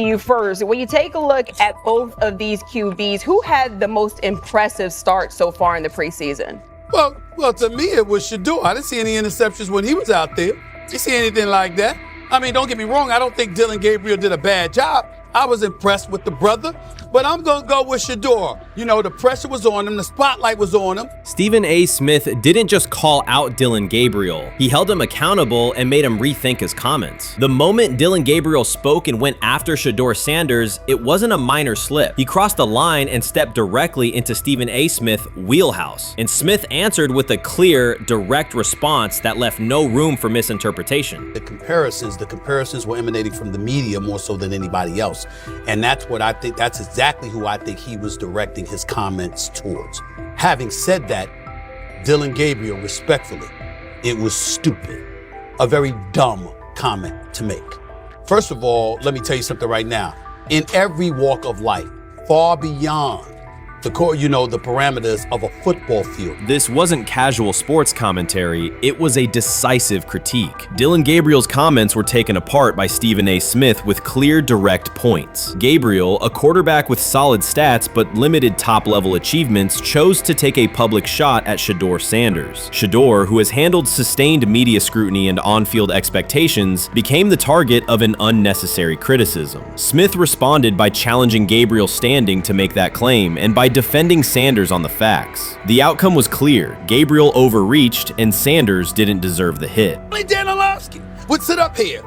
You first, when you take a look at both of these QBs, who had the most impressive start so far in the preseason? Well, to me, it was Shedeur. I didn't see any interceptions when he was out there. Didn't see anything like that. I mean, don't get me wrong. I don't think Dillon Gabriel did a bad job. I was impressed with the brother, but I'm going to go with Shedeur. You know, the pressure was on him. The spotlight was on him. Stephen A. Smith didn't just call out Dillon Gabriel. He held him accountable and made him rethink his comments. The moment Dillon Gabriel spoke and went after Shedeur Sanders, it wasn't a minor slip. He crossed the line and stepped directly into Stephen A. Smith's wheelhouse. And Smith answered with a clear, direct response that left no room for misinterpretation. The comparisons were emanating from the media more so than anybody else. And that's what I think, that's exactly who I think he was directing his comments towards. Having said that, Dillon Gabriel, respectfully, it was stupid. A very dumb comment to make. First of all, let me tell you something right now. In every walk of life, far beyond the parameters of a football field. This wasn't casual sports commentary, it was a decisive critique. Dillon Gabriel's comments were taken apart by Stephen A. Smith with clear, direct points. Gabriel, a quarterback with solid stats but limited top-level achievements, chose to take a public shot at Shedeur Sanders. Shedeur, who has handled sustained media scrutiny and on-field expectations, became the target of an unnecessary criticism. Smith responded by challenging Gabriel's standing to make that claim, and by defending Sanders on the facts. The outcome was clear. Gabriel overreached, and Sanders didn't deserve the hit. Dan Orlovsky would sit up here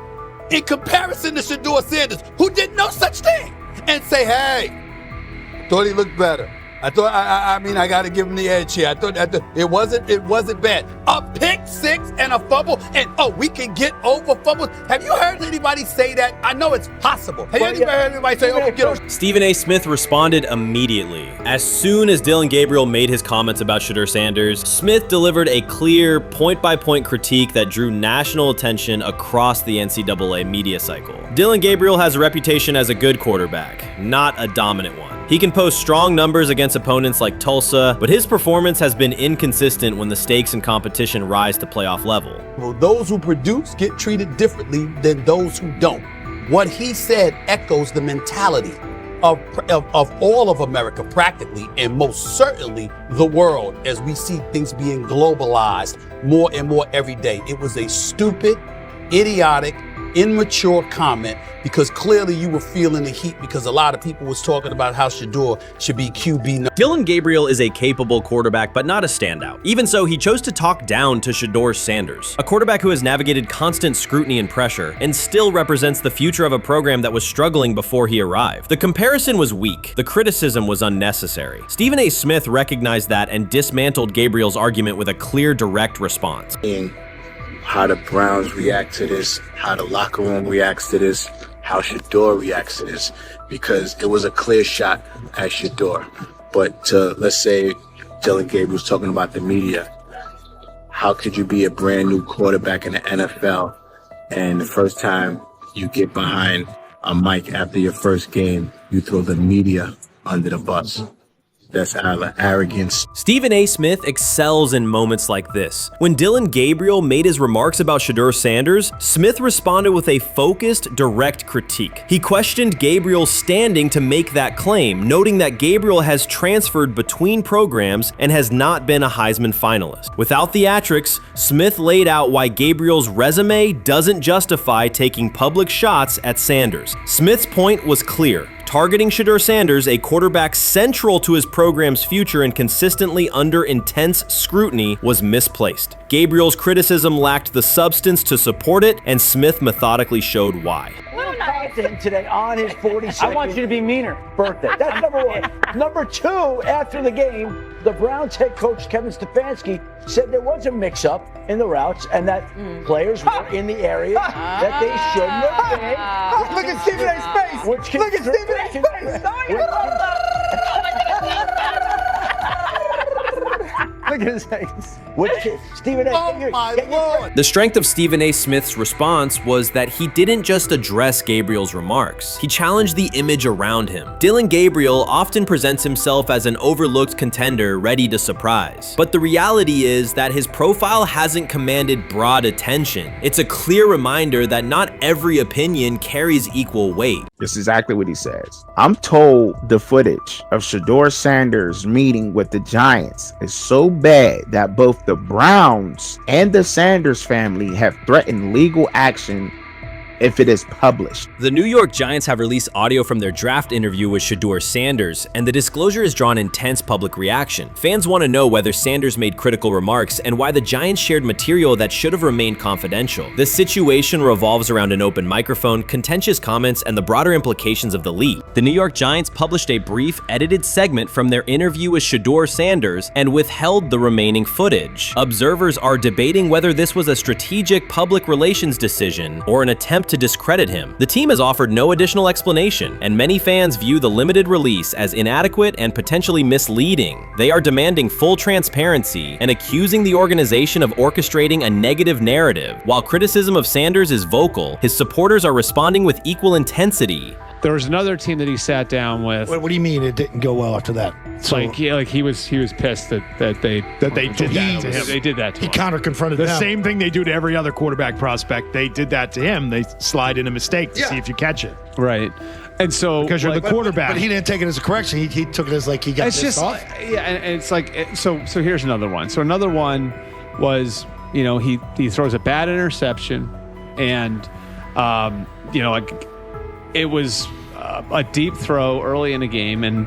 in comparison to Shedeur Sanders, who did no such thing, and say, hey, thought he looked better. I got to give him the edge here. I thought it wasn't bad. A pick six and a fumble, and we can get over fumbles. Have you heard anybody say that? I know it's possible. Have you ever heard anybody say, we get over? Stephen A. Smith responded immediately. As soon as Dillon Gabriel made his comments about Shedeur Sanders, Smith delivered a clear, point-by-point critique that drew national attention across the NCAA media cycle. Dillon Gabriel has a reputation as a good quarterback, not a dominant one. He can post strong numbers against opponents like Tulsa, but his performance has been inconsistent when the stakes and competition rise to playoff level. Well, those who produce get treated differently than those who don't. What he said echoes the mentality of all of America practically, and most certainly the world, as we see things being globalized more and more every day. It was a stupid, idiotic, immature comment, because clearly you were feeling the heat because a lot of people was talking about how Shedeur should be QB. Dillon Gabriel is a capable quarterback, but not a standout. Even so, he chose to talk down to Shedeur Sanders, a quarterback who has navigated constant scrutiny and pressure and still represents the future of a program that was struggling before he arrived. The comparison was weak. The criticism was unnecessary. Stephen A. Smith recognized that and dismantled Gabriel's argument with a clear, direct response. How the Browns react to this, how the locker room reacts to this, how Shedeur reacts to this, because it was a clear shot at Shedeur. But let's say Dillon Gabriel's talking about the media. How could you be a brand new quarterback in the NFL and the first time you get behind a mic after your first game, you throw the media under the bus? That's arrogance. Stephen A. Smith excels in moments like this. When Dillon Gabriel made his remarks about Shedeur Sanders, Smith responded with a focused, direct critique. He questioned Gabriel's standing to make that claim, noting that Gabriel has transferred between programs and has not been a Heisman finalist. Without theatrics, Smith laid out why Gabriel's resume doesn't justify taking public shots at Sanders. Smith's point was clear. Targeting Shedeur Sanders, a quarterback central to his program's future and consistently under intense scrutiny, was misplaced. Gabriel's criticism lacked the substance to support it, and Smith methodically showed why. Content today on his 42nd I want you to be meaner. Birthday. That's number one. Number two, after the game, the Browns head coach Kevin Stefanski said there was a mix-up in the routes and that players were in the area that they shouldn't have been. Look at Stephen A's face. Look at Stephen A's Look at his face. Stephen A. Oh my Lord. The strength of Stephen A. Smith's response was that he didn't just address Gabriel's remarks. He challenged the image around him. Dillon Gabriel often presents himself as an overlooked contender ready to surprise. But the reality is that his profile hasn't commanded broad attention. It's a clear reminder that not every opinion carries equal weight. This is exactly what he says. I'm told the footage of Shedeur Sanders meeting with the Giants is so bad that both the Browns and the Sanders family have threatened legal action if it is published. The New York Giants have released audio from their draft interview with Shedeur Sanders, and the disclosure has drawn intense public reaction. Fans want to know whether Sanders made critical remarks and why the Giants shared material that should have remained confidential. The situation revolves around an open microphone, contentious comments, and the broader implications of the leak. The New York Giants published a brief, edited segment from their interview with Shedeur Sanders and withheld the remaining footage. Observers are debating whether this was a strategic public relations decision or an attempt to discredit him. The team has offered no additional explanation, and many fans view the limited release as inadequate and potentially misleading. They are demanding full transparency and accusing the organization of orchestrating a negative narrative. While criticism of Sanders is vocal, his supporters are responding with equal intensity. There was another team that he sat down with. What do you mean it didn't go well after that? So, he was pissed that they did that to him. They did that to him. He counter-confronted The them. same thing they do to every other quarterback prospect. They did that to him. They slide in a mistake to see if you catch it. Right. And so Because you're the quarterback. But he didn't take it as a correction. He took it as like he got it's pissed just off. yeah, and it's like so here's another one. So another one was, he throws a bad interception, and it was a deep throw early in the game, and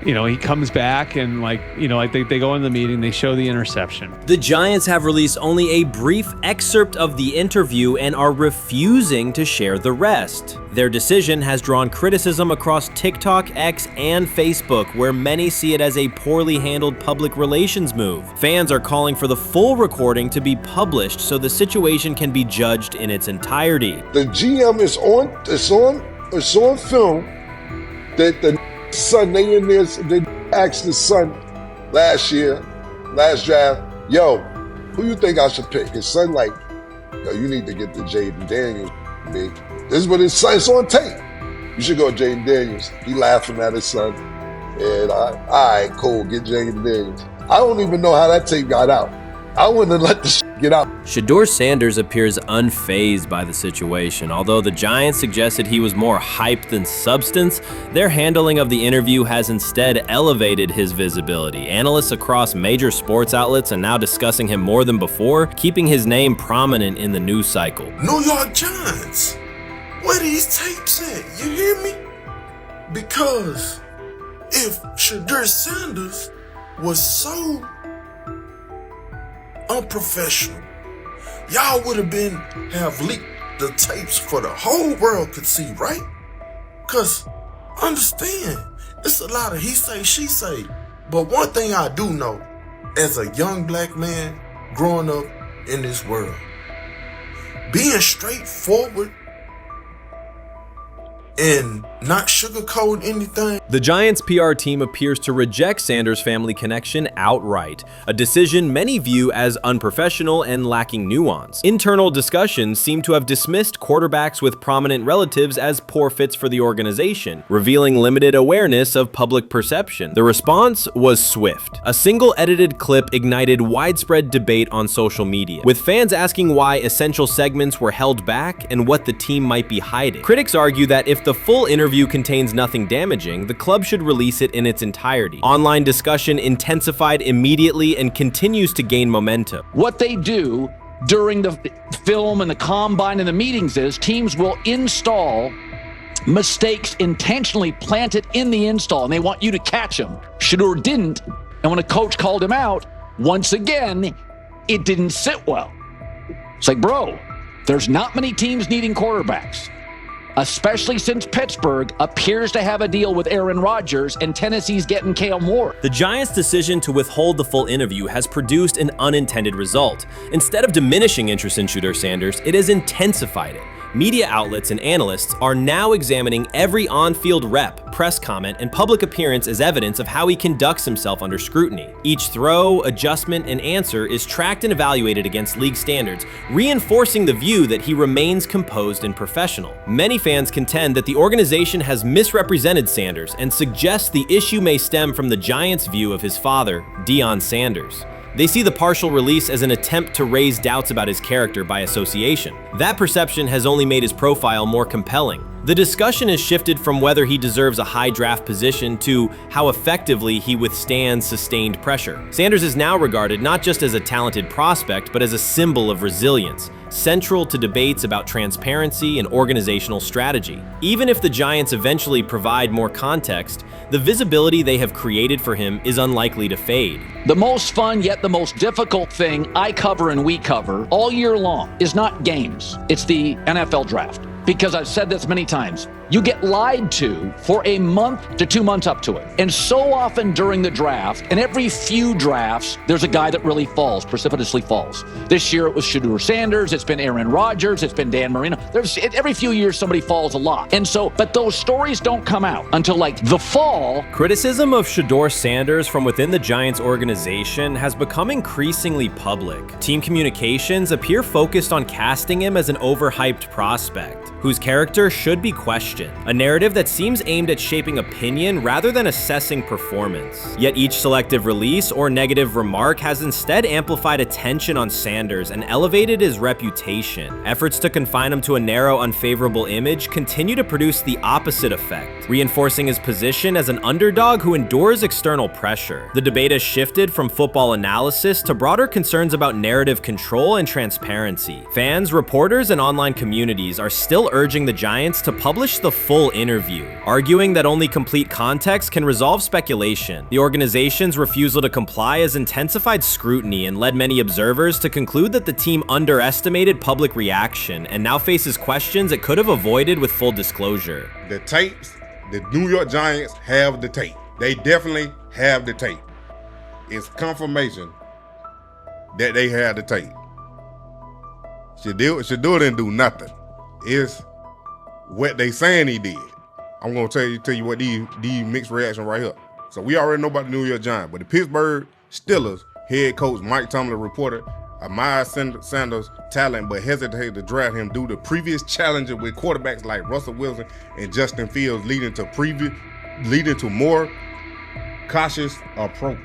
he comes back and they go in the meeting, they show the interception. The Giants have released only a brief excerpt of the interview and are refusing to share the rest. Their decision has drawn criticism across TikTok, X, and Facebook, where many see it as a poorly handled public relations move. Fans are calling for the full recording to be published so the situation can be judged in its entirety. The GM is on film that the son, they asked the son last draft, yo, who you think I should pick? His son like, yo, you need to get the Jaden Daniels, big. This is what his son, it's on tape. You should go Jaden Daniels. He laughing at his son. And all right, cool, get Jaden Daniels. I don't even know how that tape got out. I wouldn't have let the shit get out. Shedeur Sanders appears unfazed by the situation. Although the Giants suggested he was more hype than substance, their handling of the interview has instead elevated his visibility. Analysts across major sports outlets are now discussing him more than before, keeping his name prominent in the news cycle. New York Giants, where these tapes at? You hear me? Because if Shedeur Sanders was so unprofessional, y'all would have leaked the tapes for the whole world could see, right? Cause understand, it's a lot of he say, she say. But one thing I do know, as a young black man growing up in this world, being straightforward and not sugarcoat anything. The Giants' PR team appears to reject Sanders' family connection outright, a decision many view as unprofessional and lacking nuance. Internal discussions seem to have dismissed quarterbacks with prominent relatives as poor fits for the organization, revealing limited awareness of public perception. The response was swift. A single edited clip ignited widespread debate on social media, with fans asking why essential segments were held back and what the team might be hiding. Critics argue that if the full interview contains nothing damaging, the club should release it in its entirety. Online discussion intensified immediately and continues to gain momentum. What they do during the film and the combine and the meetings is teams will install mistakes intentionally planted in the install, and they want you to catch them. Shedeur didn't, and when a coach called him out, once again, it didn't sit well. It's like, bro, there's not many teams needing quarterbacks, especially since Pittsburgh appears to have a deal with Aaron Rodgers and Tennessee's getting Kale Moore. The Giants' decision to withhold the full interview has produced an unintended result. Instead of diminishing interest in Shedeur Sanders, it has intensified it. Media outlets and analysts are now examining every on-field rep, press comment, and public appearance as evidence of how he conducts himself under scrutiny. Each throw, adjustment, and answer is tracked and evaluated against league standards, reinforcing the view that he remains composed and professional. Many fans contend that the organization has misrepresented Sanders and suggest the issue may stem from the Giants' view of his father, Deion Sanders. They see the partial release as an attempt to raise doubts about his character by association. That perception has only made his profile more compelling. The discussion has shifted from whether he deserves a high draft position to how effectively he withstands sustained pressure. Sanders is now regarded not just as a talented prospect, but as a symbol of resilience, central to debates about transparency and organizational strategy. Even if the Giants eventually provide more context, the visibility they have created for him is unlikely to fade. The most fun yet the most difficult thing I cover and we cover all year long is not games. It's the NFL draft. Because I've said this many times, you get lied to for a month to 2 months up to it. And so often during the draft, and every few drafts, there's a guy that really falls, precipitously falls. This year it was Shedeur Sanders, it's been Aaron Rodgers, it's been Dan Marino. Every few years somebody falls a lot. And so, but those stories don't come out until like the fall. Criticism of Shedeur Sanders from within the Giants organization has become increasingly public. Team communications appear focused on casting him as an overhyped prospect, whose character should be questioned. A narrative that seems aimed at shaping opinion rather than assessing performance. Yet each selective release or negative remark has instead amplified attention on Sanders and elevated his reputation. Efforts to confine him to a narrow, unfavorable image continue to produce the opposite effect, reinforcing his position as an underdog who endures external pressure. The debate has shifted from football analysis to broader concerns about narrative control and transparency. Fans, reporters, and online communities are still urging the Giants to publish the full interview, arguing that only complete context can resolve speculation. The organization's refusal to comply has intensified scrutiny and led many observers to conclude that the team underestimated public reaction and now faces questions it could have avoided with full disclosure. The tapes, the New York Giants have the tape. They definitely have the tape. It's confirmation that they had the tape. Shedeur didn't do nothing. It's what they saying he did. I'm gonna tell you what these mixed reaction right here. So we already know about the New York Giants, but the Pittsburgh Steelers head coach Mike Tomlin reported Miles Sanders' talent, but hesitated to draft him due to previous challenges with quarterbacks like Russell Wilson and Justin Fields, leading to more cautious approach.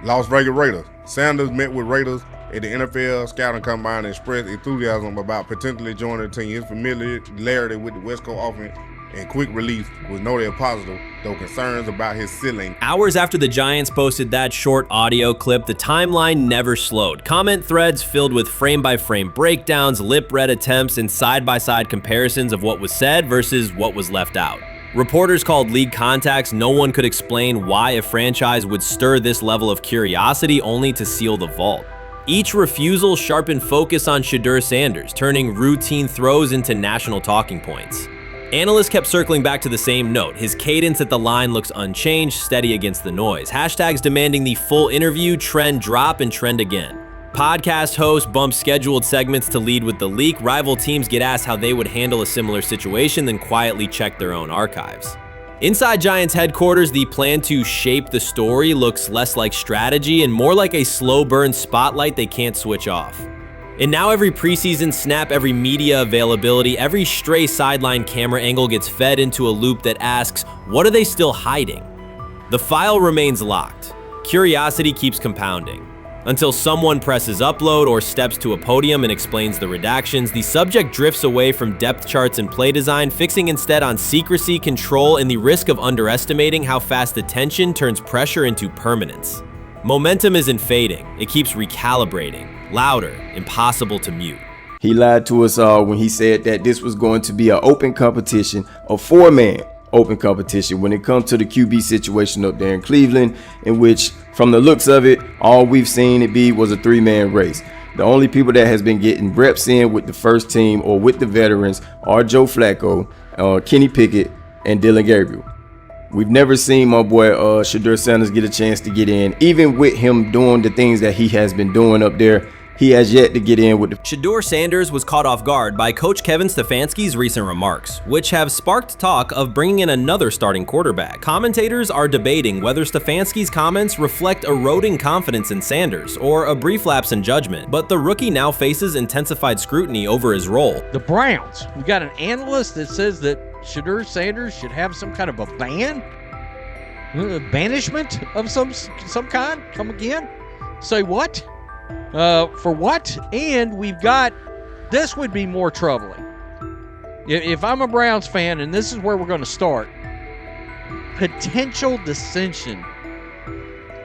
Las Vegas Raiders. Sanders met with Raiders at the NFL scouting combine and expressed enthusiasm about potentially joining the team. His familiarity with the West Coast offense and quick release was noted positive, though concerns about his ceiling. Hours after the Giants posted that short audio clip, the timeline never slowed. Comment threads filled with frame-by-frame breakdowns, lip-read attempts, and side-by-side comparisons of what was said versus what was left out. Reporters called league contacts. No one could explain why a franchise would stir this level of curiosity only to seal the vault. Each refusal sharpened focus on Shedeur Sanders, turning routine throws into national talking points. Analysts kept circling back to the same note. His cadence at the line looks unchanged, steady against the noise. Hashtags demanding the full interview, trend drop, and trend again. Podcast hosts bump scheduled segments to lead with the leak. Rival teams get asked how they would handle a similar situation, then quietly check their own archives. Inside Giants headquarters, the plan to shape the story looks less like strategy and more like a slow burn spotlight they can't switch off. And now every preseason snap, every media availability, every stray sideline camera angle gets fed into a loop that asks, what are they still hiding? The file remains locked. Curiosity keeps compounding. Until someone presses upload or steps to a podium and explains the redactions, the subject drifts away from depth charts and play design, fixing instead on secrecy, control, and the risk of underestimating how fast attention turns pressure into permanence. Momentum isn't fading, it keeps recalibrating, louder, impossible to mute. He lied to us all when he said that this was going to be an open competition, a four-man open competition when it comes to the QB situation up there in Cleveland, in which, from the looks of it, all we've seen it be was a three-man race. The only people that has been getting reps in with the first team or with the veterans are Joe Flacco, Kenny Pickett, and Dillon Gabriel. We've never seen my boy Shedeur Sanders get a chance to get in. Even with him doing the things that he has been doing up there, he has yet to get in with the... Shedeur Sanders was caught off guard by Coach Kevin Stefanski's recent remarks, which have sparked talk of bringing in another starting quarterback. Commentators are debating whether Stefanski's comments reflect eroding confidence in Sanders or a brief lapse in judgment, but the rookie now faces intensified scrutiny over his role. The Browns, we got an analyst that says that Shedeur Sanders should have some kind of a ban, banishment of some kind. Come again? Say what? For what? And we've got, this would be more troubling. If I'm a Browns fan, and this is where we're going to start, potential dissension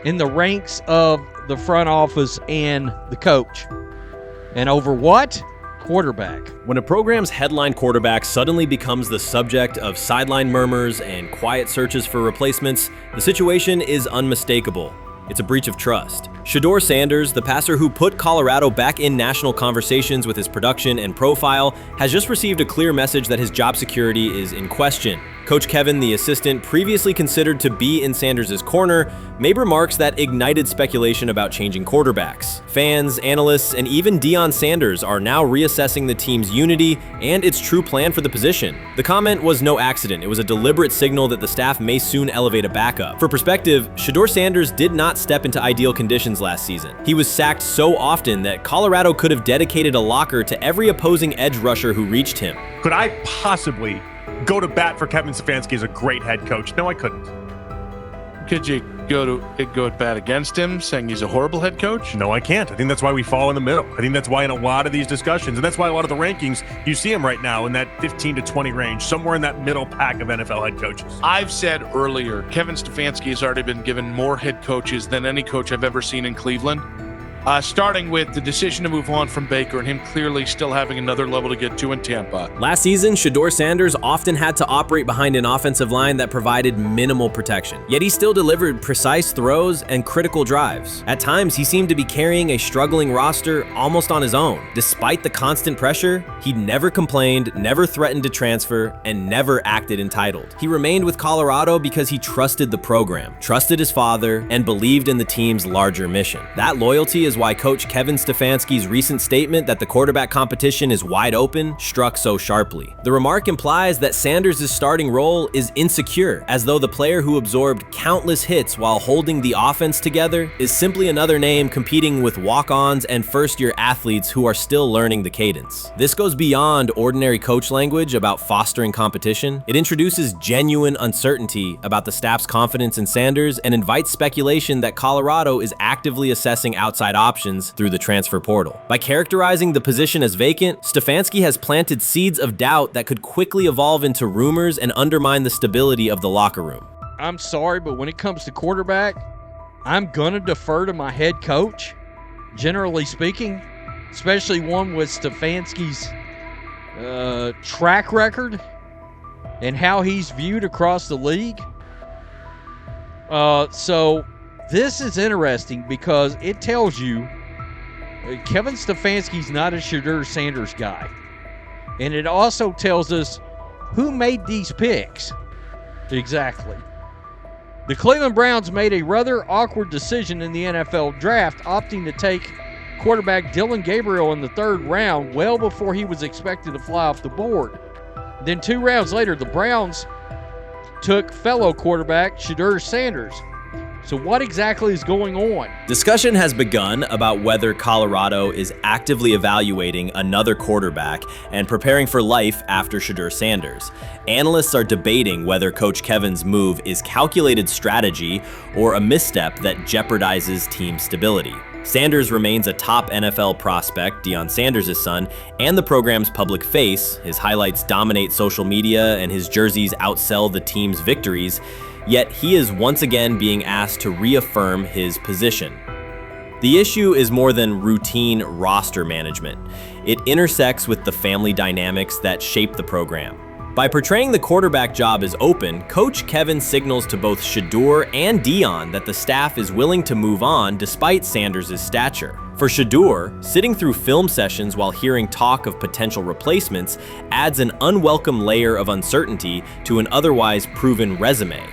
in the ranks of the front office and the coach. And over what? Quarterback. When a program's headline quarterback suddenly becomes the subject of sideline murmurs and quiet searches for replacements, the situation is unmistakable. It's a breach of trust. Shedeur Sanders, the passer who put Colorado back in national conversations with his production and profile, has just received a clear message that his job security is in question. Coach Kevin, the assistant previously considered to be in Sanders' corner, made remarks that ignited speculation about changing quarterbacks. Fans, analysts, and even Deion Sanders are now reassessing the team's unity and its true plan for the position. The comment was no accident. It was a deliberate signal that the staff may soon elevate a backup. For perspective, Shedeur Sanders did not step into ideal conditions last season. He was sacked so often that Colorado could have dedicated a locker to every opposing edge rusher who reached him. Could I possibly go to bat for Kevin Stefanski as a great head coach? No, I couldn't. Could you go at bat against him, saying he's a horrible head coach? No, I can't. I think that's why we fall in the middle. I think that's why in a lot of these discussions, and that's why a lot of the rankings, you see him right now in that 15 to 20 range, somewhere in that middle pack of NFL head coaches. I've said earlier, Kevin Stefanski has already been given more head coaches than any coach I've ever seen in Cleveland. Starting with the decision to move on from Baker and him clearly still having another level to get to in Tampa. Last season, Shedeur Sanders often had to operate behind an offensive line that provided minimal protection, yet he still delivered precise throws and critical drives. At times, he seemed to be carrying a struggling roster almost on his own. Despite the constant pressure, he never complained, never threatened to transfer, and never acted entitled. He remained with Colorado because he trusted the program, trusted his father, and believed in the team's larger mission. That loyalty is why Coach Kevin Stefanski's recent statement that the quarterback competition is wide open struck so sharply. The remark implies that Sanders' starting role is insecure, as though the player who absorbed countless hits while holding the offense together is simply another name competing with walk-ons and first-year athletes who are still learning the cadence. This goes beyond ordinary coach language about fostering competition. It introduces genuine uncertainty about the staff's confidence in Sanders and invites speculation that Colorado is actively assessing outside options through the transfer portal. By characterizing the position as vacant, Stefanski has planted seeds of doubt that could quickly evolve into rumors and undermine the stability of the locker room. I'm sorry, but when it comes to quarterback, I'm going to defer to my head coach, generally speaking, especially one with Stefanski's track record and how he's viewed across the league. So this is interesting because it tells you Kevin Stefanski's not a Shedeur Sanders guy. And it also tells us who made these picks. Exactly. The Cleveland Browns made a rather awkward decision in the NFL draft, opting to take quarterback Dillon Gabriel in the 3rd round, well before he was expected to fly off the board. Then 2 rounds later, the Browns took fellow quarterback Shedeur Sanders. So what exactly is going on? Discussion has begun about whether Colorado is actively evaluating another quarterback and preparing for life after Shedeur Sanders. Analysts are debating whether Coach Kevin's move is calculated strategy or a misstep that jeopardizes team stability. Sanders remains a top NFL prospect, Deion Sanders' son, and the program's public face. His highlights dominate social media and his jerseys outsell the team's victories. Yet he is once again being asked to reaffirm his position. The issue is more than routine roster management. It intersects with the family dynamics that shape the program. By portraying the quarterback job as open, Coach Kevin signals to both Shedeur and Deion that the staff is willing to move on despite Sanders' stature. For Shedeur, sitting through film sessions while hearing talk of potential replacements adds an unwelcome layer of uncertainty to an otherwise proven resume.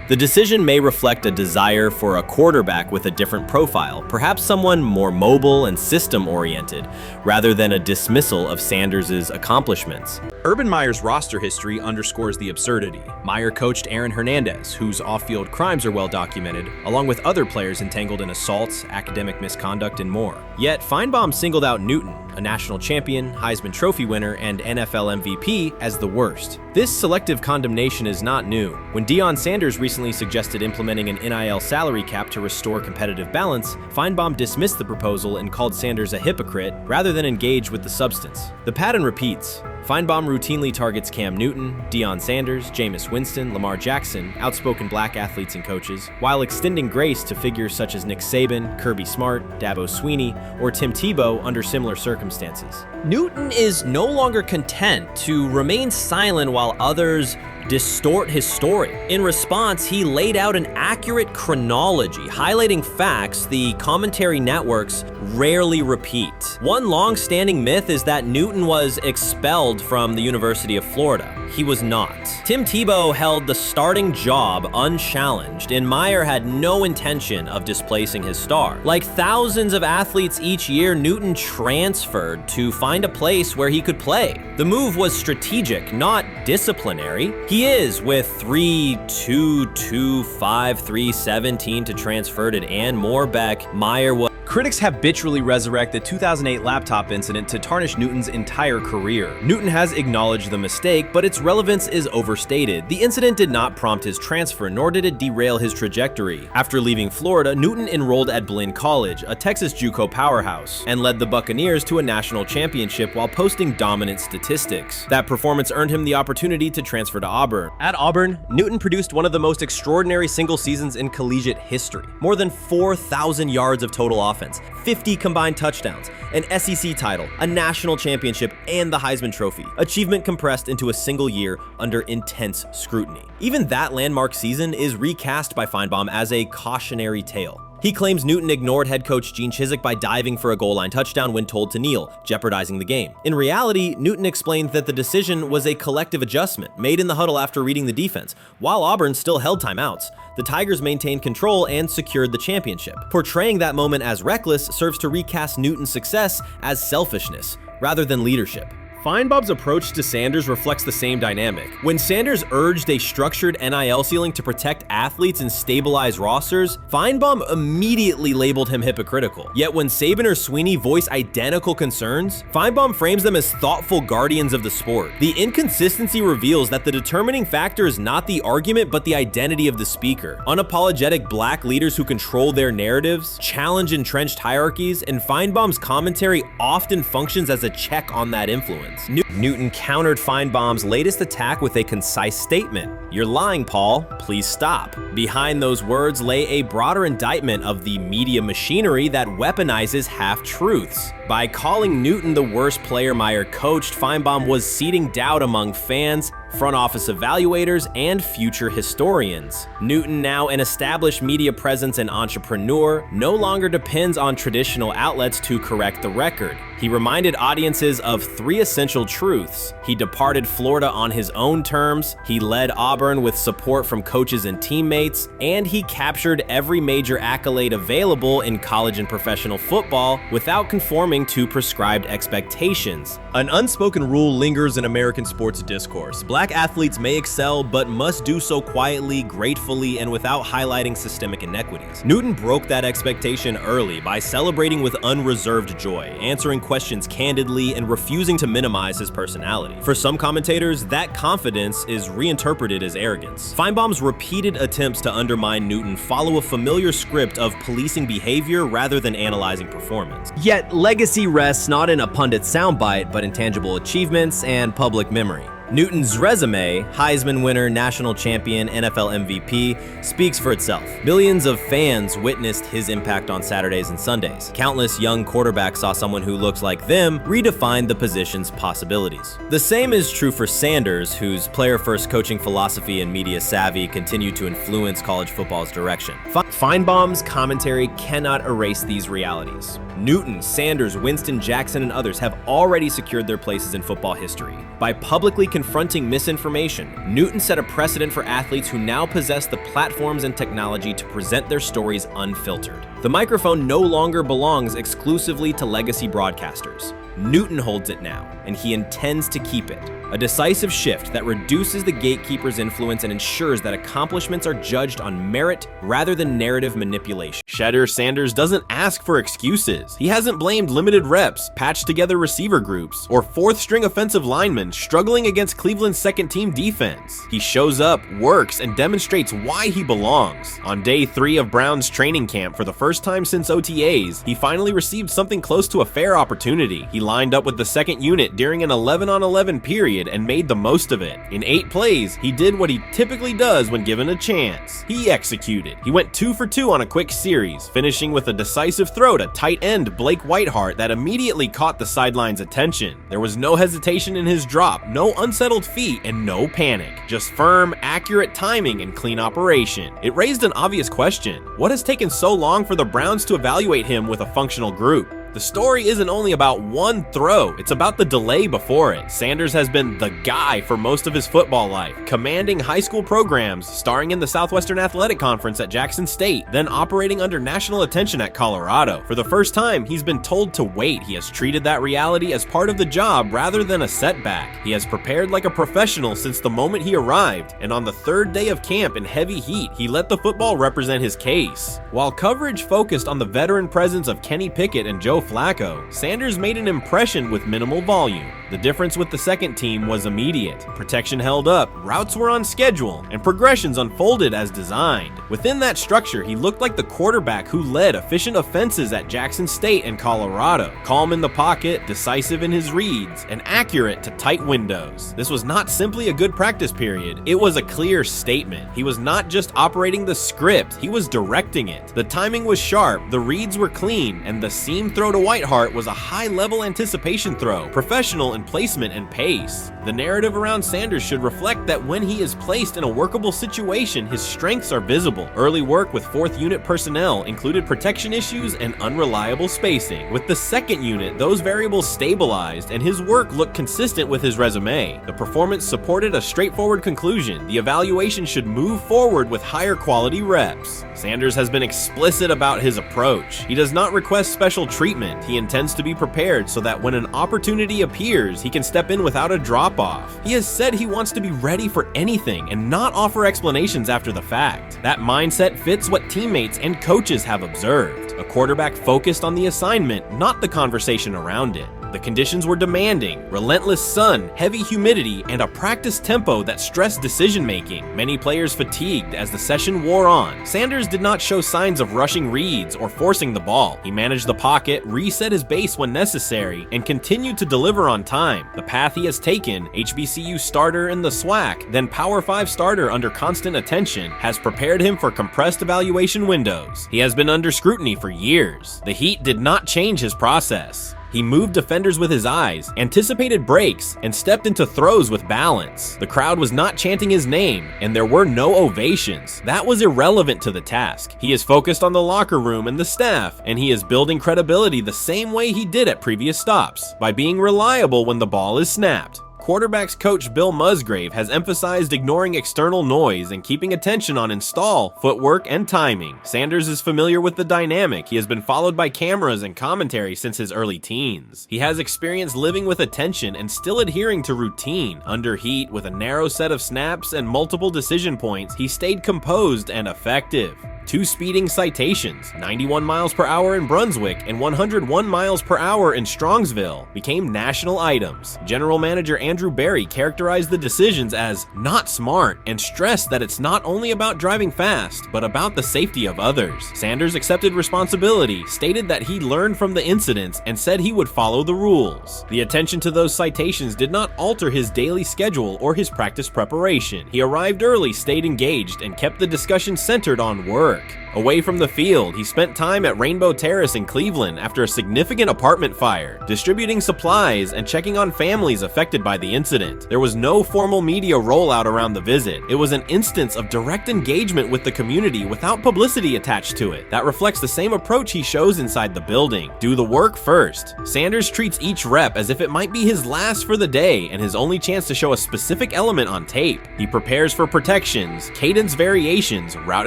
The decision may reflect a desire for a quarterback with a different profile, perhaps someone more mobile and system-oriented, rather than a dismissal of Sanders' accomplishments. Urban Meyer's roster history underscores the absurdity. Meyer coached Aaron Hernandez, whose off-field crimes are well documented, along with other players entangled in assaults, academic misconduct, and more. Yet Feinbaum singled out Newton, a national champion, Heisman Trophy winner, and NFL MVP, as the worst. This selective condemnation is not new. When Deion Sanders recently recently suggested implementing an NIL salary cap to restore competitive balance, Feinbaum dismissed the proposal and called Sanders a hypocrite rather than engage with the substance. The pattern repeats. Feinbaum routinely targets Cam Newton, Deion Sanders, Jameis Winston, Lamar Jackson, outspoken black athletes and coaches, while extending grace to figures such as Nick Saban, Kirby Smart, Dabo Swinney, or Tim Tebow under similar circumstances. Newton is no longer content to remain silent while others distort his story. In response, he laid out an accurate chronology, highlighting facts the commentary networks rarely repeat. One long-standing myth is that Newton was expelled from the University of Florida. He was not. Tim Tebow held the starting job unchallenged, and Meyer had no intention of displacing his star. Like thousands of athletes each year, Newton transferred to find a place where he could play. The move was strategic, not disciplinary. He is with 3-2-2-5-3-17 to transfer to and Moorbeck. Meyer was. Critics habitually resurrect the 2008 laptop incident to tarnish Newton's entire career. Newton has acknowledged the mistake, but its relevance is overstated. The incident did not prompt his transfer, nor did it derail his trajectory. After leaving Florida, Newton enrolled at Blinn College, a Texas JUCO powerhouse, and led the Buccaneers to a national championship while posting dominant statistics. That performance earned him the opportunity to transfer to Auburn. At Auburn, Newton produced one of the most extraordinary single seasons in collegiate history. More than 4,000 yards of total offense, 50 combined touchdowns, an SEC title, a national championship, and the Heisman Trophy. Achievement compressed into a single year under intense scrutiny. Even that landmark season is recast by Feinbaum as a cautionary tale. He claims Newton ignored head coach Gene Chizik by diving for a goal line touchdown when told to kneel, jeopardizing the game. In reality, Newton explained that the decision was a collective adjustment made in the huddle after reading the defense. While Auburn still held timeouts, the Tigers maintained control and secured the championship. Portraying that moment as reckless serves to recast Newton's success as selfishness rather than leadership. Feinbaum's approach to Sanders reflects the same dynamic. When Sanders urged a structured NIL ceiling to protect athletes and stabilize rosters, Feinbaum immediately labeled him hypocritical. Yet when Saban or Swinney voice identical concerns, Feinbaum frames them as thoughtful guardians of the sport. The inconsistency reveals that the determining factor is not the argument but the identity of the speaker. Unapologetic black leaders who control their narratives, challenge entrenched hierarchies, and Feinbaum's commentary often functions as a check on that influence. Newton countered Feinbaum's latest attack with a concise statement. "You're lying, Paul. Please stop." Behind those words lay a broader indictment of the media machinery that weaponizes half-truths. By calling Newton the worst player Meyer coached, Feinbaum was seeding doubt among fans, front office evaluators, and future historians. Newton, now an established media presence and entrepreneur, no longer depends on traditional outlets to correct the record. He reminded audiences of 3 essential truths. He departed Florida on his own terms, he led Auburn with support from coaches and teammates, and he captured every major accolade available in college and professional football without conforming to prescribed expectations. An unspoken rule lingers in American sports discourse. Black athletes may excel, but must do so quietly, gratefully, and without highlighting systemic inequities. Newton broke that expectation early by celebrating with unreserved joy, answering questions candidly, and refusing to minimize his personality. For some commentators, that confidence is reinterpreted as arrogance. Feinbaum's repeated attempts to undermine Newton follow a familiar script of policing behavior rather than analyzing performance. Yet legacy rests not in a pundit soundbite, but in tangible achievements and public memory. Newton's resume, Heisman winner, national champion, NFL MVP, speaks for itself. Millions of fans witnessed his impact on Saturdays and Sundays. Countless young quarterbacks saw someone who looked like them redefine the position's possibilities. The same is true for Sanders, whose player-first coaching philosophy and media savvy continue to influence college football's direction. Feinbaum's commentary cannot erase these realities. Newton, Sanders, Winston, Jackson, and others have already secured their places in football history. By publicly confronting misinformation, Newton set a precedent for athletes who now possess the platforms and technology to present their stories unfiltered. The microphone no longer belongs exclusively to legacy broadcasters. Newton holds it now, and he intends to keep it. a decisive shift that reduces the gatekeeper's influence and ensures that accomplishments are judged on merit rather than narrative manipulation. Shedeur Sanders doesn't ask for excuses. He hasn't blamed limited reps, patched together receiver groups, or fourth-string offensive linemen struggling against Cleveland's second-team defense. He shows up, works, and demonstrates why he belongs. On day 3 of Brown's training camp, for the first time since OTAs, he finally received something close to a fair opportunity. He lined up with the second unit during an 11-on-11 period and made the most of it. In 8 plays, he did what he typically does when given a chance. He executed. He went 2 for 2 on a quick series, finishing with a decisive throw to tight end Blake Whiteheart that immediately caught the sideline's attention. There was no hesitation in his drop, no unsettled feet, and no panic. Just firm, accurate timing and clean operation. It raised an obvious question. What has taken so long for the Browns to evaluate him with a functional group? The story isn't only about one throw, it's about the delay before it. Sanders has been the guy for most of his football life, commanding high school programs, starring in the Southwestern Athletic Conference at Jackson State, then operating under national attention at Colorado. For the first time, he's been told to wait. He has treated that reality as part of the job rather than a setback. He has prepared like a professional since the moment he arrived, and on the 3rd day of camp in heavy heat, he let the football represent his case. While coverage focused on the veteran presence of Kenny Pickett and Joe Flacco, Sanders made an impression with minimal volume. The difference with the second team was immediate. Protection held up, routes were on schedule, and progressions unfolded as designed. Within that structure, he looked like the quarterback who led efficient offenses at Jackson State and Colorado. Calm in the pocket, decisive in his reads, and accurate to tight windows. This was not simply a good practice period, it was a clear statement. He was not just operating the script, he was directing it. The timing was sharp, the reads were clean, and the seam throw to Whiteheart was a high-level anticipation throw, professional in placement and pace. The narrative around Sanders should reflect that when he is placed in a workable situation, his strengths are visible. Early work with 4th unit personnel included protection issues and unreliable spacing. With the 2nd unit, those variables stabilized and his work looked consistent with his resume. The performance supported a straightforward conclusion. The evaluation should move forward with higher quality reps. Sanders has been explicit about his approach. He does not request special treatment. He intends to be prepared so that when an opportunity appears, he can step in without a drop-off. He has said he wants to be ready for anything and not offer explanations after the fact. That mindset fits what teammates and coaches have observed. A quarterback focused on the assignment, not the conversation around it. The conditions were demanding, relentless sun, heavy humidity, and a practice tempo that stressed decision-making. Many players fatigued as the session wore on. Sanders did not show signs of rushing reads or forcing the ball. He managed the pocket, reset his base when necessary, and continued to deliver on time. The path he has taken, HBCU starter in the SWAC, then Power 5 starter under constant attention, has prepared him for compressed evaluation windows. He has been under scrutiny for years. The heat did not change his process. He moved defenders with his eyes, anticipated breaks, and stepped into throws with balance. The crowd was not chanting his name, and there were no ovations. That was irrelevant to the task. He is focused on the locker room and the staff, and he is building credibility the same way he did at previous stops, by being reliable when the ball is snapped. Quarterbacks coach Bill Musgrave has emphasized ignoring external noise and keeping attention on install, footwork, and timing. Sanders is familiar with the dynamic. He has been followed by cameras and commentary since his early teens. He has experience living with attention and still adhering to routine. Under heat, with a narrow set of snaps and multiple decision points, he stayed composed and effective. 2 speeding citations, 91 miles per hour in Brunswick and 101 miles per hour in Strongsville, became national items. General Manager Andrew Berry characterized the decisions as not smart and stressed that it's not only about driving fast, but about the safety of others. Sanders accepted responsibility, stated that he learned from the incidents, and said he would follow the rules. The attention to those citations did not alter his daily schedule or his practice preparation. He arrived early, stayed engaged, and kept the discussion centered on work. Away from the field, he spent time at Rainbow Terrace in Cleveland after a significant apartment fire, distributing supplies and checking on families affected by the incident. There was no formal media rollout around the visit. It was an instance of direct engagement with the community without publicity attached to it. That reflects the same approach he shows inside the building. Do the work first. Sanders treats each rep as if it might be his last for the day and his only chance to show a specific element on tape. He prepares for protections, cadence variations, route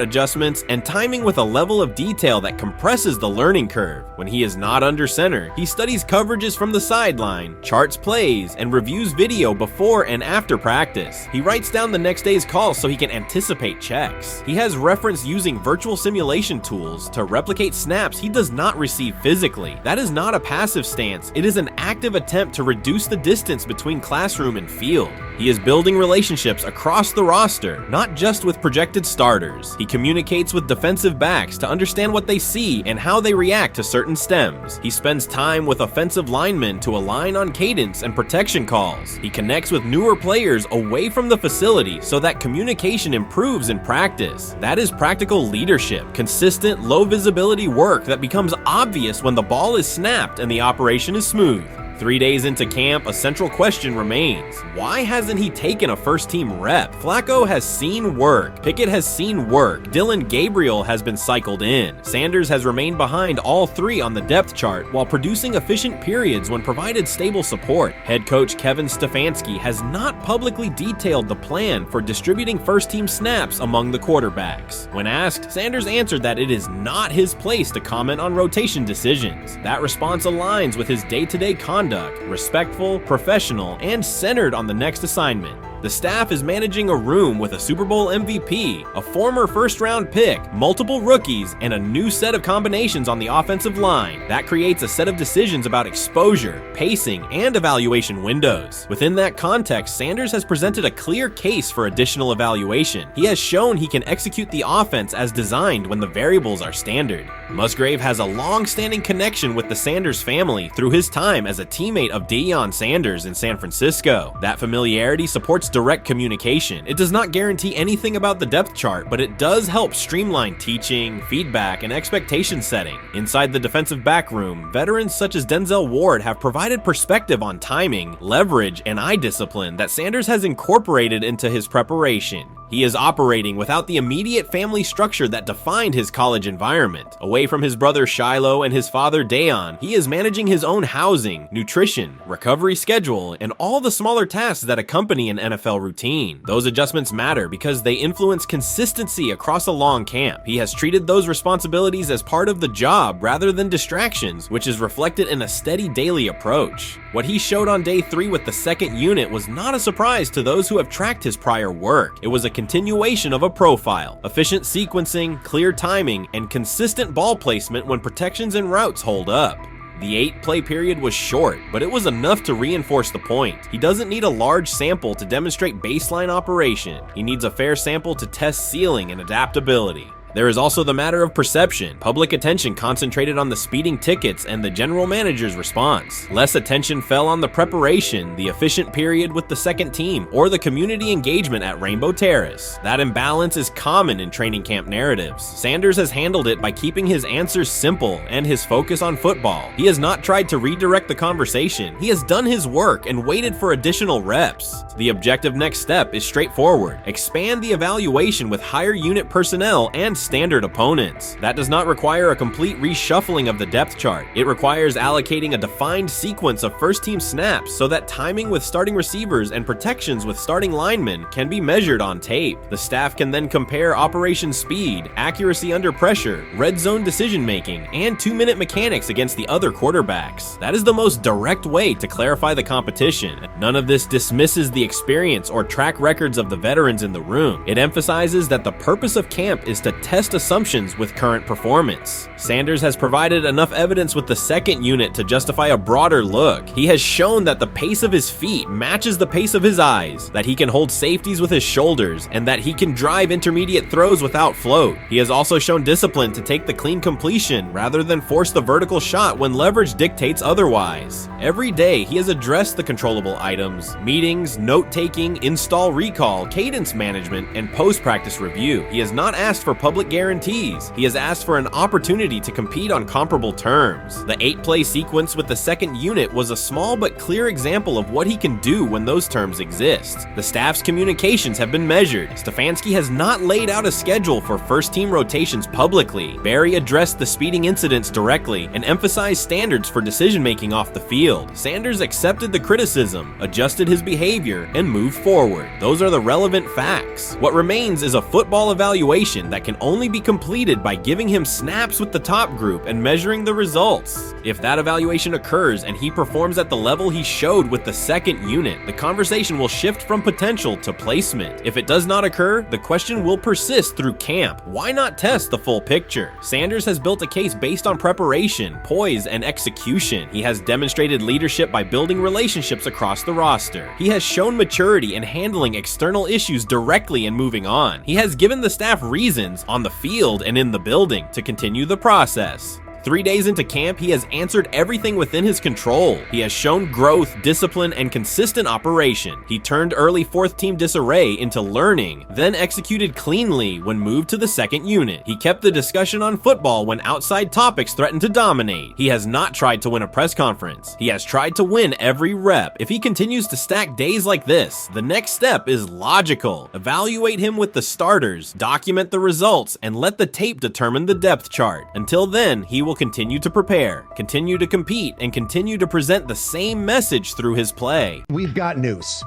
adjustments, and timing listening with a level of detail that compresses the learning curve. When he is not under center, he studies coverages from the sideline, charts plays, and reviews video before and after practice. He writes down the next day's calls so he can anticipate checks. He has reference using virtual simulation tools to replicate snaps he does not receive physically. That is not a passive stance, it is an active attempt to reduce the distance between classroom and field. He is building relationships across the roster, not just with projected starters. He communicates with defensive backs to understand what they see and how they react to certain stems. He spends time with offensive linemen to align on cadence and protection calls. He connects with newer players away from the facility so that communication improves in practice. That is practical leadership, consistent, low visibility work that becomes obvious when the ball is snapped and the operation is smooth. 3 days into camp, a central question remains. Why hasn't he taken a first-team rep? Flacco has seen work. Pickett has seen work. Dillon Gabriel has been cycled in. Sanders has remained behind all three on the depth chart while producing efficient periods when provided stable support. Head coach Kevin Stefanski has not publicly detailed the plan for distributing first-team snaps among the quarterbacks. When asked, Sanders answered that it is not his place to comment on rotation decisions. That response aligns with his day-to-day conduct, respectful, professional, and centered on the next assignment. The staff is managing a room with a Super Bowl MVP, a former first-round pick, multiple rookies, and a new set of combinations on the offensive line. That creates a set of decisions about exposure, pacing, and evaluation windows. Within that context, Sanders has presented a clear case for additional evaluation. He has shown he can execute the offense as designed when the variables are standard. Musgrave has a long-standing connection with the Sanders family through his time as a teammate of Deion Sanders in San Francisco. That familiarity supports direct communication. It does not guarantee anything about the depth chart, but it does help streamline teaching, feedback, and expectation setting. Inside the defensive back room, veterans such as Denzel Ward have provided perspective on timing, leverage, and eye discipline that Sanders has incorporated into his preparation. He is operating without the immediate family structure that defined his college environment. Away from his brother Shiloh and his father Deion, he is managing his own housing, nutrition, recovery schedule, and all the smaller tasks that accompany an NFL routine. Those adjustments matter because they influence consistency across a long camp. He has treated those responsibilities as part of the job rather than distractions, which is reflected in a steady daily approach. What he showed on day 3 with the second unit was not a surprise to those who have tracked his prior work. It was a continuation of a profile: efficient sequencing, clear timing, and consistent ball placement when protections and routes hold up. The 8-play period was short, but it was enough to reinforce the point. He doesn't need a large sample to demonstrate baseline operation. He needs a fair sample to test ceiling and adaptability. There is also the matter of perception. Public attention concentrated on the speeding tickets and the general manager's response. Less attention fell on the preparation, the efficient period with the second team, or the community engagement at Rainbow Terrace. That imbalance is common in training camp narratives. Sanders has handled it by keeping his answers simple and his focus on football. He has not tried to redirect the conversation. He has done his work and waited for additional reps. The objective next step is straightforward: expand the evaluation with higher unit personnel and standard opponents. That does not require a complete reshuffling of the depth chart. It requires allocating a defined sequence of first-team snaps so that timing with starting receivers and protections with starting linemen can be measured on tape. The staff can then compare operation speed, accuracy under pressure, red zone decision-making, and 2-minute mechanics against the other quarterbacks. That is the most direct way to clarify the competition. None of this dismisses the experience or track records of the veterans in the room. It emphasizes that the purpose of camp is to test assumptions with current performance. Sanders has provided enough evidence with the second unit to justify a broader look. He has shown that the pace of his feet matches the pace of his eyes, that he can hold safeties with his shoulders, and that he can drive intermediate throws without float. He has also shown discipline to take the clean completion rather than force the vertical shot when leverage dictates otherwise. Every day, he has addressed the controllable items: meetings, note-taking, install recall, cadence management, and post-practice review. He has not asked for public guarantees. He has asked for an opportunity to compete on comparable terms. The 8-play sequence with the second unit was a small but clear example of what he can do when those terms exist. The staff's communications have been measured. Stefanski has not laid out a schedule for first-team rotations publicly. Barry addressed the speeding incidents directly and emphasized standards for decision-making off the field. Sanders accepted the criticism, adjusted his behavior, and moved forward. Those are the relevant facts. What remains is a football evaluation that can only be completed by giving him snaps with the top group and measuring the results. If that evaluation occurs and he performs at the level he showed with the second unit, the conversation will shift from potential to placement. If it does not occur, the question will persist through camp. Why not test the full picture? Sanders has built a case based on preparation, poise, and execution. He has demonstrated leadership by building relationships across the roster. He has shown maturity in handling external issues directly and moving on. He has given the staff reasons, on the field and in the building, to continue the process. 3 days into camp, he has answered everything within his control. He has shown growth, discipline, and consistent operation. He turned early fourth-team disarray into learning, then executed cleanly when moved to the second unit. He kept the discussion on football when outside topics threatened to dominate. He has not tried to win a press conference. He has tried to win every rep. If he continues to stack days like this, the next step is logical. Evaluate him with the starters, document the results, and let the tape determine the depth chart. Until then, he will continue to prepare, continue to compete, and continue to present the same message through his play. We've got news.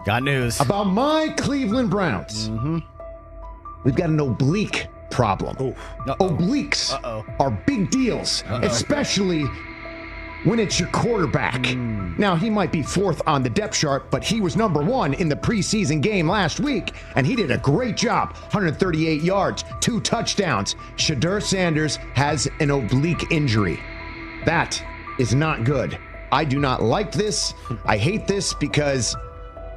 Got news. About my Cleveland Browns. We've got an oblique problem. Obliques are big deals, especially when it's your quarterback. Now, he might be fourth on the depth chart, but he was number one in the preseason game last week, and he did a great job. 138 yards, 2 touchdowns. Shedeur Sanders has an oblique injury. That is not good. I do not like this. I hate this because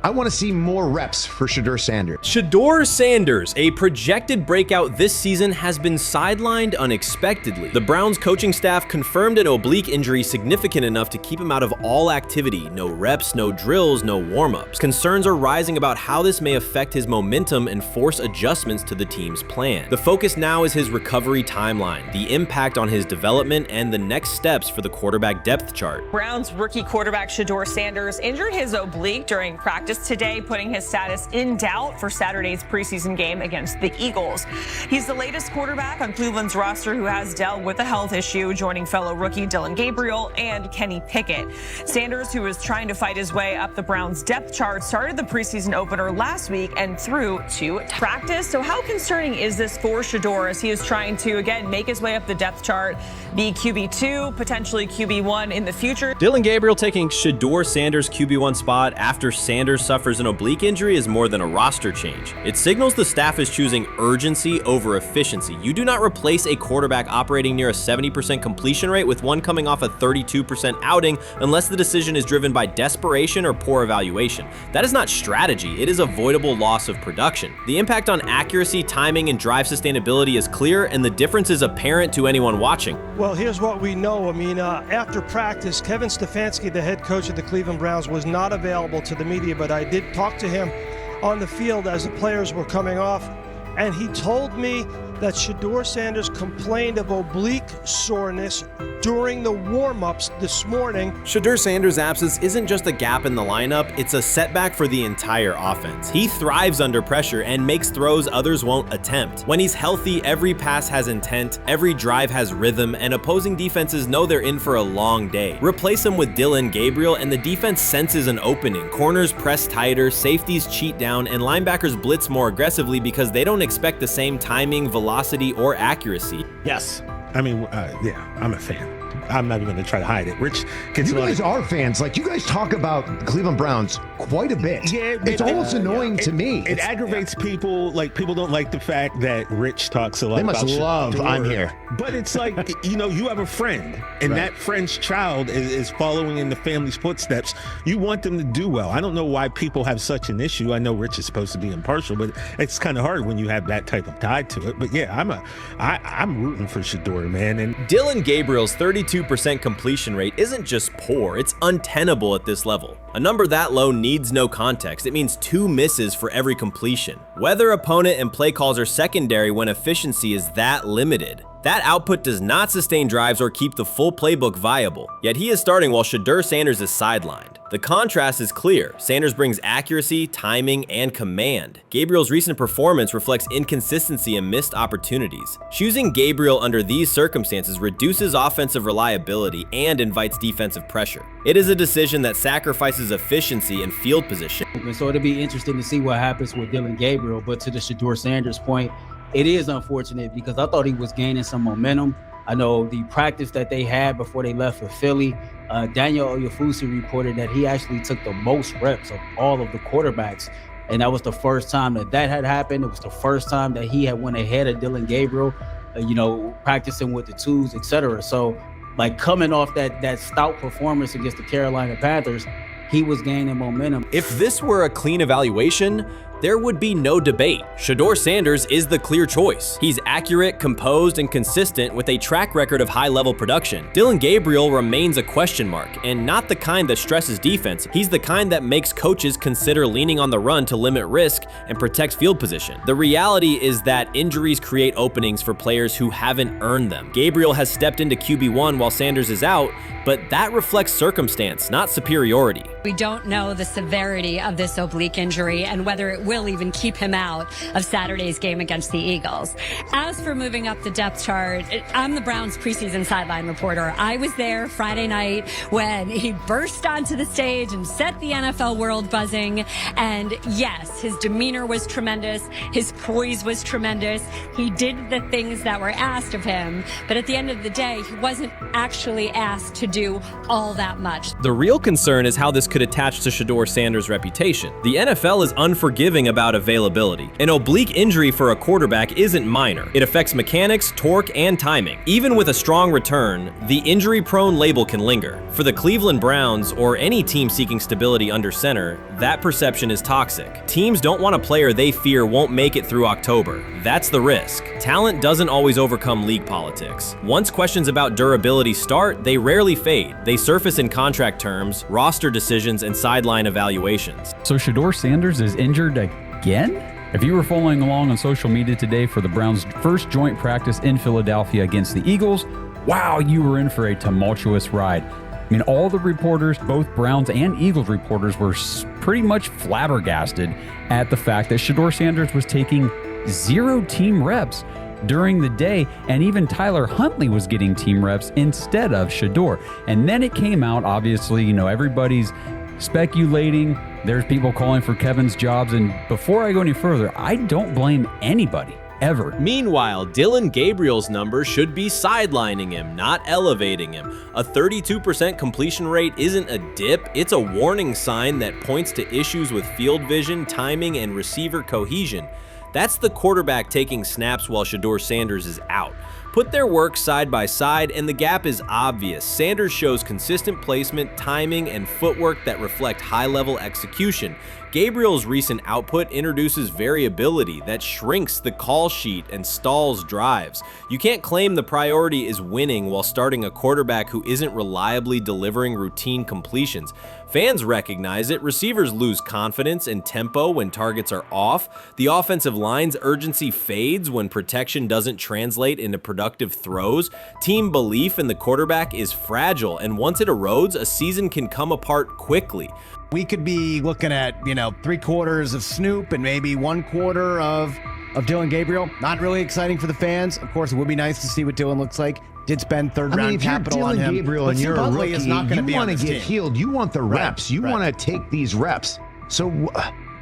I want to see more reps for Shedeur Sanders. Shedeur Sanders, a projected breakout this season, has been sidelined unexpectedly. The Browns coaching staff confirmed an oblique injury significant enough to keep him out of all activity. No reps, no drills, no warm-ups. Concerns are rising about how this may affect his momentum and force adjustments to the team's plan. The focus now is his recovery timeline, the impact on his development, and the next steps for the quarterback depth chart. Browns rookie quarterback Shedeur Sanders injured his oblique during practice today, putting his status in doubt for Saturday's preseason game against the Eagles. He's the latest quarterback on Cleveland's roster who has dealt with a health issue, joining fellow rookie Dillon Gabriel and Kenny Pickett. Sanders, who is trying to fight his way up the Browns' depth chart, started the preseason opener last week and threw 2 practice. So how concerning is this for Shedeur as he is trying to, again, make his way up the depth chart, be QB2, potentially QB1 in the future? Dillon Gabriel taking Shedeur Sanders' QB1 spot after Sanders suffers an oblique injury is more than a roster change. It signals the staff is choosing urgency over efficiency. You do not replace a quarterback operating near a 70% completion rate with one coming off a 32% outing unless the decision is driven by desperation or poor evaluation. That is not strategy, it is avoidable loss of production. The impact on accuracy, timing, and drive sustainability is clear, and the difference is apparent to anyone watching. Well, here's what we know. I mean, after practice, Kevin Stefanski, the head coach of the Cleveland Browns, was not available to the media, but I did talk to him on the field as the players were coming off, and he told me that Shedeur Sanders complained of oblique soreness during the warm-ups this morning. Shedeur Sanders' absence isn't just a gap in the lineup, it's a setback for the entire offense. He thrives under pressure and makes throws others won't attempt. When he's healthy, every pass has intent, every drive has rhythm, and opposing defenses know they're in for a long day. Replace him with Dillon Gabriel and the defense senses an opening. Corners press tighter, safeties cheat down, and linebackers blitz more aggressively because they don't expect the same timing, velocity, or accuracy. Yes. I mean, yeah, I'm a fan. I'm not even going to try to hide it. Rich gets You guys are fans. Like, you guys talk about the Cleveland Browns quite a bit. Yeah, it's almost annoying to me. It aggravates people. Like, people don't like the fact that Rich talks a lot They must about love Shedeur. I'm here. But it's like, you know, you have a friend, and Right. that friend's child is following in the family's footsteps. You want them to do well. I don't know why people have such an issue. I know Rich is supposed to be impartial, but it's kind of hard when you have that type of tie to it. But yeah, I'm rooting for Shedeur, man. And Dillon Gabriel's 32% completion rate isn't just poor, it's untenable at this level. A number that low needs no context. It means 2 misses for every completion. Weather, opponent, and play calls are secondary when efficiency is that limited. That output does not sustain drives or keep the full playbook viable, yet he is starting while Shedeur Sanders is sidelined. The contrast is clear. Sanders brings accuracy, timing, and command. Gabriel's recent performance reflects inconsistency and missed opportunities. Choosing Gabriel under these circumstances reduces offensive reliability and invites defensive pressure. It is a decision that sacrifices efficiency and field position. So it'll be interesting to see what happens with Dillon Gabriel, but to the Shedeur Sanders point, it is unfortunate because I thought he was gaining some momentum. I know the practice that they had before they left for Philly, Daniel Oyefusi reported that he actually took the most reps of all of the quarterbacks. And that was the first time that had happened. It was the first time that he had went ahead of Dillon Gabriel, practicing with the twos, etc. So, like, coming off that stout performance against the Carolina Panthers, he was gaining momentum. If this were a clean evaluation, there would be no debate. Shedeur Sanders is the clear choice. He's accurate, composed, and consistent with a track record of high-level production. Dillon Gabriel remains a question mark, and not the kind that stresses defense. He's the kind that makes coaches consider leaning on the run to limit risk and protect field position. The reality is that injuries create openings for players who haven't earned them. Gabriel has stepped into QB1 while Sanders is out, but that reflects circumstance, not superiority. We don't know the severity of this oblique injury and whether it will even keep him out of Saturday's game against the Eagles. As for moving up the depth chart, I'm the Browns preseason sideline reporter. I was there Friday night when he burst onto the stage and set the NFL world buzzing. And yes, his demeanor was tremendous. His poise was tremendous. He did the things that were asked of him. But at the end of the day, he wasn't actually asked to do all that much. The real concern is how this could attach to Shedeur Sanders' reputation. The NFL is unforgiving about availability. An oblique injury for a quarterback isn't minor. It affects mechanics, torque, and timing. Even with a strong return, the injury-prone label can linger. For the Cleveland Browns, or any team seeking stability under center, that perception is toxic. Teams don't want a player they fear won't make it through October. That's the risk. Talent doesn't always overcome league politics. Once questions about durability start, they rarely fade. They surface in contract terms, roster decisions, and sideline evaluations. So Shedeur Sanders is injured again? If you were following along on social media today for the Browns' first joint practice in Philadelphia against the Eagles, wow, you were in for a tumultuous ride. I mean, all the reporters, both Browns and Eagles reporters, were pretty much flabbergasted at the fact that Shedeur Sanders was taking 0 team reps during the day, and even Tyler Huntley was getting team reps instead of Shedeur. And then it came out, obviously, everybody's speculating. There's people calling for Kevin's jobs. And before I go any further, I don't blame anybody, ever. Meanwhile, Dillon Gabriel's numbers should be sidelining him, not elevating him. A 32% completion rate isn't a dip, it's a warning sign that points to issues with field vision, timing, and receiver cohesion. That's the quarterback taking snaps while Shedeur Sanders is out. Put their work side by side and the gap is obvious. Sanders shows consistent placement, timing, and footwork that reflect high-level execution. Gabriel's recent output introduces variability that shrinks the call sheet and stalls drives. You can't claim the priority is winning while starting a quarterback who isn't reliably delivering routine completions. Fans recognize it, receivers lose confidence and tempo when targets are off, the offensive line's urgency fades when protection doesn't translate into productive throws, team belief in the quarterback is fragile, and once it erodes, a season can come apart quickly. We could be looking at, 3/4 of Snoop and maybe 1/4 of Dillon Gabriel. Not really exciting for the fans. Of course, it would be nice to see what Dillon looks like. Did spend third-round capital on him. If you're Dillon Gabriel and you're a rookie, you want to get healed. You want the reps. You want to take these reps. So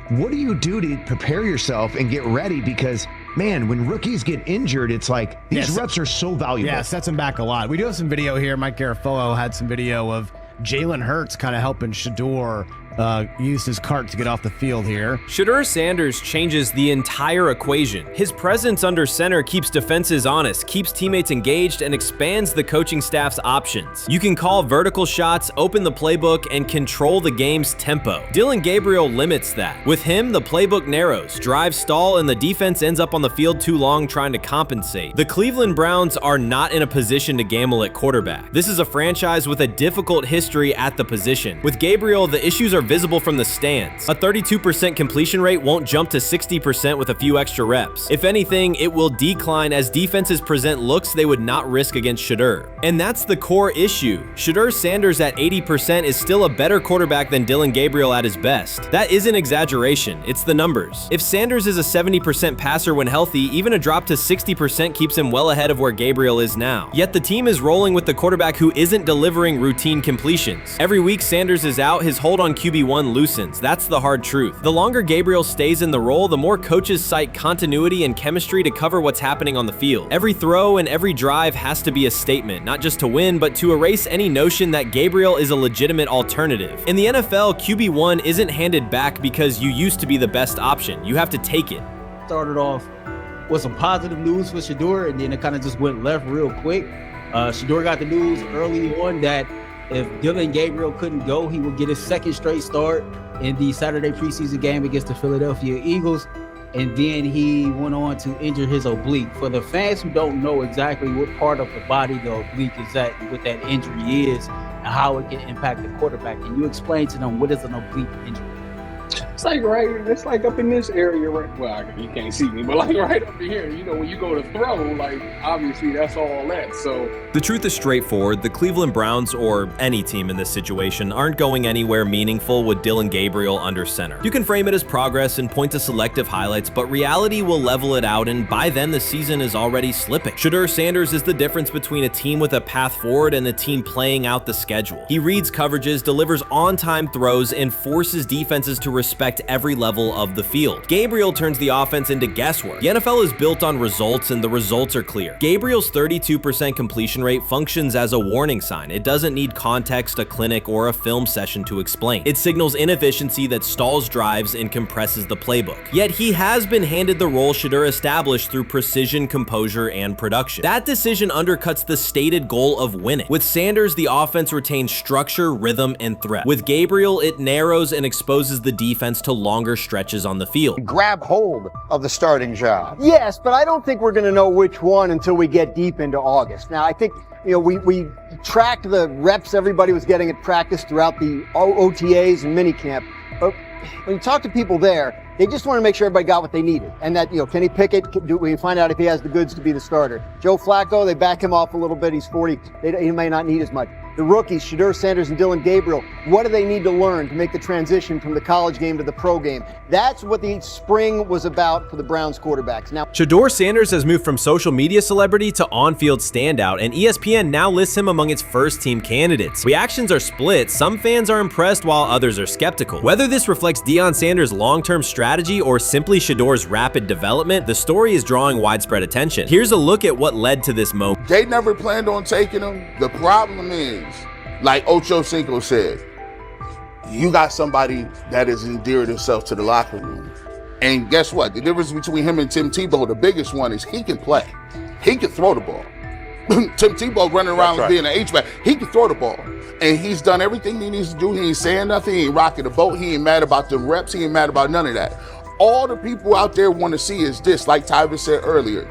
what do you do to prepare yourself and get ready? Because, man, when rookies get injured, it's like these reps are so valuable. Yeah, sets them back a lot. We do have some video here. Mike Garafolo had some video of Jalen Hurts kind of helping Shedeur use his cart to get off the field here. Shedeur Sanders changes the entire equation. His presence under center keeps defenses honest, keeps teammates engaged, and expands the coaching staff's options. You can call vertical shots, open the playbook, and control the game's tempo. Dillon Gabriel limits that. With him, the playbook narrows, drives stall, and the defense ends up on the field too long trying to compensate. The Cleveland Browns are not in a position to gamble at quarterback. This is a franchise with a difficult history at the position. With Gabriel, the issues are visible from the stands. A 32% completion rate won't jump to 60% with a few extra reps. If anything, it will decline as defenses present looks they would not risk against Shedeur. And that's the core issue. Shedeur Sanders at 80% is still a better quarterback than Dillon Gabriel at his best. That isn't exaggeration, it's the numbers. If Sanders is a 70% passer when healthy, even a drop to 60% keeps him well ahead of where Gabriel is now. Yet the team is rolling with the quarterback who isn't delivering routine completions. Every week Sanders is out, his hold on QB QB1 loosens. That's the hard truth. The longer Gabriel stays in the role, the more coaches cite continuity and chemistry to cover what's happening on the field. Every throw and every drive has to be a statement, not just to win, but to erase any notion that Gabriel is a legitimate alternative. In the NFL, QB1 isn't handed back because you used to be the best option. You have to take it. Started off with some positive news for Shedeur, and then it kind of just went left real quick. Shedeur got the news early on that if Deion Gabriel couldn't go, he would get his second straight start in the Saturday preseason game against the Philadelphia Eagles. And then he went on to injure his oblique. For the fans who don't know exactly what part of the body the oblique is at, and what that injury is, and how it can impact the quarterback, can you explain to them what is an oblique injury? It's like up in this area, right? Well, you can't see me, but like right up in here, when you go to throw, like obviously that's all that. So the truth is straightforward. The Cleveland Browns, or any team in this situation, aren't going anywhere meaningful with Deion Gabriel under center. You can frame it as progress and point to selective highlights, but reality will level it out, and by then the season is already slipping. Shedeur Sanders is the difference between a team with a path forward and a team playing out the schedule. He reads coverages, delivers on-time throws, and forces defenses to respect every level of the field. Gabriel turns the offense into guesswork. The NFL is built on results, and the results are clear. Gabriel's 32% completion rate functions as a warning sign. It doesn't need context, a clinic, or a film session to explain. It signals inefficiency that stalls drives and compresses the playbook. Yet he has been handed the role Shedeur established through precision, composure, and production. That decision undercuts the stated goal of winning. With Sanders, the offense retains structure, rhythm, and threat. With Gabriel, it narrows and exposes the defense to longer stretches on the field. Grab hold of the starting job. Yes, but I don't think we're going to know which one until we get deep into August. Now, I think, we tracked the reps everybody was getting at practice throughout the OTAs and minicamp. But when you talk to people there, they just want to make sure everybody got what they needed. And that, Kenny Pickett, we find out if he has the goods to be the starter. Joe Flacco, they back him off a little bit. He's 40. He may not need as much. The rookies, Shedeur Sanders and Deion Gabriel, what do they need to learn to make the transition from the college game to the pro game? That's what the spring was about for the Browns quarterbacks. Now, Shedeur Sanders has moved from social media celebrity to on-field standout, and ESPN now lists him among its first-team candidates. Reactions are split. Some fans are impressed while others are skeptical. Whether this reflects Deion Sanders' long-term strategy or simply Shedeur's rapid development, the story is drawing widespread attention. Here's a look at what led to this moment. They never planned on taking him. The problem is, like Ocho Cinco said, you got somebody that has endeared himself to the locker room. And guess what? The difference between him and Tim Tebow, the biggest one, is he can play. He can throw the ball. Tim Tebow running around being an H-back. He can throw the ball. And he's done everything he needs to do. He ain't saying nothing. He ain't rocking the boat. He ain't mad about the reps. He ain't mad about none of that. All the people out there want to see is this, like Tyver said earlier.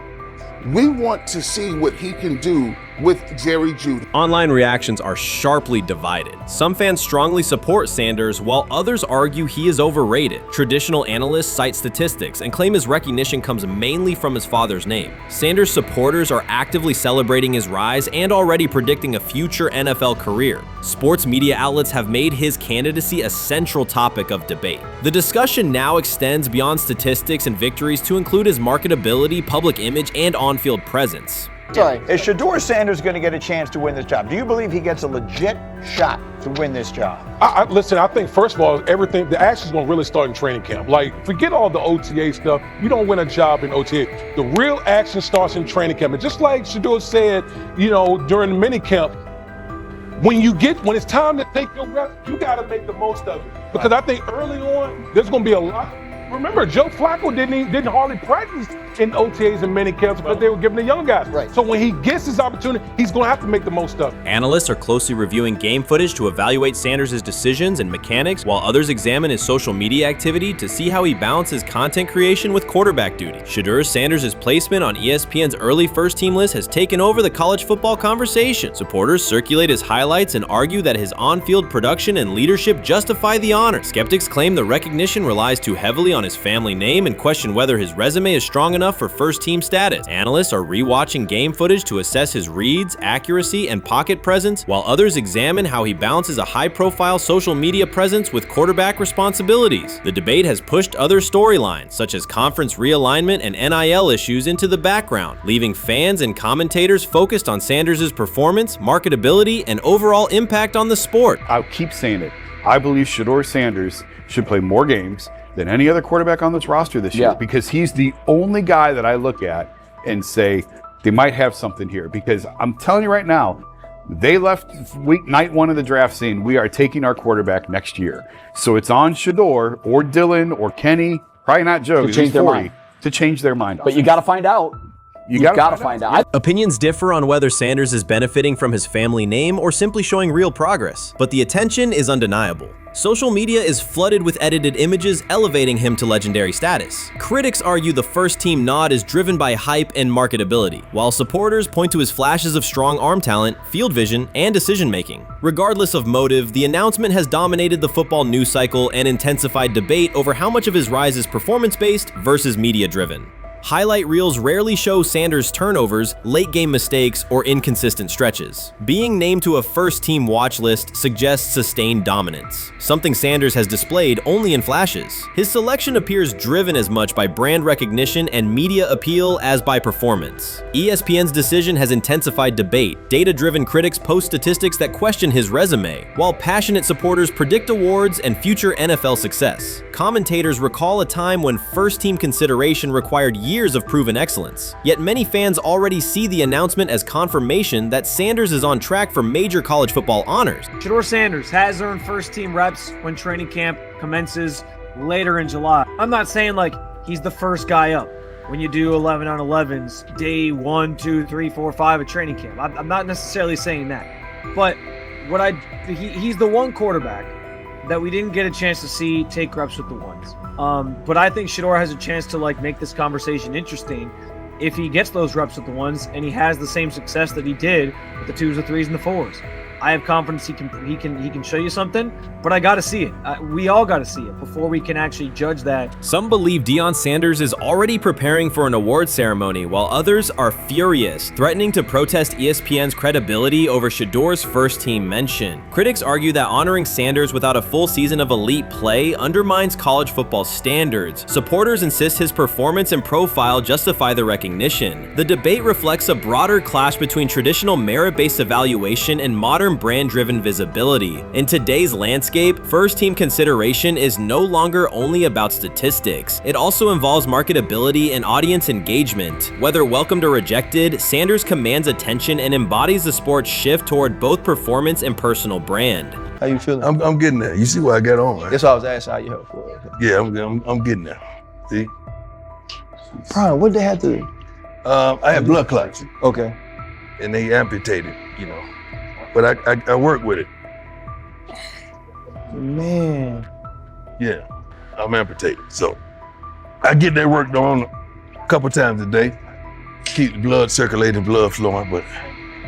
We want to see what he can do with Jerry Jeudy. Online reactions are sharply divided. Some fans strongly support Sanders, while others argue he is overrated. Traditional analysts cite statistics and claim his recognition comes mainly from his father's name. Sanders supporters are actively celebrating his rise and already predicting a future NFL career. Sports media outlets have made his candidacy a central topic of debate. The discussion now extends beyond statistics and victories to include his marketability, public image, and on-field presence. Sorry, is Shedeur Sanders going to get a chance to win this job? Do you believe he gets a legit shot to win this job? Listen, I think, first of all, the action's going to really start in training camp. Like, forget all the OTA stuff. You don't win a job in OTA. The real action starts in training camp. And just like Shedeur said, during the mini camp, when it's time to take your reps, you got to make the most of it. Because I think early on, there's going to be a lot. Remember, Joe Flacco didn't hardly practice in OTAs and mini camps because they were giving the young guys. Right. So when he gets his opportunity, he's going to have to make the most of it. Analysts are closely reviewing game footage to evaluate Sanders' decisions and mechanics, while others examine his social media activity to see how he balances content creation with quarterback duty. Shedeur Sanders' placement on ESPN's early first-team list has taken over the college football conversation. Supporters circulate his highlights and argue that his on-field production and leadership justify the honor. Skeptics claim the recognition relies too heavily on his family name and question whether his resume is strong enough for first-team status. Analysts are rewatching game footage to assess his reads, accuracy, and pocket presence, while others examine how he balances a high-profile social media presence with quarterback responsibilities. The debate has pushed other storylines, such as conference realignment and NIL issues, into the background, leaving fans and commentators focused on Sanders' performance, marketability, and overall impact on the sport. I'll keep saying it. I believe Shedeur Sanders should play more games than any other quarterback on this roster this year, because he's the only guy that I look at and say they might have something here. Because I'm telling you right now, they left night one of the draft saying we are taking our quarterback next year. So it's on Shedeur or Dylan or Kenny, probably not Joe, to change their mind. To change their mind. But you got to find out. You've got to find out. Opinions differ on whether Sanders is benefiting from his family name or simply showing real progress, but the attention is undeniable. Social media is flooded with edited images elevating him to legendary status. Critics argue the first-team nod is driven by hype and marketability, while supporters point to his flashes of strong arm talent, field vision, and decision-making. Regardless of motive, the announcement has dominated the football news cycle and intensified debate over how much of his rise is performance-based versus media-driven. Highlight reels rarely show Sanders' turnovers, late-game mistakes, or inconsistent stretches. Being named to a first-team watch list suggests sustained dominance, something Sanders has displayed only in flashes. His selection appears driven as much by brand recognition and media appeal as by performance. ESPN's decision has intensified debate. Data-driven critics post statistics that question his resume, while passionate supporters predict awards and future NFL success. Commentators recall a time when first-team consideration required years of proven excellence. Yet many fans already see the announcement as confirmation that Sanders is on track for major college football honors. Shedeur Sanders has earned first-team reps when training camp commences later in July. I'm not saying like he's the first guy up when you do 11 on 11s day 1, 2, 3, 4, 5 at training camp. I'm not necessarily saying that, but he's the one quarterback that we didn't get a chance to see take reps with the ones. But I think Shedeur has a chance to like make this conversation interesting if he gets those reps with the ones and he has the same success that he did with the 2s, the 3s, and the 4s. I have confidence he can show you something, but I got to see it. We all got to see it before we can actually judge that. Some believe Deion Sanders is already preparing for an award ceremony, while others are furious, threatening to protest ESPN's credibility over Shedeur's first-team mention. Critics argue that honoring Sanders without a full season of elite play undermines college football standards. Supporters insist his performance and profile justify the recognition. The debate reflects a broader clash between traditional merit-based evaluation and modern brand-driven visibility. In today's landscape, first-team consideration is no longer only about statistics. It also involves marketability and audience engagement. Whether welcomed or rejected, Sanders commands attention and embodies the sport's shift toward both performance and personal brand. How you feeling? I'm getting there. You see what I got on, right? That's why I was asking how you help for it. Yeah, I'm getting there. See? Brian, what they had to? I had blood clots. Okay. And they amputated, you know. But I work with it. Man. Yeah, I'm amputated. So I get that worked on a couple times a day. Keep the blood circulating, blood flowing, but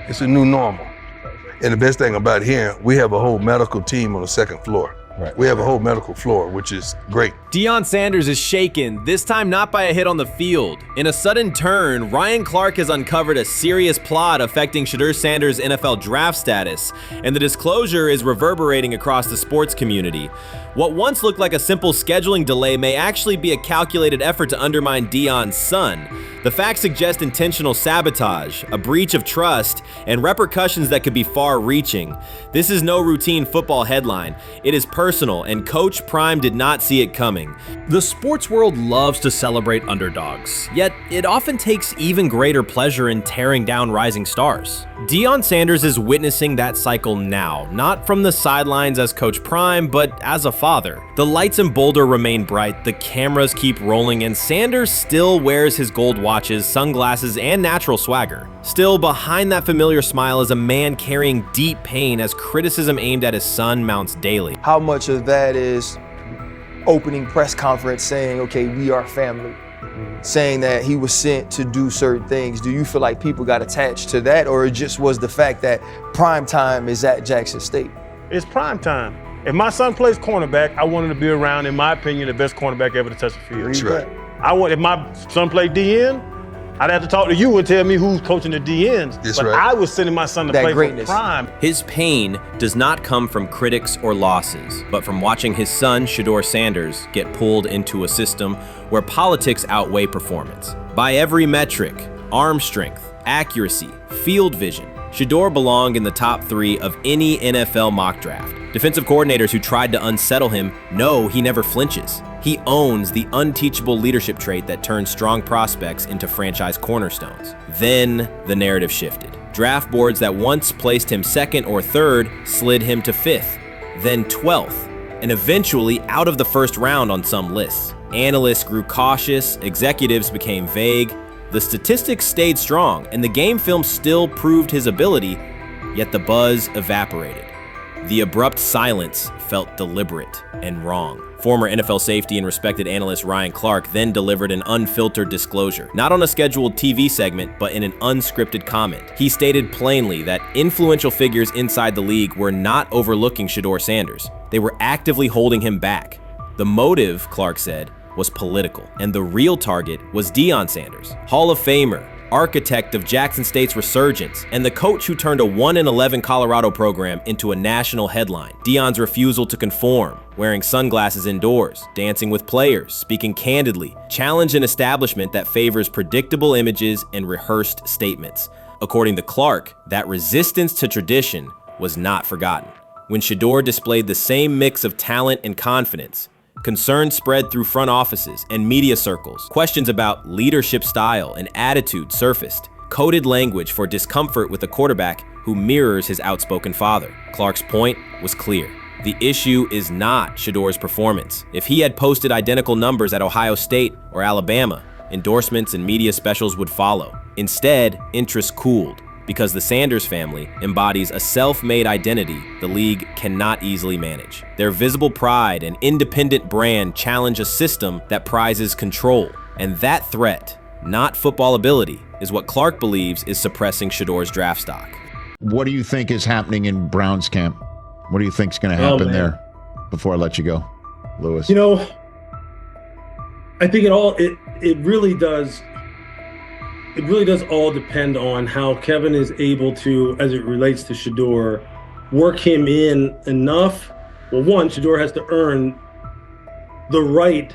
it's a new normal. And the best thing about here, we have a whole medical team on the second floor. Right. We have a whole medical floor, which is great. Deion Sanders is shaken, this time not by a hit on the field. In a sudden turn, Ryan Clark has uncovered a serious plot affecting Shedeur Sanders' NFL draft status, and the disclosure is reverberating across the sports community. What once looked like a simple scheduling delay may actually be a calculated effort to undermine Deion's son. The facts suggest intentional sabotage, a breach of trust, and repercussions that could be far-reaching. This is no routine football headline. It is personal, and Coach Prime did not see it coming. The sports world loves to celebrate underdogs, yet it often takes even greater pleasure in tearing down rising stars. Deion Sanders is witnessing that cycle now, not from the sidelines as Coach Prime, but as a father. The lights in Boulder remain bright, the cameras keep rolling, and Sanders still wears his gold watches, sunglasses, and natural swagger. Still, behind that familiar smile is a man carrying deep pain as criticism aimed at his son mounts daily. How much of that is opening press conference saying, okay, we are family, saying that he was sent to do certain things? Do you feel like people got attached to that, or it just was the fact that prime time is at Jackson State? It's prime time. If my son plays cornerback, I want him to be around, in my opinion, the best cornerback ever to touch the field. That's right. If my son played DN, I'd have to talk to you and tell me who's coaching the DNs. That's but right. I was sending my son to play for prime. His pain does not come from critics or losses, but from watching his son, Shedeur Sanders, get pulled into a system where politics outweigh performance. By every metric, arm strength, accuracy, field vision. Shedeur belonged in the top 3 of any NFL mock draft. Defensive coordinators who tried to unsettle him know he never flinches. He owns the unteachable leadership trait that turns strong prospects into franchise cornerstones. Then the narrative shifted. Draft boards that once placed him 2nd or 3rd slid him to 5th, then 12th, and eventually out of the 1st round on some lists. Analysts grew cautious, executives became vague. The statistics stayed strong, and the game film still proved his ability, yet the buzz evaporated. The abrupt silence felt deliberate and wrong. Former NFL safety and respected analyst Ryan Clark then delivered an unfiltered disclosure, not on a scheduled TV segment, but in an unscripted comment. He stated plainly that influential figures inside the league were not overlooking Shedeur Sanders. They were actively holding him back. The motive, Clark said, was political, and the real target was Deion Sanders, Hall of Famer, architect of Jackson State's resurgence, and the coach who turned a 1-11 Colorado program into a national headline. Deion's refusal to conform, wearing sunglasses indoors, dancing with players, speaking candidly, challenged an establishment that favors predictable images and rehearsed statements. According to Clark, that resistance to tradition was not forgotten. When Shedeur displayed the same mix of talent and confidence, concern spread through front offices and media circles. Questions about leadership style and attitude surfaced. Coded language for discomfort with a quarterback who mirrors his outspoken father. Clark's point was clear. The issue is not Shedeur's performance. If he had posted identical numbers at Ohio State or Alabama, endorsements and media specials would follow. Instead, interest cooled, because the Sanders family embodies a self-made identity the league cannot easily manage. Their visible pride and independent brand challenge a system that prizes control. And that threat, not football ability, is what Clark believes is suppressing Shedeur's draft stock. What do you think is happening in Browns camp? What do you think is going to happen there before I let you go, Lewis? You know, I think it really does. It really does all depend on how Kevin is able to, as it relates to Shedeur, work him in enough. Well, one, Shedeur has to earn the right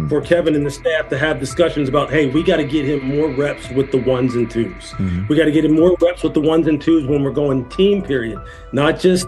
for Kevin and the staff to have discussions about, hey, we got to get him more reps with the 1s and 2s. We got to get him more reps with the 1s and 2s when we're going team period, not just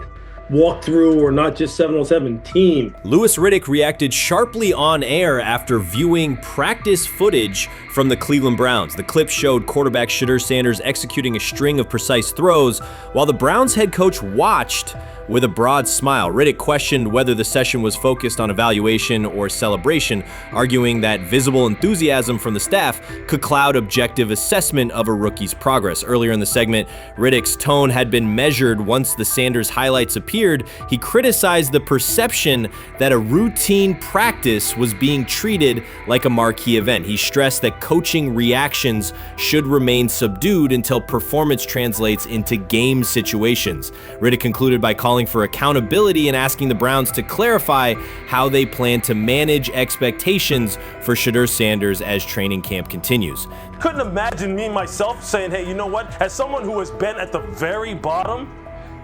walk through or not just 7-on-7 team. Louis Riddick reacted sharply on air after viewing practice footage from the Cleveland Browns. The clip showed quarterback Shedeur Sanders executing a string of precise throws while the Browns head coach watched with a broad smile. Riddick questioned whether the session was focused on evaluation or celebration, arguing that visible enthusiasm from the staff could cloud objective assessment of a rookie's progress. Earlier in the segment, Riddick's tone had been measured once the Sanders highlights appeared. He criticized the perception that a routine practice was being treated like a marquee event. He stressed that coaching reactions should remain subdued until performance translates into game situations. Riddick concluded by calling for accountability and asking the Browns to clarify how they plan to manage expectations for Shedeur Sanders as training camp continues. Couldn't imagine me myself saying, hey, you know what, as someone who has been at the very bottom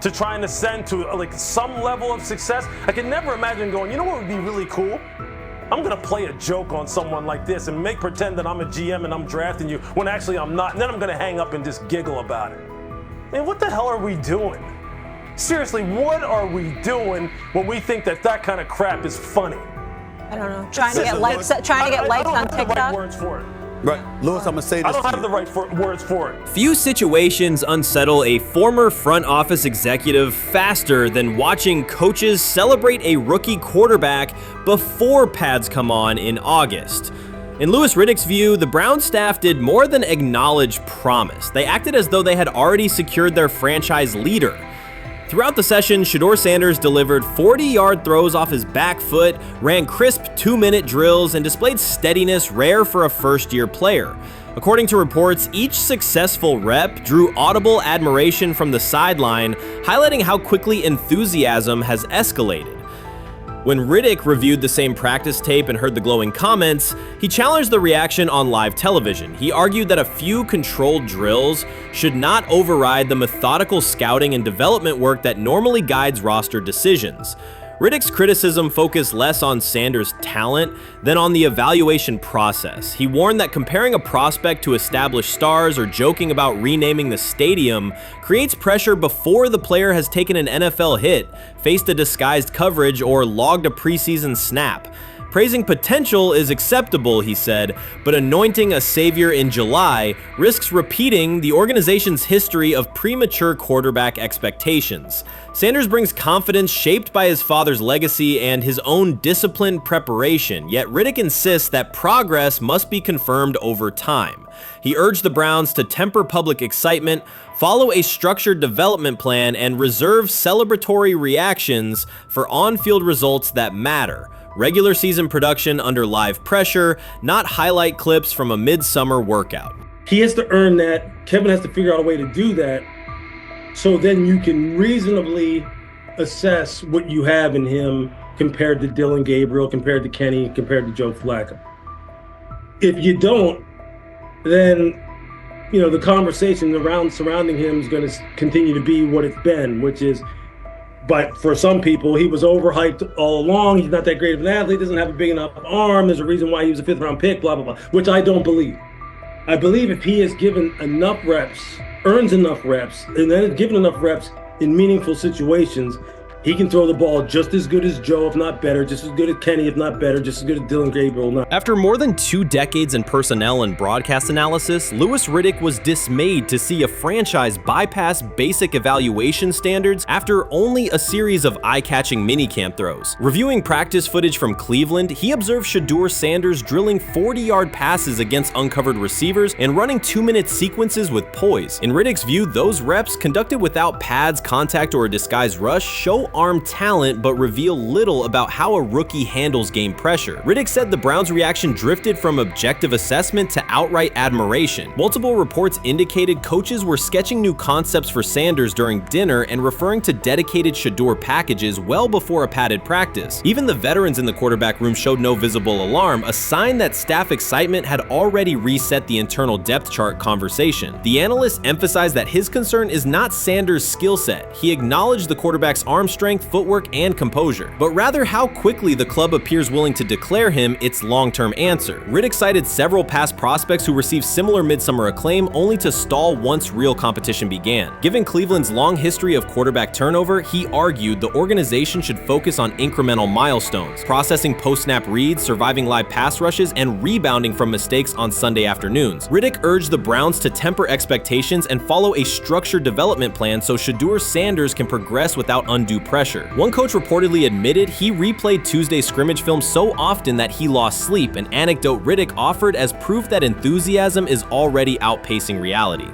to try and ascend to like some level of success, I could never imagine going, you know what would be really cool? I'm gonna play a joke on someone like this and make pretend that I'm a GM and I'm drafting you when actually I'm not, and then I'm gonna hang up and just giggle about it. Man, what the hell are we doing? Seriously, what are we doing when we think that that kind of crap is funny? I don't know. Trying to get likes on TikTok. I don't have the right words for it. Right, Lewis, I'm gonna say this. I don't have the right words for it. Few situations unsettle a former front office executive faster than watching coaches celebrate a rookie quarterback before pads come on in August. In Louis Riddick's view, the Browns staff did more than acknowledge promise. They acted as though they had already secured their franchise leader. Throughout the session, Shedeur Sanders delivered 40-yard throws off his back foot, ran crisp 2-minute drills, and displayed steadiness rare for a first-year player. According to reports, each successful rep drew audible admiration from the sideline, highlighting how quickly enthusiasm has escalated. When Riddick reviewed the same practice tape and heard the glowing comments, he challenged the reaction on live television. He argued that a few controlled drills should not override the methodical scouting and development work that normally guides roster decisions. Riddick's criticism focused less on Sanders' talent than on the evaluation process. He warned that comparing a prospect to established stars or joking about renaming the stadium creates pressure before the player has taken an NFL hit, faced a disguised coverage, or logged a preseason snap. Praising potential is acceptable, he said, but anointing a savior in July risks repeating the organization's history of premature quarterback expectations. Sanders brings confidence shaped by his father's legacy and his own disciplined preparation, yet Riddick insists that progress must be confirmed over time. He urged the Browns to temper public excitement, follow a structured development plan, and reserve celebratory reactions for on-field results that matter. Regular season production under live pressure, not highlight clips from a midsummer workout. He has to earn that. Kevin has to figure out a way to do that, so then you can reasonably assess what you have in him compared to Dillon Gabriel, compared to Kenny, compared to Joe Flacco. If you don't, then the conversation surrounding him is going to continue to be what it's been, which is, but for some people, he was overhyped all along. He's not that great of an athlete, doesn't have a big enough arm. There's a reason why he was a 5th-round pick, blah, blah, blah, which I don't believe. I believe if he is given enough reps, earns enough reps, and then is given enough reps in meaningful situations, he can throw the ball just as good as Joe, if not better, just as good as Kenny, if not better, just as good as Dillon Gabriel. After more than 2 decades in personnel and broadcast analysis, Louis Riddick was dismayed to see a franchise bypass basic evaluation standards after only a series of eye-catching minicamp throws. Reviewing practice footage from Cleveland, he observed Shedeur Sanders drilling 40-yard passes against uncovered receivers and running 2-minute sequences with poise. In Riddick's view, those reps, conducted without pads, contact, or a disguised rush, show arm talent but reveal little about how a rookie handles game pressure. Riddick said the Browns' reaction drifted from objective assessment to outright admiration. Multiple reports indicated coaches were sketching new concepts for Sanders during dinner and referring to dedicated Shedeur packages well before a padded practice. Even the veterans in the quarterback room showed no visible alarm, a sign that staff excitement had already reset the internal depth chart conversation. The analyst emphasized that his concern is not Sanders' skill set. He acknowledged the quarterback's arm strength, footwork, and composure, but rather how quickly the club appears willing to declare him its long-term answer. Riddick cited several past prospects who received similar midsummer acclaim only to stall once real competition began. Given Cleveland's long history of quarterback turnover, he argued the organization should focus on incremental milestones, processing post-snap reads, surviving live pass rushes, and rebounding from mistakes on Sunday afternoons. Riddick urged the Browns to temper expectations and follow a structured development plan so Shedeur Sanders can progress without undue pressure. One coach reportedly admitted he replayed Tuesday's scrimmage film so often that he lost sleep, an anecdote Riddick offered as proof that enthusiasm is already outpacing reality.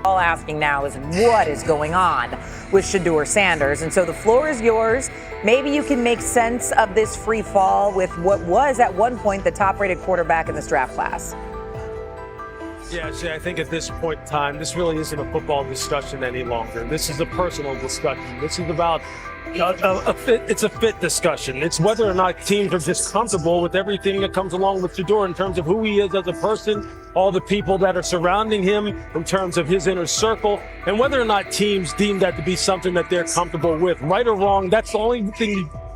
All asking now is what is going on with Shedeur Sanders, and so the floor is yours. Maybe you can make sense of this free fall with what was at one point the top-rated quarterback in this draft class. Yeah, see, I think at this point in time, this really isn't a football discussion any longer. This is a personal discussion. This is about it's a fit discussion. It's whether or not teams are just comfortable with everything that comes along with Shedeur in terms of who he is as a person, all the people that are surrounding him in terms of his inner circle, and whether or not teams deem that to be something that they're comfortable with. Right or wrong, that's the only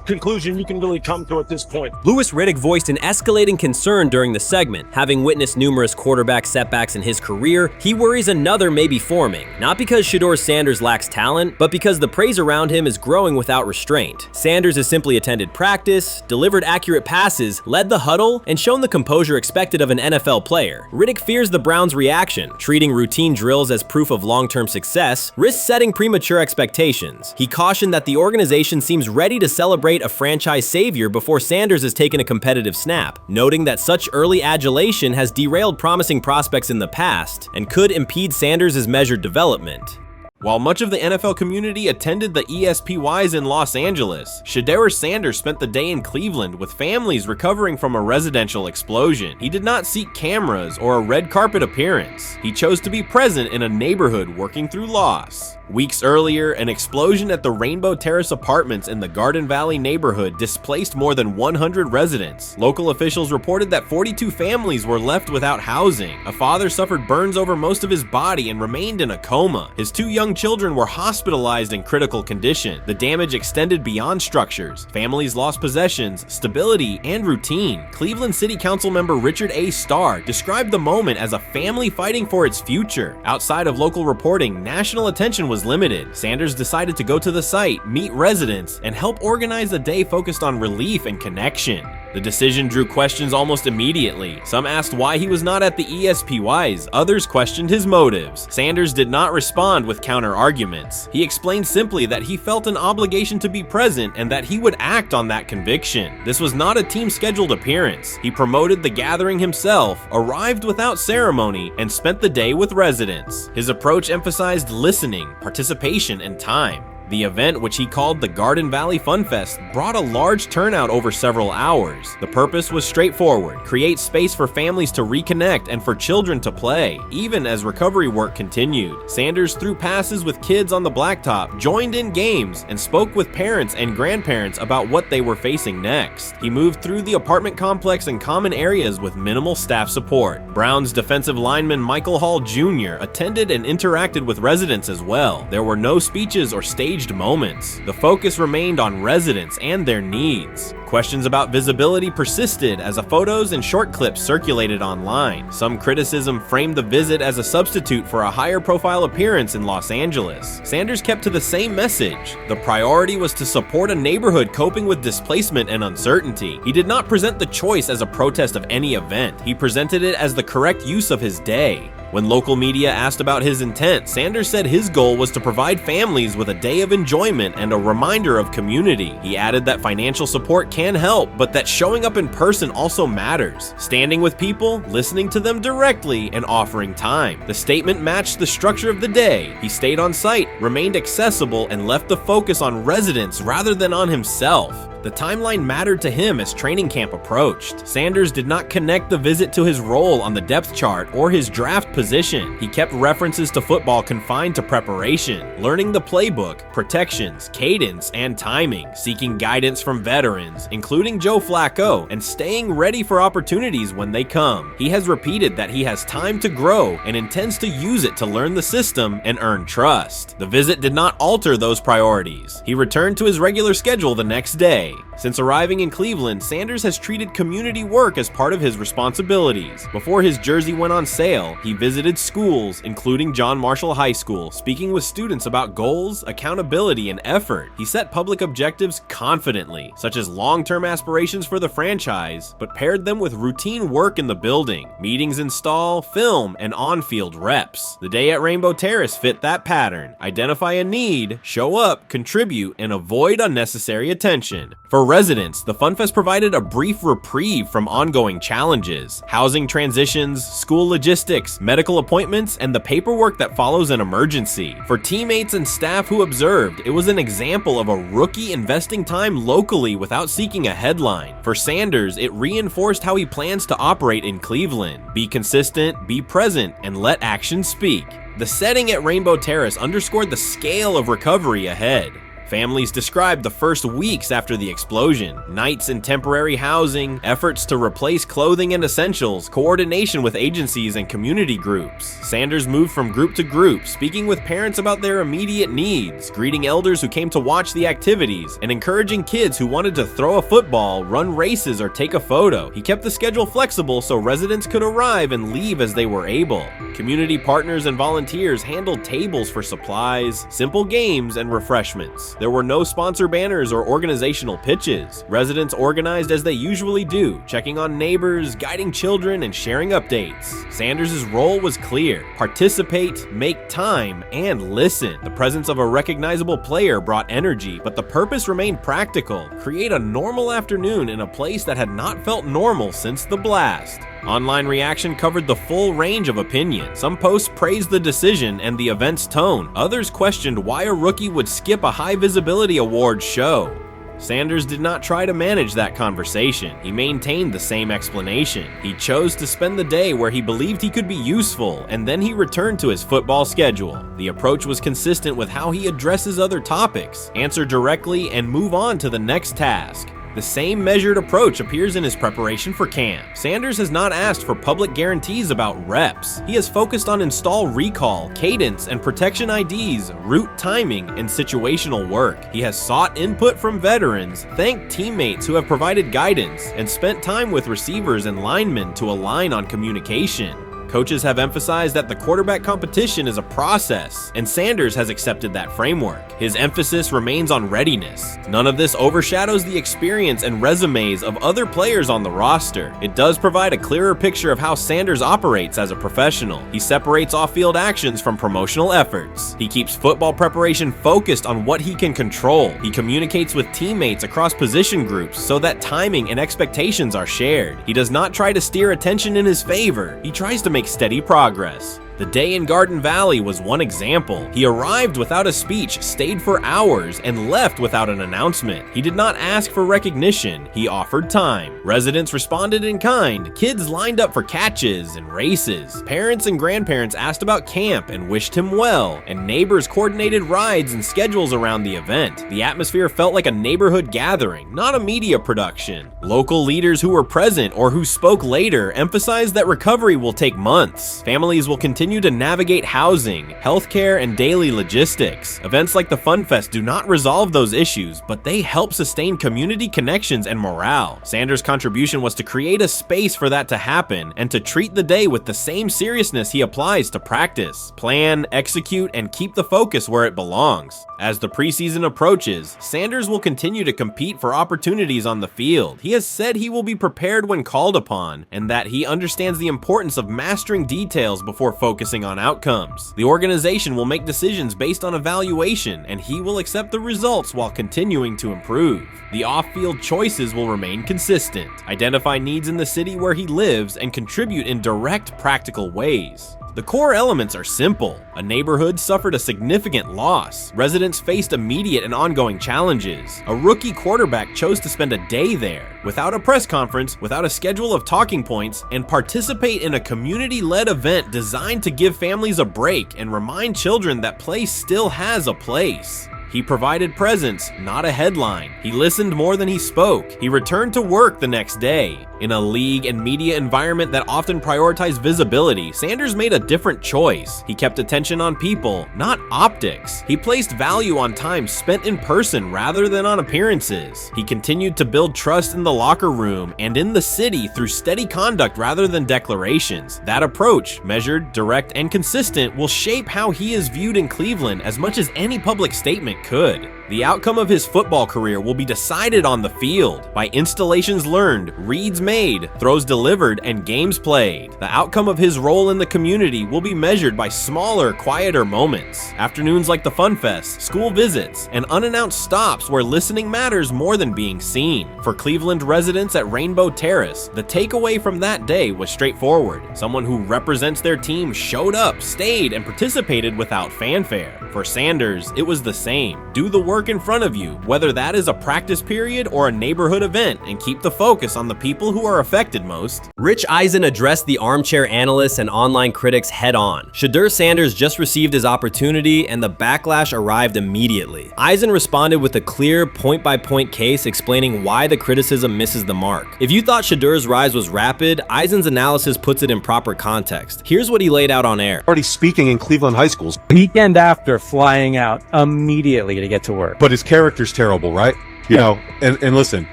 conclusion you can really come to at this point. Louis Riddick voiced an escalating concern during the segment. Having witnessed numerous quarterback setbacks in his career, he worries another may be forming, not because Shedeur Sanders lacks talent, but because the praise around him is growing without restraint. Sanders has simply attended practice, delivered accurate passes, led the huddle, and shown the composure expected of an NFL player. Riddick fears the Browns' reaction, treating routine drills as proof of long-term success, risks setting premature expectations. He cautioned that the organization seems ready to celebrate a franchise savior before Sanders has taken a competitive snap, noting that such early adulation has derailed promising prospects in the past and could impede Sanders' measured development. While much of the NFL community attended the ESPYs in Los Angeles, Shedeur Sanders spent the day in Cleveland with families recovering from a residential explosion. He did not seek cameras or a red carpet appearance. He chose to be present in a neighborhood working through loss. Weeks earlier, an explosion at the Rainbow Terrace Apartments in the Garden Valley neighborhood displaced more than 100 residents. Local officials reported that 42 families were left without housing. A father suffered burns over most of his body and remained in a coma. His 2 young children were hospitalized in critical condition. The damage extended beyond structures. Families lost possessions, stability, and routine. Cleveland City Council member Richard A. Starr described the moment as a family fighting for its future. Outside of local reporting, national attention was limited. Sanders decided to go to the site, meet residents, and help organize a day focused on relief and connection. The decision drew questions almost immediately. Some asked why he was not at the ESPYs, others questioned his motives. Sanders did not respond with counter-arguments. He explained simply that he felt an obligation to be present and that he would act on that conviction. This was not a team-scheduled appearance. He promoted the gathering himself, arrived without ceremony, and spent the day with residents. His approach emphasized listening, participation, and time. The event, which he called the Garden Valley Fun Fest, brought a large turnout over several hours. The purpose was straightforward: create space for families to reconnect and for children to play, even as recovery work continued. Sanders threw passes with kids on the blacktop, joined in games, and spoke with parents and grandparents about what they were facing next. He moved through the apartment complex and common areas with minimal staff support. Browns defensive lineman Michael Hall Jr. attended and interacted with residents as well. There were no speeches or staged moments. The focus remained on residents and their needs. Questions about visibility persisted as photos and short clips circulated online. Some criticism framed the visit as a substitute for a higher profile appearance in Los Angeles. Sanders kept to the same message. The priority was to support a neighborhood coping with displacement and uncertainty. He did not present the choice as a protest of any event. He presented it as the correct use of his day. When local media asked about his intent, Sanders said his goal was to provide families with a day of enjoyment and a reminder of community. He added that financial support can help, but that showing up in person also matters. Standing with people, listening to them directly, and offering time. The statement matched the structure of the day. He stayed on site, remained accessible, and left the focus on residents rather than on himself. The timeline mattered to him as training camp approached. Sanders did not connect the visit to his role on the depth chart or his draft position. He kept references to football confined to preparation, learning the playbook, protections, cadence, and timing, seeking guidance from veterans, including Joe Flacco, and staying ready for opportunities when they come. He has repeated that he has time to grow and intends to use it to learn the system and earn trust. The visit did not alter those priorities. He returned to his regular schedule the next day. Since arriving in Cleveland, Sanders has treated community work as part of his responsibilities. Before his jersey went on sale, he visited schools, including John Marshall High School, speaking with students about goals, accountability, and effort. He set public objectives confidently, such as long-term aspirations for the franchise, but paired them with routine work in the building, meetings install, film, and on-field reps. The day at Rainbow Terrace fit that pattern. Identify a need, show up, contribute, and avoid unnecessary attention. For residents, the FunFest provided a brief reprieve from ongoing challenges: housing transitions, school logistics, medical appointments, and the paperwork that follows an emergency. For teammates and staff who observed, it was an example of a rookie investing time locally without seeking a headline. For Sanders, it reinforced how he plans to operate in Cleveland: be consistent, be present, and let actions speak. The setting at Rainbow Terrace underscored the scale of recovery ahead. Families described the first weeks after the explosion: nights in temporary housing, efforts to replace clothing and essentials, coordination with agencies and community groups. Sanders moved from group to group, speaking with parents about their immediate needs, greeting elders who came to watch the activities, and encouraging kids who wanted to throw a football, run races, or take a photo. He kept the schedule flexible so residents could arrive and leave as they were able. Community partners and volunteers handled tables for supplies, simple games, and refreshments. There were no sponsor banners or organizational pitches. Residents organized as they usually do, checking on neighbors, guiding children, and sharing updates. Sanders' role was clear: participate, make time, and listen. The presence of a recognizable player brought energy, but the purpose remained practical: create a normal afternoon in a place that had not felt normal since the blast. Online reaction covered the full range of opinion. Some posts praised the decision and the event's tone. Others questioned why a rookie would skip a high visibility awards show. Sanders did not try to manage that conversation. He maintained the same explanation. He chose to spend the day where he believed he could be useful, and then he returned to his football schedule. The approach was consistent with how he addresses other topics: answer directly and move on to the next task. The same measured approach appears in his preparation for camp. Sanders has not asked for public guarantees about reps. He has focused on install recall, cadence, and protection IDs, route timing, and situational work. He has sought input from veterans, thanked teammates who have provided guidance, and spent time with receivers and linemen to align on communication. Coaches have emphasized that the quarterback competition is a process, and Sanders has accepted that framework. His emphasis remains on readiness. None of this overshadows the experience and resumes of other players on the roster. It does provide a clearer picture of how Sanders operates as a professional. He separates off-field actions from promotional efforts. He keeps football preparation focused on what he can control. He communicates with teammates across position groups so that timing and expectations are shared. He does not try to steer attention in his favor. He tries to make steady progress. The day in Garden Valley was one example. He arrived without a speech, stayed for hours, and left without an announcement. He did not ask for recognition. He offered time. Residents responded in kind. Kids lined up for catches and races. Parents and grandparents asked about camp and wished him well, and neighbors coordinated rides and schedules around the event. The atmosphere felt like a neighborhood gathering, not a media production. Local leaders who were present or who spoke later emphasized that recovery will take months. Families will continue to navigate housing, healthcare, and daily logistics. Events like the Fun Fest do not resolve those issues, but they help sustain community connections and morale. Sanders' contribution was to create a space for that to happen and to treat the day with the same seriousness he applies to practice, plan, execute, and keep the focus where it belongs. As the preseason approaches, Sanders will continue to compete for opportunities on the field. He has said he will be prepared when called upon, and that he understands the importance of mastering details before focusing on outcomes. The organization will make decisions based on evaluation, and he will accept the results while continuing to improve. The off-field choices will remain consistent, identify needs in the city where he lives, and contribute in direct, practical ways. The core elements are simple. A neighborhood suffered a significant loss. Residents faced immediate and ongoing challenges. A rookie quarterback chose to spend a day there, without a press conference, without a schedule of talking points, and participate in a community-led event designed to give families a break and remind children that play still has a place. He provided presence, not a headline. He listened more than he spoke. He returned to work the next day. In a league and media environment that often prioritize visibility, Sanders made a different choice. He kept attention on people, not optics. He placed value on time spent in person rather than on appearances. He continued to build trust in the locker room and in the city through steady conduct rather than declarations. That approach, measured, direct, and consistent, will shape how he is viewed in Cleveland as much as any public statement could. The outcome of his football career will be decided on the field by installations learned, reads made, throws delivered, and games played. The outcome of his role in the community will be measured by smaller, quieter moments. Afternoons like the Fun Fest, school visits, and unannounced stops where listening matters more than being seen. For Cleveland residents at Rainbow Terrace, the takeaway from that day was straightforward. Someone who represents their team showed up, stayed, and participated without fanfare. For Sanders, it was the same. Do the work in front of you, whether that is a practice period or a neighborhood event, and keep the focus on the people who are affected most. Rich Eisen addressed the armchair analysts and online critics head on. Shedeur Sanders just received his opportunity, and the backlash arrived immediately. Eisen responded with a clear point-by-point case explaining why the criticism misses the mark. If you thought Shedeur's rise was rapid, Eisen's analysis puts it in proper context. Here's what he laid out on air. Already speaking in Cleveland high schools. Weekend after, flying out immediately to get to work. But his character's terrible, right? You know, and listen,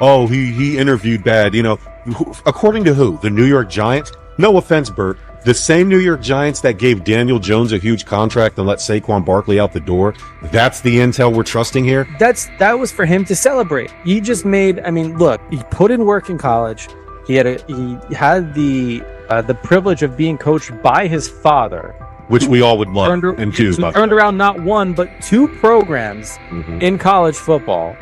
oh, he interviewed bad, you know. According to who? The New York Giants? No offense, Bert. The same New York Giants that gave Daniel Jones a huge contract and let Saquon Barkley out the door, that's the intel we're trusting here? That was for him to celebrate. He just made, I mean, look, he put in work in college. He had the privilege of being coached by his father, which we all would love and do. Turned around not one, but two programs in college football.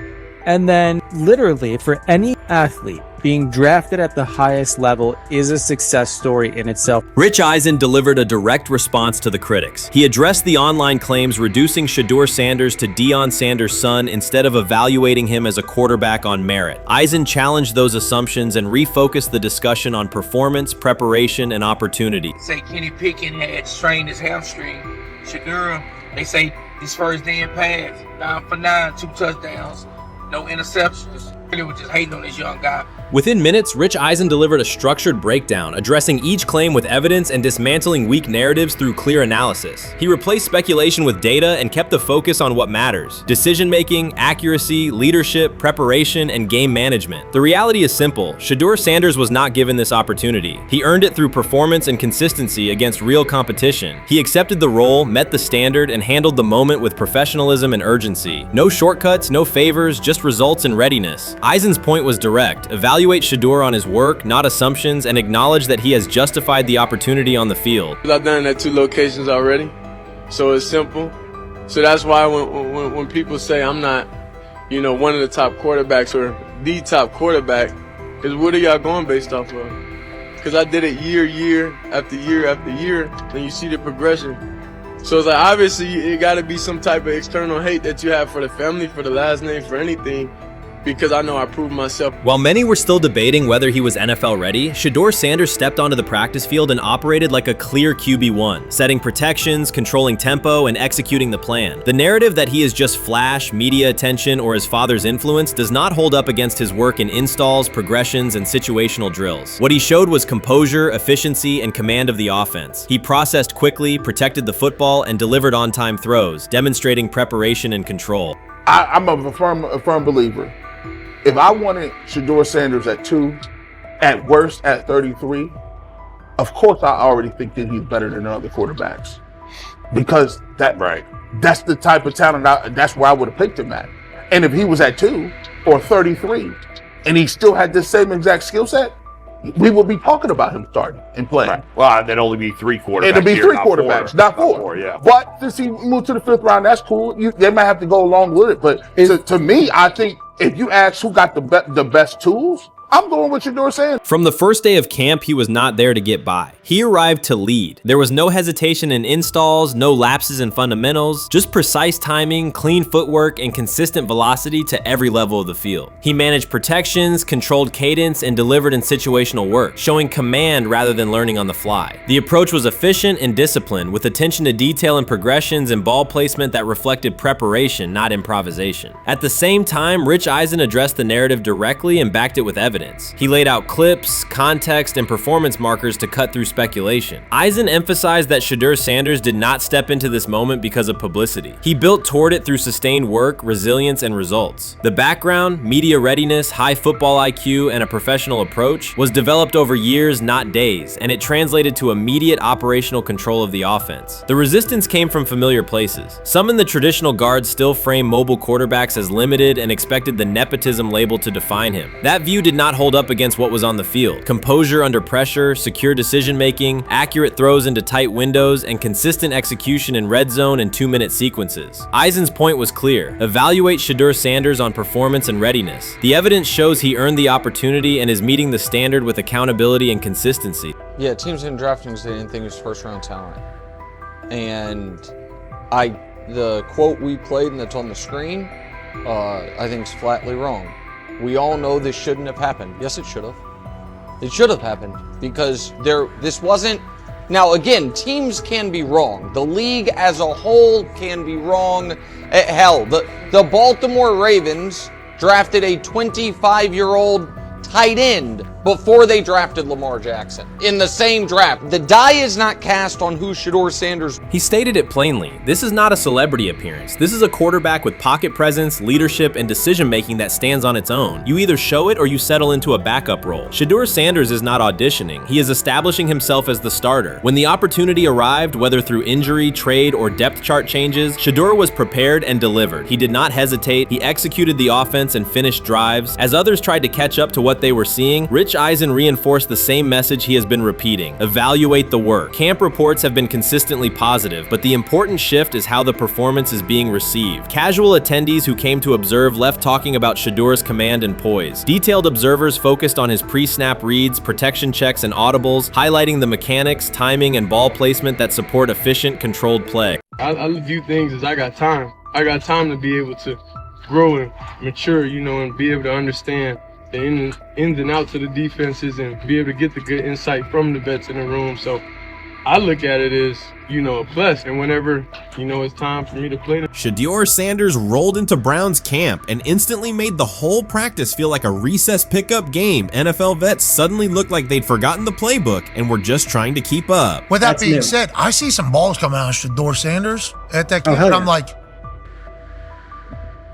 And then literally for any athlete, being drafted at the highest level is a success story in itself. Rich Eisen delivered a direct response to the critics. He addressed the online claims reducing Shedeur Sanders to Deion Sanders' son instead of evaluating him as a quarterback on merit. Eisen challenged those assumptions and refocused the discussion on performance, preparation, and opportunity. Say Kenny Pickett had strained his hamstring. Shedeur, they say his first day in pass, 9 for 9, 2 touchdowns, no interceptions. Really was just hating on this young guy. Within minutes, Rich Eisen delivered a structured breakdown, addressing each claim with evidence and dismantling weak narratives through clear analysis. He replaced speculation with data and kept the focus on what matters: decision-making, accuracy, leadership, preparation, and game management. The reality is simple. Shedeur Sanders was not given this opportunity. He earned it through performance and consistency against real competition. He accepted the role, met the standard, and handled the moment with professionalism and urgency. No shortcuts, no favors, just results and readiness. Eisen's point was direct. Evaluate Shedeur on his work, not assumptions, and acknowledge that he has justified the opportunity on the field. I've done it at 2 locations already, so it's simple. So that's why when people say I'm not, one of the top quarterbacks or the top quarterback, is what are y'all going based off of? Because I did it year after year after year, and you see the progression. So it's like, obviously, it got to be some type of external hate that you have for the family, for the last name, for anything, because I know I proved myself. While many were still debating whether he was NFL ready, Shedeur Sanders stepped onto the practice field and operated like a clear QB1, setting protections, controlling tempo, and executing the plan. The narrative that he is just flash, media attention, or his father's influence does not hold up against his work in installs, progressions, and situational drills. What he showed was composure, efficiency, and command of the offense. He processed quickly, protected the football, and delivered on-time throws, demonstrating preparation and control. I'm a firm believer. If I wanted Shedeur Sanders at 2, at worst at 33, of course I already think that he's better than other quarterbacks, because that's the type of talent. That's where I would have picked him at. And if he was at 2 or 33, and he still had this same exact skill set, we would be talking about him starting and playing. Right. Well, there'd only be 3 quarterbacks. It'd be 3 quarterbacks, not 4. Not 4, yeah. But since he moved to the 5th round, that's cool. They might have to go along with it. But to me, I think if you ask who got the best tools, I'm going with Shedeur Sanders. From the first day of camp, he was not there to get by. He arrived to lead. There was no hesitation in installs, no lapses in fundamentals, just precise timing, clean footwork, and consistent velocity to every level of the field. He managed protections, controlled cadence, and delivered in situational work, showing command rather than learning on the fly. The approach was efficient and disciplined, with attention to detail and progressions and ball placement that reflected preparation, not improvisation. At the same time, Rich Eisen addressed the narrative directly and backed it with evidence. He laid out clips, context, and performance markers to cut through speculation. Eisen emphasized that Shedeur Sanders did not step into this moment because of publicity. He built toward it through sustained work, resilience, and results. The background, media readiness, high football IQ, and a professional approach was developed over years, not days, and it translated to immediate operational control of the offense. The resistance came from familiar places. Some in the traditional guard still frame mobile quarterbacks as limited and expected the nepotism label to define him. That view did not hold up against what was on the field: composure under pressure, secure decision-making, accurate throws into tight windows, and consistent execution in red zone and 2-minute sequences. Eisen's point was clear: evaluate Shedeur Sanders on performance and readiness. The evidence shows he earned the opportunity and is meeting the standard with accountability and consistency. Yeah, teams didn't draft him because they didn't think he was first-round talent. And the quote we played and that's on the screen, I think is flatly wrong. We all know this shouldn't have happened. Yes, it should have. It should have happened because this wasn't. Now, again, teams can be wrong. The league as a whole can be wrong. Hell, the Baltimore Ravens drafted a 25-year-old tight end before they drafted Lamar Jackson in the same draft. The die is not cast on who Shedeur Sanders. He stated it plainly. This is not a celebrity appearance. This is a quarterback with pocket presence, leadership, and decision-making that stands on its own. You either show it or you settle into a backup role. Shedeur Sanders is not auditioning. He is establishing himself as the starter. When the opportunity arrived, whether through injury, trade, or depth chart changes, Shedeur was prepared and delivered. He did not hesitate. He executed the offense and finished drives. As others tried to catch up to what they were seeing, Rich Eisen reinforced the same message he has been repeating: evaluate the work. Camp reports have been consistently positive, but the important shift is how the performance is being received. Casual attendees who came to observe left talking about Shedeur's command and poise. Detailed observers focused on his pre-snap reads, protection checks, and audibles, highlighting the mechanics, timing, and ball placement that support efficient, controlled play. I view things as I got time. I got time to be able to grow and mature, and be able to understand the ins and outs of the defenses and be able to get the good insight from the vets in the room. So I look at it as, a plus. And whenever, it's time for me to play. Shedeur Sanders rolled into Browns camp and instantly made the whole practice feel like a recess pickup game. NFL vets suddenly looked like they'd forgotten the playbook and were just trying to keep up. With that being said, I see some balls coming out of Shedeur Sanders at that camp, and I'm like,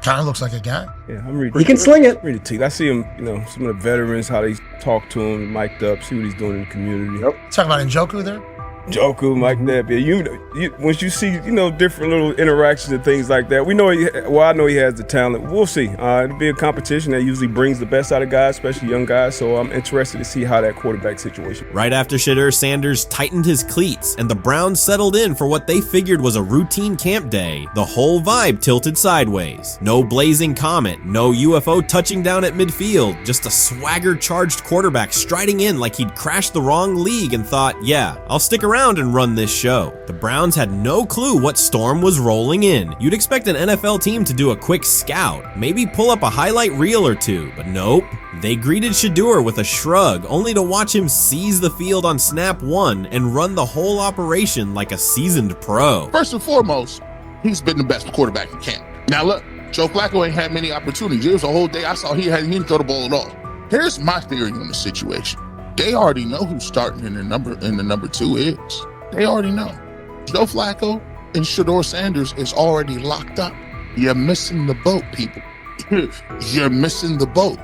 kind of looks like a guy. Yeah, I'm ready. He can sling it. Ready to. I see him, some of the veterans, how they talk to him, mic'd up, see what he's doing in the community. Talking about Njoku there? Njoku, Mike Napier. Once you see, different little interactions and things like that, I know he has the talent. We'll see. It'll be a competition that usually brings the best out of guys, especially young guys. So I'm interested to see how that quarterback situation. Right after Shedeur Sanders tightened his cleats and the Browns settled in for what they figured was a routine camp day, the whole vibe tilted sideways. No blazing comet, no UFO touching down at midfield, just a swagger-charged quarterback striding in like he'd crashed the wrong league and thought, yeah, I'll stick around and run this show. The Browns had no clue what storm was rolling in. You'd expect an NFL team to do a quick scout, maybe pull up a highlight reel or two, but nope. They greeted Shedeur with a shrug, only to watch him seize the field on snap one and run the whole operation like a seasoned pro. First and foremost, he's been the best quarterback in camp. Now look, Joe Flacco ain't had many opportunities. It was a whole day I saw he didn't throw the ball at all. Here's my theory on the situation. They already know who's starting in the number 2 is. They already know. Joe Flacco and Shedeur Sanders is already locked up. You're missing the boat, people. You're missing the boat.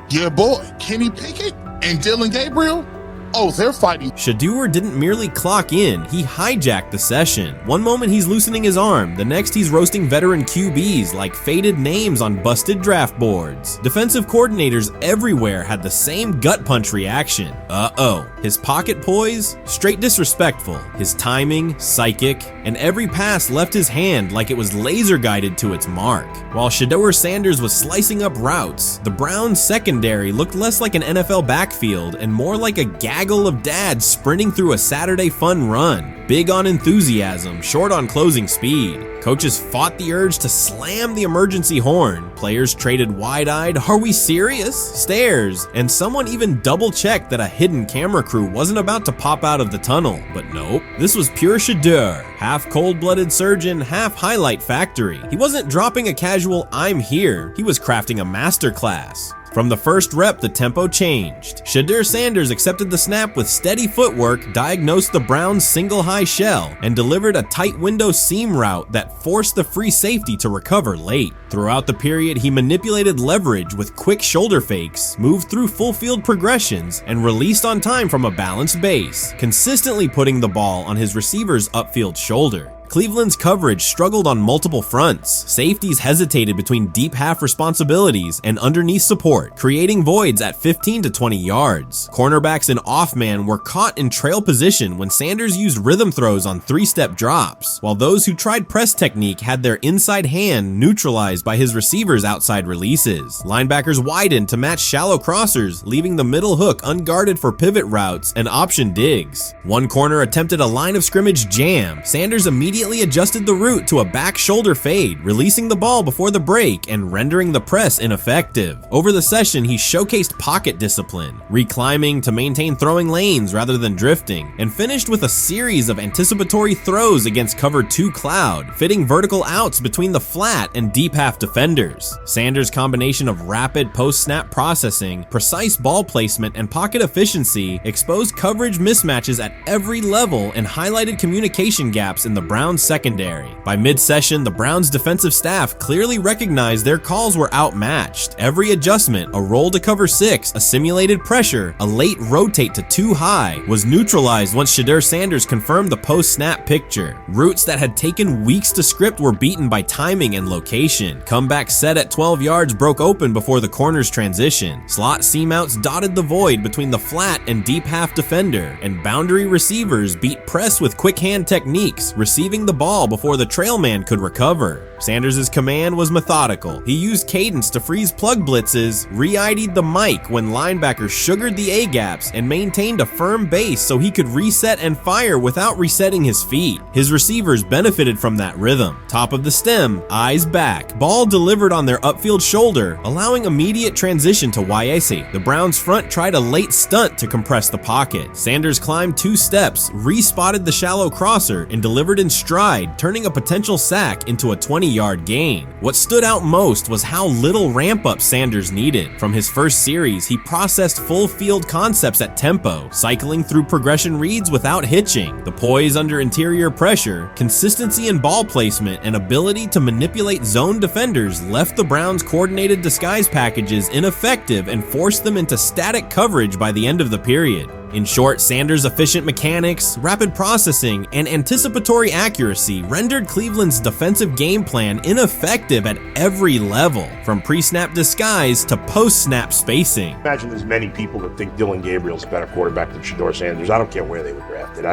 Your boy, Kenny Pickett and Dillon Gabriel, oh, they're fighting. Shedeur didn't merely clock in, he hijacked the session. One moment he's loosening his arm, the next he's roasting veteran QBs like faded names on busted draft boards. Defensive coordinators everywhere had the same gut punch reaction. Uh-oh. His pocket poise? Straight disrespectful. His timing? Psychic. And every pass left his hand like it was laser guided to its mark. While Shedeur Sanders was slicing up routes, the Browns' secondary looked less like an NFL backfield and more like a gaggle of dads sprinting through a Saturday fun run. Big on enthusiasm, short on closing speed. Coaches fought the urge to slam the emergency horn. Players traded wide-eyed, "Are we serious?" stares, and someone even double-checked that a hidden camera crew wasn't about to pop out of the tunnel. But nope, this was pure Shedeur. Half cold-blooded surgeon, half highlight factory. He wasn't dropping a casual "I'm here," he was crafting a masterclass. From the first rep, the tempo changed. Shedeur Sanders accepted the snap with steady footwork, diagnosed the Browns' single high shell, and delivered a tight window seam route that forced the free safety to recover late. Throughout the period, he manipulated leverage with quick shoulder fakes, moved through full field progressions, and released on time from a balanced base, consistently putting the ball on his receiver's upfield shoulder. Cleveland's coverage struggled on multiple fronts. Safeties hesitated between deep half responsibilities and underneath support, creating voids at 15 to 20 yards. Cornerbacks and off-man were caught in trail position when Sanders used rhythm throws on 3-step drops, while those who tried press technique had their inside hand neutralized by his receivers' outside releases. Linebackers widened to match shallow crossers, leaving the middle hook unguarded for pivot routes and option digs. One corner attempted a line of scrimmage jam. Sanders immediately adjusted the route to a back shoulder fade, releasing the ball before the break and rendering the press ineffective. Over the session, he showcased pocket discipline, reclimbing to maintain throwing lanes rather than drifting, and finished with a series of anticipatory throws against cover 2 cloud, fitting vertical outs between the flat and deep half defenders. Sanders' combination of rapid post-snap processing, precise ball placement, and pocket efficiency exposed coverage mismatches at every level and highlighted communication gaps in the Browns secondary. By mid-session, the Browns defensive staff clearly recognized their calls were outmatched. Every adjustment, a roll to cover 6, a simulated pressure, a late rotate to 2 high, was neutralized once Shedeur Sanders confirmed the post-snap picture. Routes that had taken weeks to script were beaten by timing and location. Comeback set at 12 yards broke open before the corner's transition. Slot seam outs dotted the void between the flat and deep half defender, and boundary receivers beat press with quick hand techniques, receiving the ball before the trail man could recover. Sanders' command was methodical. He used cadence to freeze plug blitzes, re-ID'd the mic when linebackers sugared the A-gaps, and maintained a firm base so he could reset and fire without resetting his feet. His receivers benefited from that rhythm. Top of the stem, eyes back. Ball delivered on their upfield shoulder, allowing immediate transition to YAC. The Browns front tried a late stunt to compress the pocket. Sanders climbed 2 steps, re-spotted the shallow crosser, and delivered in stride, turning a potential sack into a 20-yard gain. What stood out most was how little ramp-up Sanders needed. From his first series, he processed full field concepts at tempo, cycling through progression reads without hitching. The poise under interior pressure, consistency in ball placement, and ability to manipulate zone defenders left the Browns' coordinated disguise packages ineffective and forced them into static coverage by the end of the period. In short, Sanders' efficient mechanics, rapid processing, and anticipatory accuracy rendered Cleveland's defensive game plan ineffective at every level, from pre-snap disguise to post-snap spacing. Imagine there's many people that think Dillon Gabriel's a better quarterback than Shedeur Sanders. I don't care where they were drafted.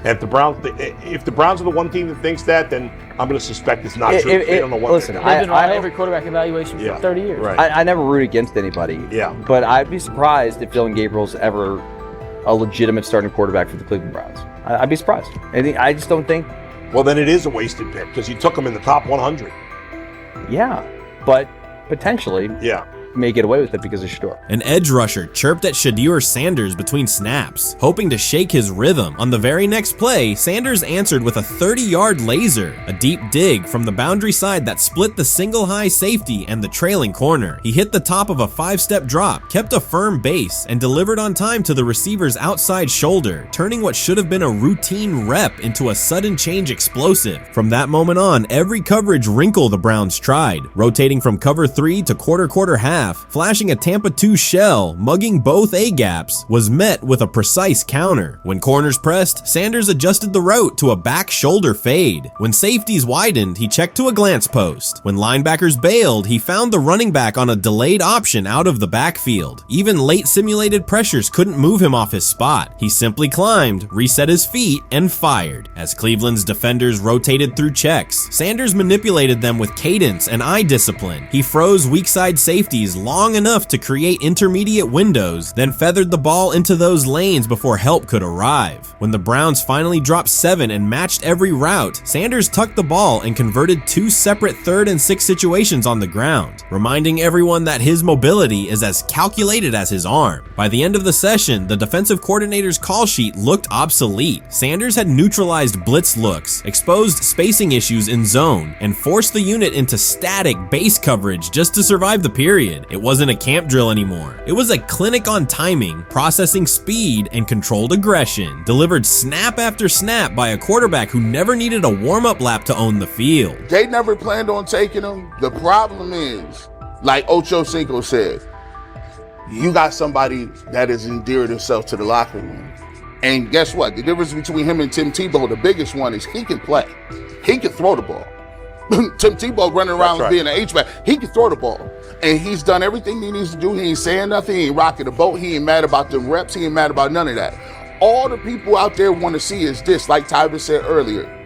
If the Browns are the one team that thinks that, then I'm going to suspect it's not true. They don't know what listen, they're I've doing. been on every quarterback evaluation for 30 years. Right. I never root against anybody. Yeah. But I'd be surprised if Dillon Gabriel's ever a legitimate starting quarterback for the Cleveland Browns. I'd be surprised. I just don't think. Well, then it is a wasted pick because you took him in the top 100. Yeah, but potentially. Yeah. May get away with it because of Shedeur. An edge rusher chirped at Shedeur Sanders between snaps, hoping to shake his rhythm. On the very next play, Sanders answered with a 30-yard laser, a deep dig from the boundary side that split the single high safety and the trailing corner. He hit the top of a 5-step drop, kept a firm base, and delivered on time to the receiver's outside shoulder, turning what should have been a routine rep into a sudden change explosive. From that moment on, every coverage wrinkle the Browns tried, rotating from cover 3 to quarter half, flashing a Tampa 2 shell, mugging both A-gaps, was met with a precise counter. When corners pressed, Sanders adjusted the route to a back shoulder fade. When safeties widened, he checked to a glance post. When linebackers bailed, he found the running back on a delayed option out of the backfield. Even late simulated pressures couldn't move him off his spot. He simply climbed, reset his feet, and fired. As Cleveland's defenders rotated through checks, Sanders manipulated them with cadence and eye discipline. He froze weak side safeties long enough to create intermediate windows, then feathered the ball into those lanes before help could arrive. When the Browns finally dropped 7 and matched every route, Sanders tucked the ball and converted 2 separate 3rd and 6 situations on the ground, reminding everyone that his mobility is as calculated as his arm. By the end of the session, the defensive coordinator's call sheet looked obsolete. Sanders had neutralized blitz looks, exposed spacing issues in zone, and forced the unit into static base coverage just to survive the period. It wasn't a camp drill anymore. It was a clinic on timing, processing speed, and controlled aggression, delivered snap after snap by a quarterback who never needed a warm-up lap to own the field. They never planned on taking him. The problem is, like Ocho Cinco said, you got somebody that has endeared himself to the locker room. And guess what? The difference between him and Tim Tebow, the biggest one, is he can play. He can throw the ball. Tim Tebow running around being an H-back. He can throw the ball. And he's done everything he needs to do. He ain't saying nothing. He ain't rocking the boat. He ain't mad about the reps. He ain't mad about none of that. All the people out there want to see is this, like Tyler said earlier.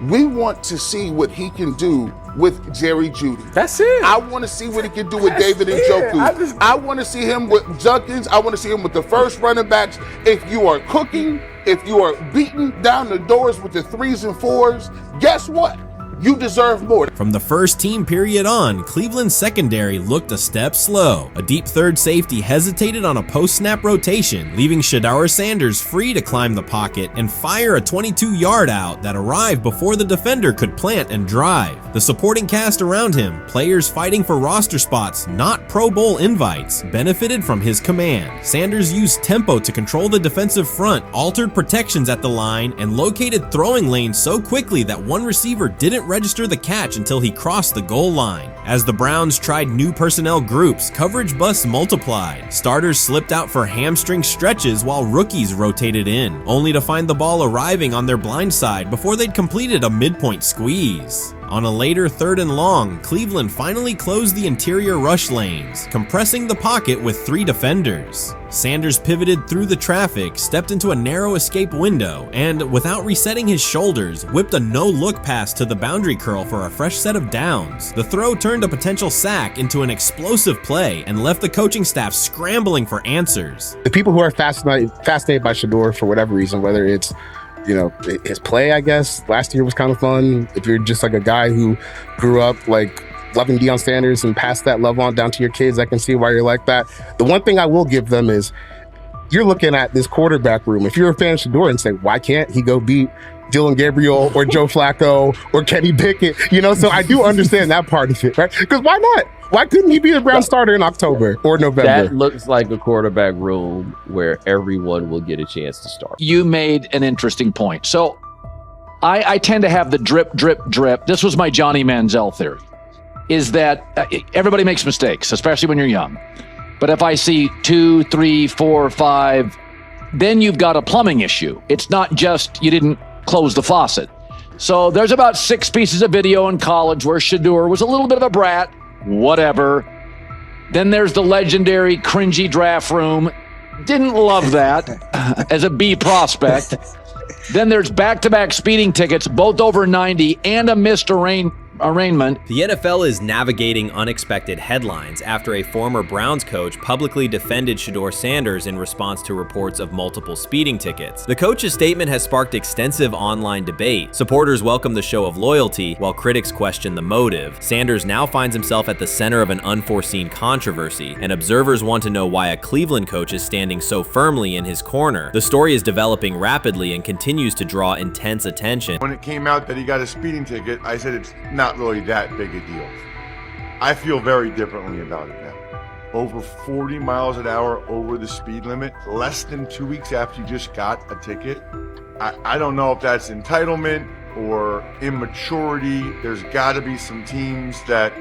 We want to see what he can do with Jerry Jeudy. That's it. I want to see what he can do with David Njoku. I want to see him with Junkins. I want to see him with the first running backs. If you are cooking, if you are beating down the doors with the 3s and 4s, guess what? You deserve more. From the first team period on, Cleveland's secondary looked a step slow. A deep third safety hesitated on a post-snap rotation, leaving Shedeur Sanders free to climb the pocket and fire a 22-yard out that arrived before the defender could plant and drive. The supporting cast around him, players fighting for roster spots, not Pro Bowl invites, benefited from his command. Sanders used tempo to control the defensive front, altered protections at the line, and located throwing lanes so quickly that one receiver didn't register the catch until he crossed the goal line. As the Browns tried new personnel groups, coverage busts multiplied. Starters slipped out for hamstring stretches while rookies rotated in, only to find the ball arriving on their blind side before they'd completed a midpoint squeeze. On a later 3rd and long, Cleveland finally closed the interior rush lanes, compressing the pocket with 3 defenders. Sanders pivoted through the traffic, stepped into a narrow escape window, and without resetting his shoulders, whipped a no-look pass to the boundary curl for a fresh set of downs. The throw turned a potential sack into an explosive play and left the coaching staff scrambling for answers. The people who are fascinated by Shedeur for whatever reason, whether it's his play, I guess last year was kind of fun. If you're just like a guy who grew up like loving Deion Sanders and passed that love on down to your kids, I can see why you're like that. The one thing I will give them is you're looking at this quarterback room. If you're a fan of Shedeur and say, why can't he go beat Dillon Gabriel or Joe Flacco or Kenny Pickett? So I do understand that part of it, right? Because why not? Why couldn't he be the Brown starter in October or November? That looks like a quarterback room where everyone will get a chance to start. You made an interesting point. So I tend to have the drip, drip, drip. This was my Johnny Manziel theory, is that everybody makes mistakes, especially when you're young. But if I see 2, 3, 4, 5, then you've got a plumbing issue. It's not just you didn't close the faucet. So there's about 6 pieces of video in college where Shedeur was a little bit of a brat, whatever. Then there's the legendary cringy draft room. Didn't love that as a B prospect. Then there's back-to-back speeding tickets, both over 90, and a missed arraignment. The NFL is navigating unexpected headlines after a former Browns coach publicly defended Shedeur Sanders in response to reports of multiple speeding tickets. The coach's statement has sparked extensive online debate. Supporters welcome the show of loyalty, while critics question the motive. Sanders now finds himself at the center of an unforeseen controversy, and observers want to know why a Cleveland coach is standing so firmly in his corner. The story is developing rapidly and continues to draw intense attention. When it came out that he got a speeding ticket, I said it's not really that big a deal. I feel very differently about it now. Over 40 miles an hour over the speed limit, less than 2 weeks after you just got a ticket. I don't know if that's entitlement or immaturity. There's got to be some teams that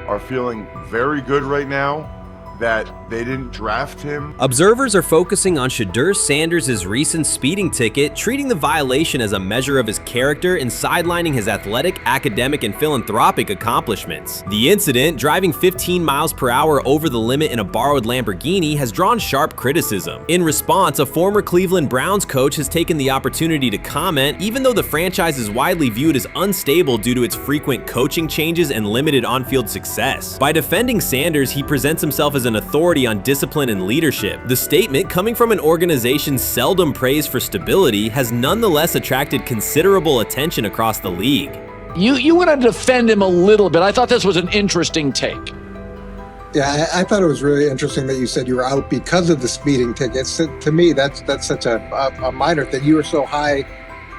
are feeling very good right now that they didn't draft him. Observers are focusing on Shedeur Sanders' recent speeding ticket, treating the violation as a measure of his character and sidelining his athletic, academic, and philanthropic accomplishments. The incident, driving 15 miles per hour over the limit in a borrowed Lamborghini, has drawn sharp criticism. In response, a former Cleveland Browns coach has taken the opportunity to comment, even though the franchise is widely viewed as unstable due to its frequent coaching changes and limited on-field success. By defending Sanders, he presents himself as an authority on discipline and leadership. The statement, coming from an organization seldom praised for stability, has nonetheless attracted considerable attention across the league. You want to defend him a little bit. I thought this was an interesting take. Yeah, I thought it was really interesting that you said you were out because of the speeding tickets. To me, that's such a minor thing. You were so high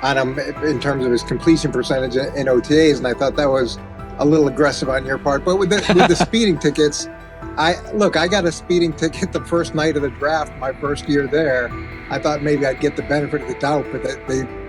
on him in terms of his completion percentage in OTAs, and I thought that was a little aggressive on your part. But with the speeding tickets, I got a speeding ticket the first night of the draft, my first year there. I thought maybe I'd get the benefit of the doubt, but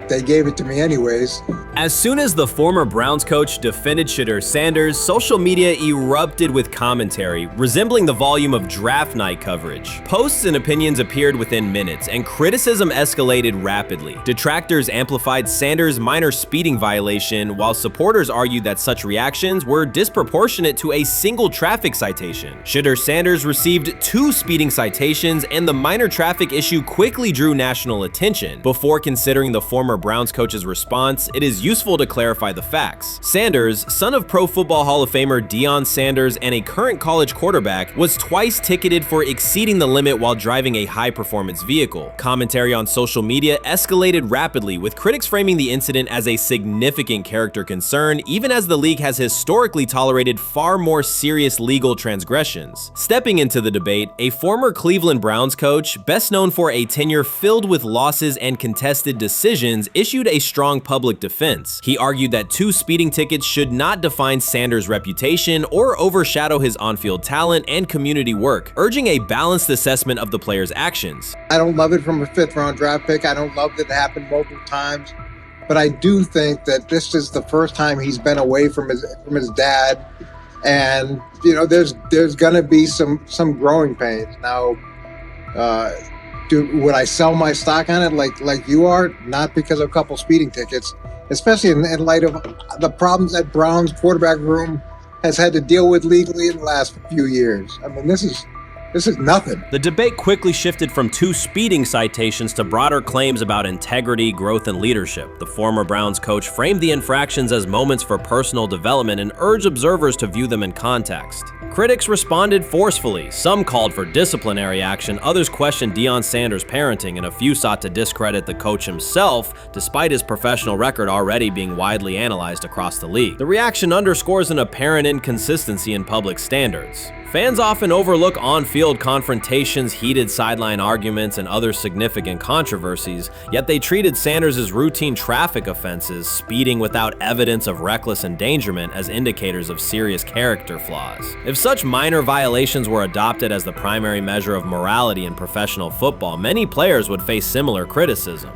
they gave it to me anyways. As soon as the former Browns coach defended Shedeur Sanders, social media erupted with commentary, resembling the volume of draft night coverage. Posts and opinions appeared within minutes, and criticism escalated rapidly. Detractors amplified Sanders' minor speeding violation, while supporters argued that such reactions were disproportionate to a single traffic citation. Shedeur Sanders received 2 speeding citations, and the minor traffic issue quickly drew national attention. Before considering the former Browns coach's response, it is useful to clarify the facts. Sanders, son of Pro Football Hall of Famer Deion Sanders and a current college quarterback, was twice ticketed for exceeding the limit while driving a high-performance vehicle. Commentary on social media escalated rapidly, with critics framing the incident as a significant character concern, even as the league has historically tolerated far more serious legal transgressions. Stepping into the debate, a former Cleveland Browns coach, best known for a tenure filled with losses and contested decisions, issued a strong public defense. He argued that 2 speeding tickets should not define Sanders' reputation or overshadow his on-field talent and community work, urging a balanced assessment of the player's actions. I don't love it from a 5th-round draft pick. I don't love that it happened multiple times, but I do think that this is the first time he's been away from his dad, and there's gonna be some growing pains now. would I sell my stock on it like you are? Not because of a couple speeding tickets, especially in light of the problems that Brown's quarterback room has had to deal with legally in the last few years. I mean, this is nothing. The debate quickly shifted from 2 speeding citations to broader claims about integrity, growth, and leadership. The former Browns coach framed the infractions as moments for personal development and urged observers to view them in context. Critics responded forcefully. Some called for disciplinary action, others questioned Deion Sanders' parenting, and a few sought to discredit the coach himself, despite his professional record already being widely analyzed across the league. The reaction underscores an apparent inconsistency in public standards. Fans often overlook on-field confrontations, heated sideline arguments, and other significant controversies, yet they treated Sanders' as routine traffic offenses, speeding without evidence of reckless endangerment, as indicators of serious character flaws. If such minor violations were adopted as the primary measure of morality in professional football, many players would face similar criticism.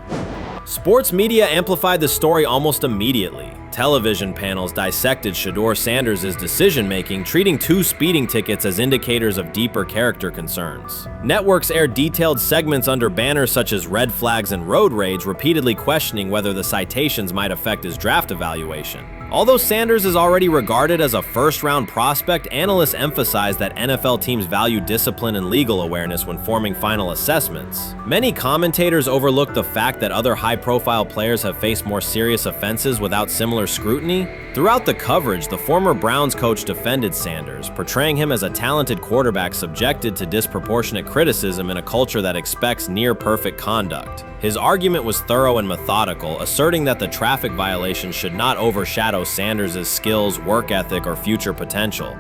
Sports media amplified the story almost immediately. Television panels dissected Shedeur Sanders' decision-making, treating 2 speeding tickets as indicators of deeper character concerns. Networks aired detailed segments under banners such as red flags and road rage, repeatedly questioning whether the citations might affect his draft evaluation. Although Sanders is already regarded as a first-round prospect, analysts emphasize that NFL teams value discipline and legal awareness when forming final assessments. Many commentators overlook the fact that other high-profile players have faced more serious offenses without similar scrutiny. Throughout the coverage, the former Browns coach defended Sanders, portraying him as a talented quarterback subjected to disproportionate criticism in a culture that expects near-perfect conduct. His argument was thorough and methodical, asserting that the traffic violation should not overshadow Sanders' skills, work ethic, or future potential.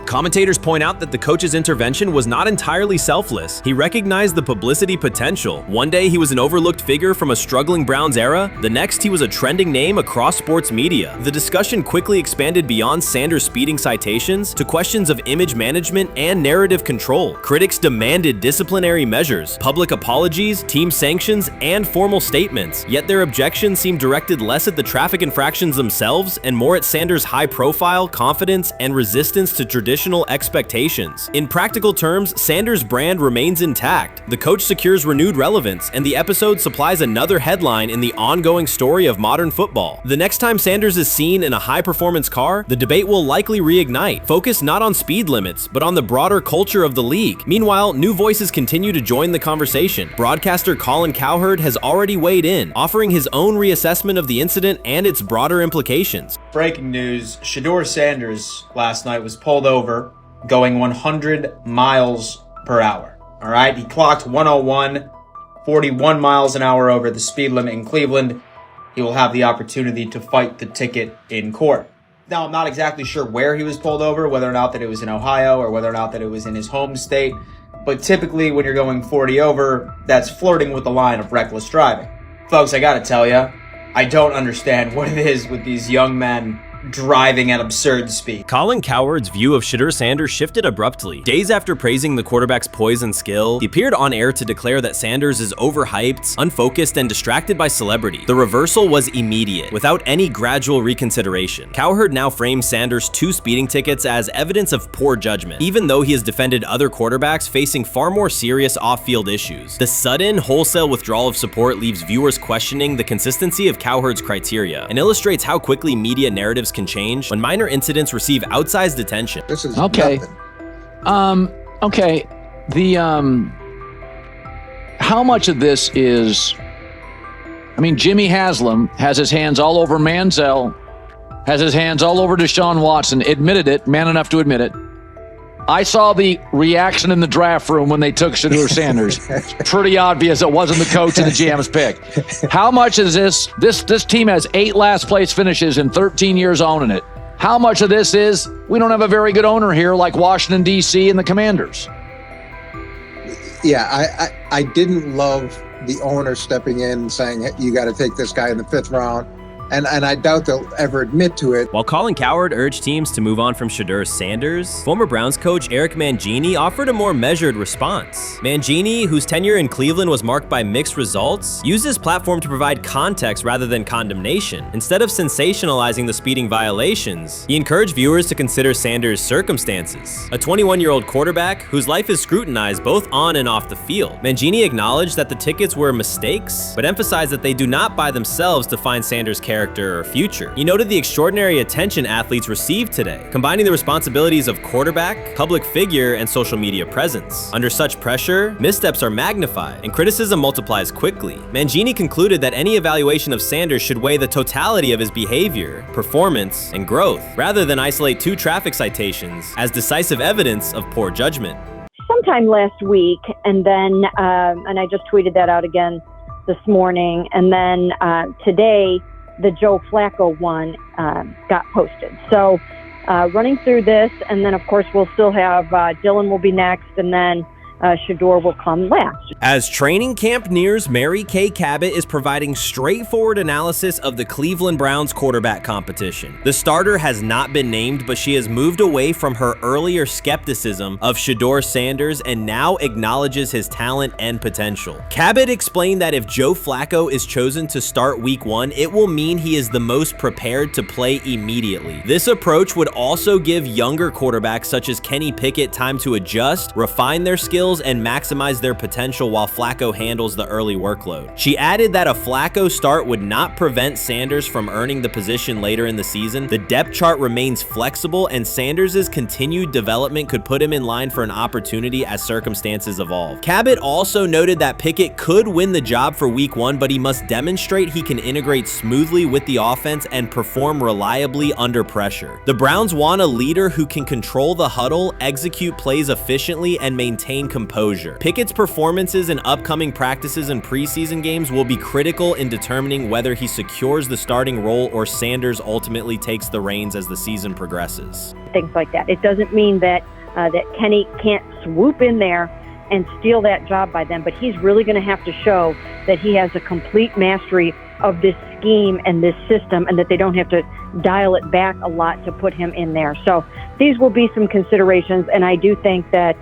Commentators point out that the coach's intervention was not entirely selfless. He recognized the publicity potential. One day he was an overlooked figure from a struggling Browns era, the next he was a trending name across sports media. The discussion quickly expanded beyond Sanders' speeding citations to questions of image management and narrative control. Critics demanded disciplinary measures, public apologies, team sanctions, and formal statements, yet their objections seemed directed less at the traffic infractions themselves and more at Sanders' high profile, confidence, and resistance to traditional expectations. In practical terms, Sanders' brand remains intact. The coach secures renewed relevance, and the episode supplies another headline in the ongoing story of modern football. The next time Sanders is seen in a high-performance car, the debate will likely reignite, focused not on speed limits, but on the broader culture of the league. Meanwhile, new voices continue to join the conversation. Broadcaster Colin Cowherd has already weighed in, offering his own reassessment of the incident and its broader implications. Breaking news, Shedeur Sanders last night was pulled over going 100 miles per hour. All right, he clocked 101, 41 miles an hour over the speed limit in Cleveland. He will have the opportunity to fight the ticket in court. Now, I'm not exactly sure where he was pulled over, whether or not that it was in Ohio or whether or not that it was in his home state. But typically when you're going 40 over, that's flirting with the line of reckless driving. Folks, I gotta tell you, I don't understand what it is with these young men driving at absurd speed. Colin Cowherd's view of Shedeur Sanders shifted abruptly. Days after praising the quarterback's poise and skill, he appeared on air to declare that Sanders is overhyped, unfocused, and distracted by celebrity. The reversal was immediate, without any gradual reconsideration. Cowherd now frames Sanders' 2 speeding tickets as evidence of poor judgment, even though he has defended other quarterbacks facing far more serious off-field issues. The sudden, wholesale withdrawal of support leaves viewers questioning the consistency of Cowherd's criteria and illustrates how quickly media narratives can change when minor incidents receive outsized attention. This is okay. nothing. Okay. How much of this is? I mean, Jimmy Haslam has his hands all over Manziel, has his hands all over Deshaun Watson. Admitted it, man enough to admit it. I saw the reaction in the draft room when they took Shedeur Sanders. Pretty obvious it wasn't the coach and the GM's pick. How much is this? This team has 8 last place finishes in 13 years owning it. How much of this is we don't have a very good owner here like Washington, D.C. and the Commanders? Yeah, I didn't love the owner stepping in and saying, you got to take this guy in the 5th round. and I doubt they'll ever admit to it. While Colin Cowherd urged teams to move on from Shedeur Sanders, former Browns coach Eric Mangini offered a more measured response. Mangini, whose tenure in Cleveland was marked by mixed results, used his platform to provide context rather than condemnation. Instead of sensationalizing the speeding violations, he encouraged viewers to consider Sanders' circumstances. A 21-year-old quarterback whose life is scrutinized both on and off the field. Mangini acknowledged that the tickets were mistakes, but emphasized that they do not by themselves define Sanders' character or future. He noted the extraordinary attention athletes received today, combining the responsibilities of quarterback, public figure, and social media presence. Under such pressure, missteps are magnified, and criticism multiplies quickly. Mangini concluded that any evaluation of Sanders should weigh the totality of his behavior, performance, and growth, rather than isolate 2 traffic citations as decisive evidence of poor judgment. Sometime last week, and then, and I just tweeted that out again this morning, and then today, the Joe Flacco one got posted. So running through this, and then of course we'll still have Dylan will be next, and then Shedeur will come last. As training camp nears, Mary Kay Cabot is providing straightforward analysis of the Cleveland Browns quarterback competition. The starter has not been named, but she has moved away from her earlier skepticism of Shedeur Sanders and now acknowledges his talent and potential. Cabot explained that if Joe Flacco is chosen to start week 1, it will mean he is the most prepared to play immediately. This approach would also give younger quarterbacks such as Kenny Pickett time to adjust, refine their skills, and maximize their potential while Flacco handles the early workload. She added that a Flacco start would not prevent Sanders from earning the position later in the season. The depth chart remains flexible, and Sanders' continued development could put him in line for an opportunity as circumstances evolve. Cabot also noted that Pickett could win the job for week 1, but he must demonstrate he can integrate smoothly with the offense and perform reliably under pressure. The Browns want a leader who can control the huddle, execute plays efficiently, and maintain composure. Pickett's performances in upcoming practices and preseason games will be critical in determining whether he secures the starting role or Sanders ultimately takes the reins as the season progresses. Things like that. It doesn't mean that that Kenny can't swoop in there and steal that job by them, but he's really going to have to show that he has a complete mastery of this scheme and this system, and that they don't have to dial it back a lot to put him in there. So these will be some considerations, and I do think that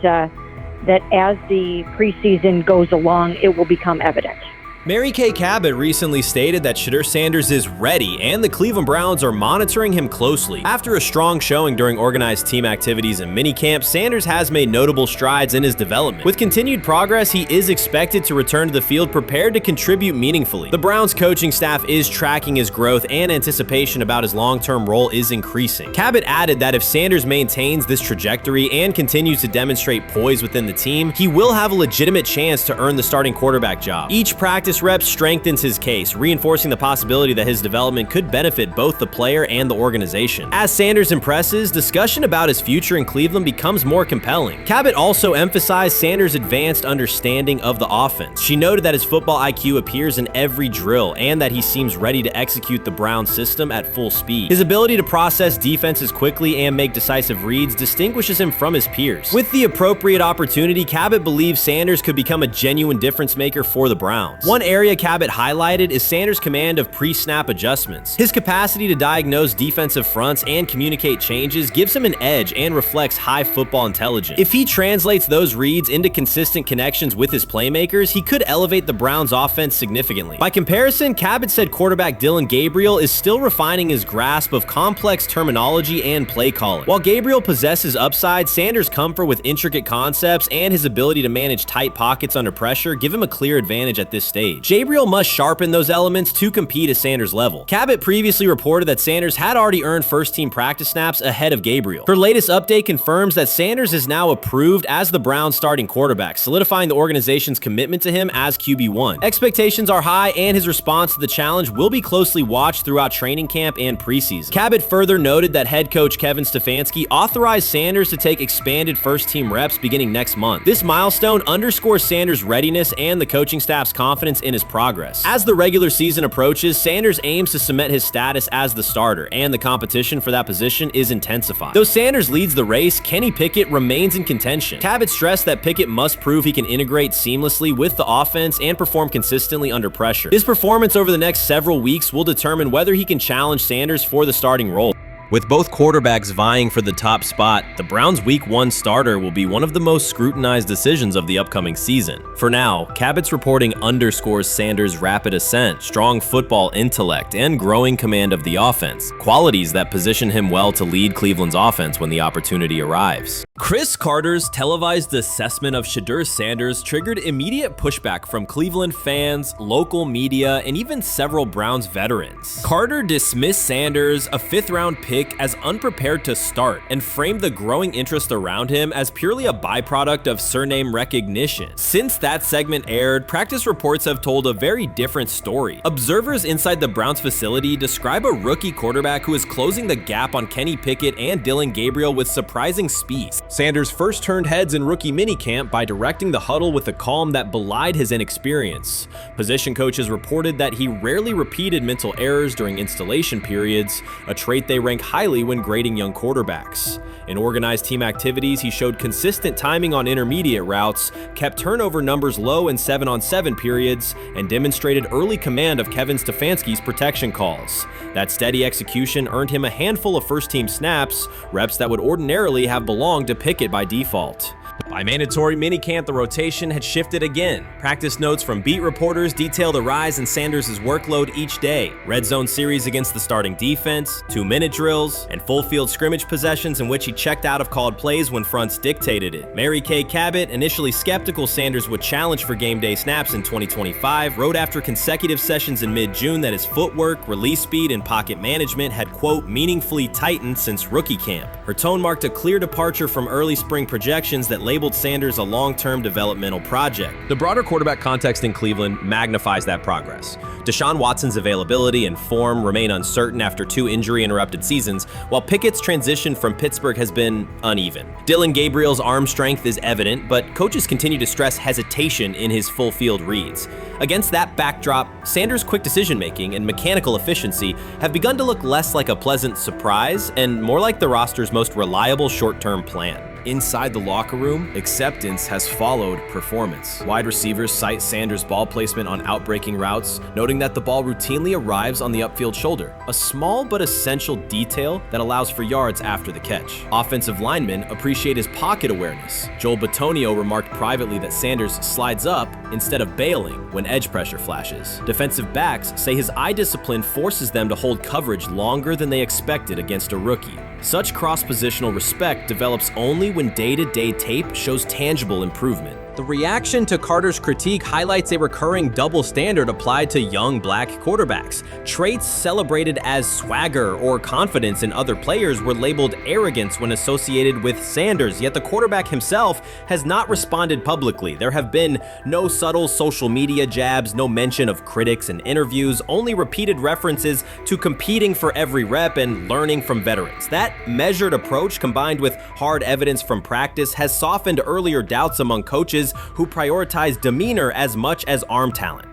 that as the preseason goes along, it will become evident. Mary Kay Cabot recently stated that Shedeur Sanders is ready, and the Cleveland Browns are monitoring him closely. After a strong showing during organized team activities and minicamp, Sanders has made notable strides in his development. With continued progress, he is expected to return to the field prepared to contribute meaningfully. The Browns coaching staff is tracking his growth, and anticipation about his long-term role is increasing. Cabot added that if Sanders maintains this trajectory and continues to demonstrate poise within the team, he will have a legitimate chance to earn the starting quarterback job. Each practice rep strengthens his case, reinforcing the possibility that his development could benefit both the player and the organization. As Sanders impresses, discussion about his future in Cleveland becomes more compelling. Cabot also emphasized Sanders' advanced understanding of the offense. She noted that his football IQ appears in every drill and that he seems ready to execute the Browns system at full speed. His ability to process defenses quickly and make decisive reads distinguishes him from his peers. With the appropriate opportunity, Cabot believes Sanders could become a genuine difference maker for the Browns. One area Cabot highlighted is Sanders' command of pre-snap adjustments. His capacity to diagnose defensive fronts and communicate changes gives him an edge and reflects high football intelligence. If he translates those reads into consistent connections with his playmakers, he could elevate the Browns' offense significantly. By comparison, Cabot said quarterback Dillon Gabriel is still refining his grasp of complex terminology and play calling. While Gabriel possesses upside, Sanders' comfort with intricate concepts and his ability to manage tight pockets under pressure give him a clear advantage at this stage. Gabriel must sharpen those elements to compete at Sanders' level. Cabot previously reported that Sanders had already earned first-team practice snaps ahead of Gabriel. Her latest update confirms that Sanders is now approved as the Browns' starting quarterback, solidifying the organization's commitment to him as QB1. Expectations are high, and his response to the challenge will be closely watched throughout training camp and preseason. Cabot further noted that head coach Kevin Stefanski authorized Sanders to take expanded first-team reps beginning next month. This milestone underscores Sanders' readiness and the coaching staff's confidence confidence in his progress. As the regular season approaches, Sanders aims to cement his status as the starter, and the competition for that position is intensified. Though Sanders leads the race, Kenny Pickett remains in contention. Cabot stressed that Pickett must prove he can integrate seamlessly with the offense and perform consistently under pressure. His performance over the next several weeks will determine whether he can challenge Sanders for the starting role. With both quarterbacks vying for the top spot, the Browns' Week 1 starter will be one of the most scrutinized decisions of the upcoming season. For now, Cabot's reporting underscores Sanders' rapid ascent, strong football intellect, and growing command of the offense, qualities that position him well to lead Cleveland's offense when the opportunity arrives. Chris Carter's televised assessment of Shedeur Sanders triggered immediate pushback from Cleveland fans, local media, and even several Browns veterans. Carter dismissed Sanders, a fifth-round pick, as unprepared to start, and framed the growing interest around him as purely a byproduct of surname recognition. Since that segment aired, practice reports have told a very different story. Observers inside the Browns facility describe a rookie quarterback who is closing the gap on Kenny Pickett and Dillon Gabriel with surprising speed. Sanders first turned heads in rookie minicamp by directing the huddle with a calm that belied his inexperience. Position coaches reported that he rarely repeated mental errors during installation periods, a trait they rank highly when grading young quarterbacks. In organized team activities, he showed consistent timing on intermediate routes, kept turnover numbers low in 7-on-7 periods, and demonstrated early command of Kevin Stefanski's protection calls. That steady execution earned him a handful of first-team snaps, reps that would ordinarily have belonged to Pickett by default. By mandatory minicamp, the rotation had shifted again. Practice notes from beat reporters detail the rise in Sanders' workload each day. Red zone series against the starting defense, 2-minute drills, and full field scrimmage possessions in which he checked out of called plays when fronts dictated it. Mary Kay Cabot, initially skeptical Sanders would challenge for game day snaps in 2025, wrote after consecutive sessions in mid-June that his footwork, release speed, and pocket management had, quote, meaningfully tightened since rookie camp. Her tone marked a clear departure from early spring projections that labeled Sanders a long-term developmental project. The broader quarterback context in Cleveland magnifies that progress. Deshaun Watson's availability and form remain uncertain after 2 injury-interrupted seasons, while Pickett's transition from Pittsburgh has been uneven. Dillon Gabriel's arm strength is evident, but coaches continue to stress hesitation in his full-field reads. Against that backdrop, Sanders' quick decision-making and mechanical efficiency have begun to look less like a pleasant surprise and more like the roster's most reliable short-term plan. Inside the locker room, acceptance has followed performance. Wide receivers cite Sanders' ball placement on outbreaking routes, noting that the ball routinely arrives on the upfield shoulder, a small but essential detail that allows for yards after the catch. Offensive linemen appreciate his pocket awareness. Joel Bitonio remarked privately that Sanders slides up instead of bailing when edge pressure flashes. Defensive backs say his eye discipline forces them to hold coverage longer than they expected against a rookie. Such cross-positional respect develops only when day-to-day tape shows tangible improvement. The reaction to Carter's critique highlights a recurring double standard applied to young black quarterbacks. Traits celebrated as swagger or confidence in other players were labeled arrogance when associated with Sanders, yet the quarterback himself has not responded publicly. There have been no subtle social media jabs, no mention of critics and interviews, only repeated references to competing for every rep and learning from veterans. That measured approach, combined with hard evidence from practice, has softened earlier doubts among coaches who prioritize demeanor as much as arm talent.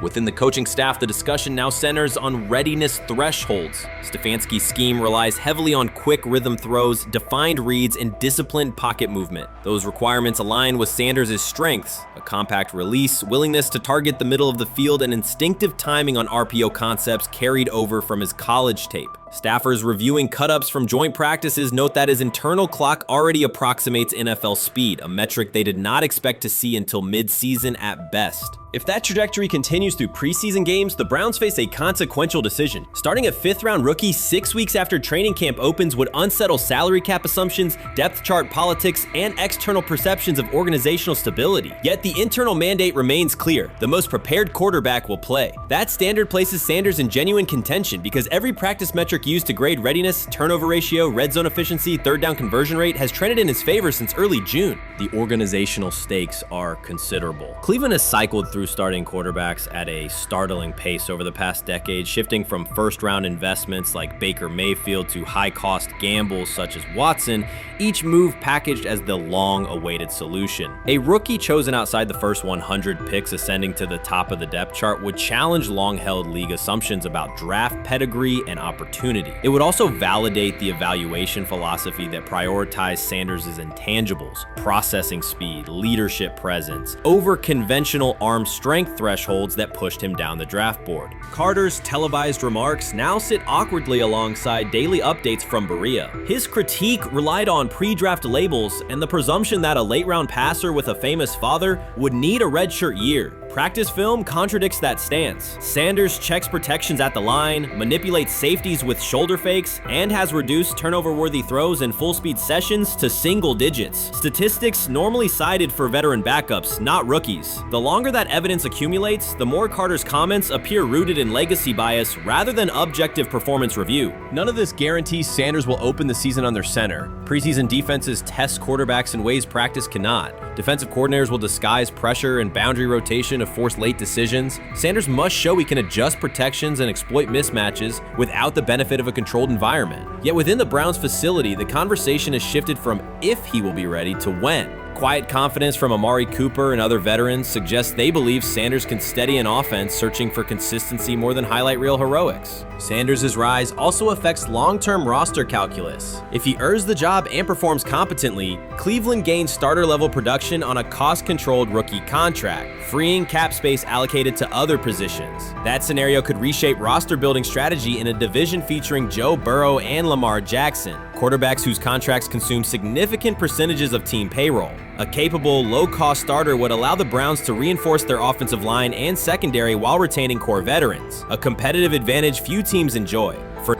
Within the coaching staff, the discussion now centers on readiness thresholds. Stefanski's scheme relies heavily on quick rhythm throws, defined reads, and disciplined pocket movement. Those requirements align with Sanders' strengths: a compact release, willingness to target the middle of the field, and instinctive timing on RPO concepts carried over from his college tape. Staffers reviewing cut-ups from joint practices note that his internal clock already approximates NFL speed, a metric they did not expect to see until mid-season at best. If that trajectory continues through preseason games, the Browns face a consequential decision. Starting a 5th-round rookie 6 weeks after training camp opens would unsettle salary cap assumptions, depth chart politics, and external perceptions of organizational stability. Yet the internal mandate remains clear: the most prepared quarterback will play. That standard places Sanders in genuine contention because every practice metric used to grade readiness, turnover ratio, red zone efficiency, third down conversion rate has trended in his favor since early June. the organizational stakes are considerable. Cleveland has cycled through starting quarterbacks at a startling pace over the past decade, shifting from first-round investments like Baker Mayfield to high-cost gambles such as Watson, each move packaged as the long-awaited solution. A rookie chosen outside the first 100 picks ascending to the top of the depth chart would challenge long-held league assumptions about draft pedigree and opportunity. It would also validate the evaluation philosophy that prioritized Sanders' intangibles, processing speed, leadership presence, over conventional arm strength thresholds that pushed him down the draft board. Carter's televised remarks now sit awkwardly alongside daily updates from Berea. His critique relied on pre-draft labels and the presumption that a late-round passer with a famous father would need a redshirt year. Practice film contradicts that stance. Sanders checks protections at the line, manipulates safeties with shoulder fakes, and has reduced turnover-worthy throws and full-speed sessions to single digits. Statistics normally cited for veteran backups, not rookies. The longer that evidence accumulates, the more Carter's comments appear rooted in legacy bias rather than objective performance review. None of this guarantees Sanders will open the season under center. Preseason defenses test quarterbacks in ways practice cannot. Defensive coordinators will disguise pressure and boundary rotation to force late decisions. Sanders must show he can adjust protections and exploit mismatches without the benefit of a controlled environment. Yet within the Browns facility, the conversation has shifted from if he will be ready to when. Quiet confidence from Amari Cooper and other veterans suggests they believe Sanders can steady an offense searching for consistency more than highlight reel heroics. Sanders' rise also affects long-term roster calculus. If he earns the job and performs competently, Cleveland gains starter-level production on a cost-controlled rookie contract, freeing cap space allocated to other positions. That scenario could reshape roster-building strategy in a division featuring Joe Burrow and Lamar Jackson, quarterbacks whose contracts consume significant percentages of team payroll. A capable, low-cost starter would allow the Browns to reinforce their offensive line and secondary while retaining core veterans, a competitive advantage few teams enjoy.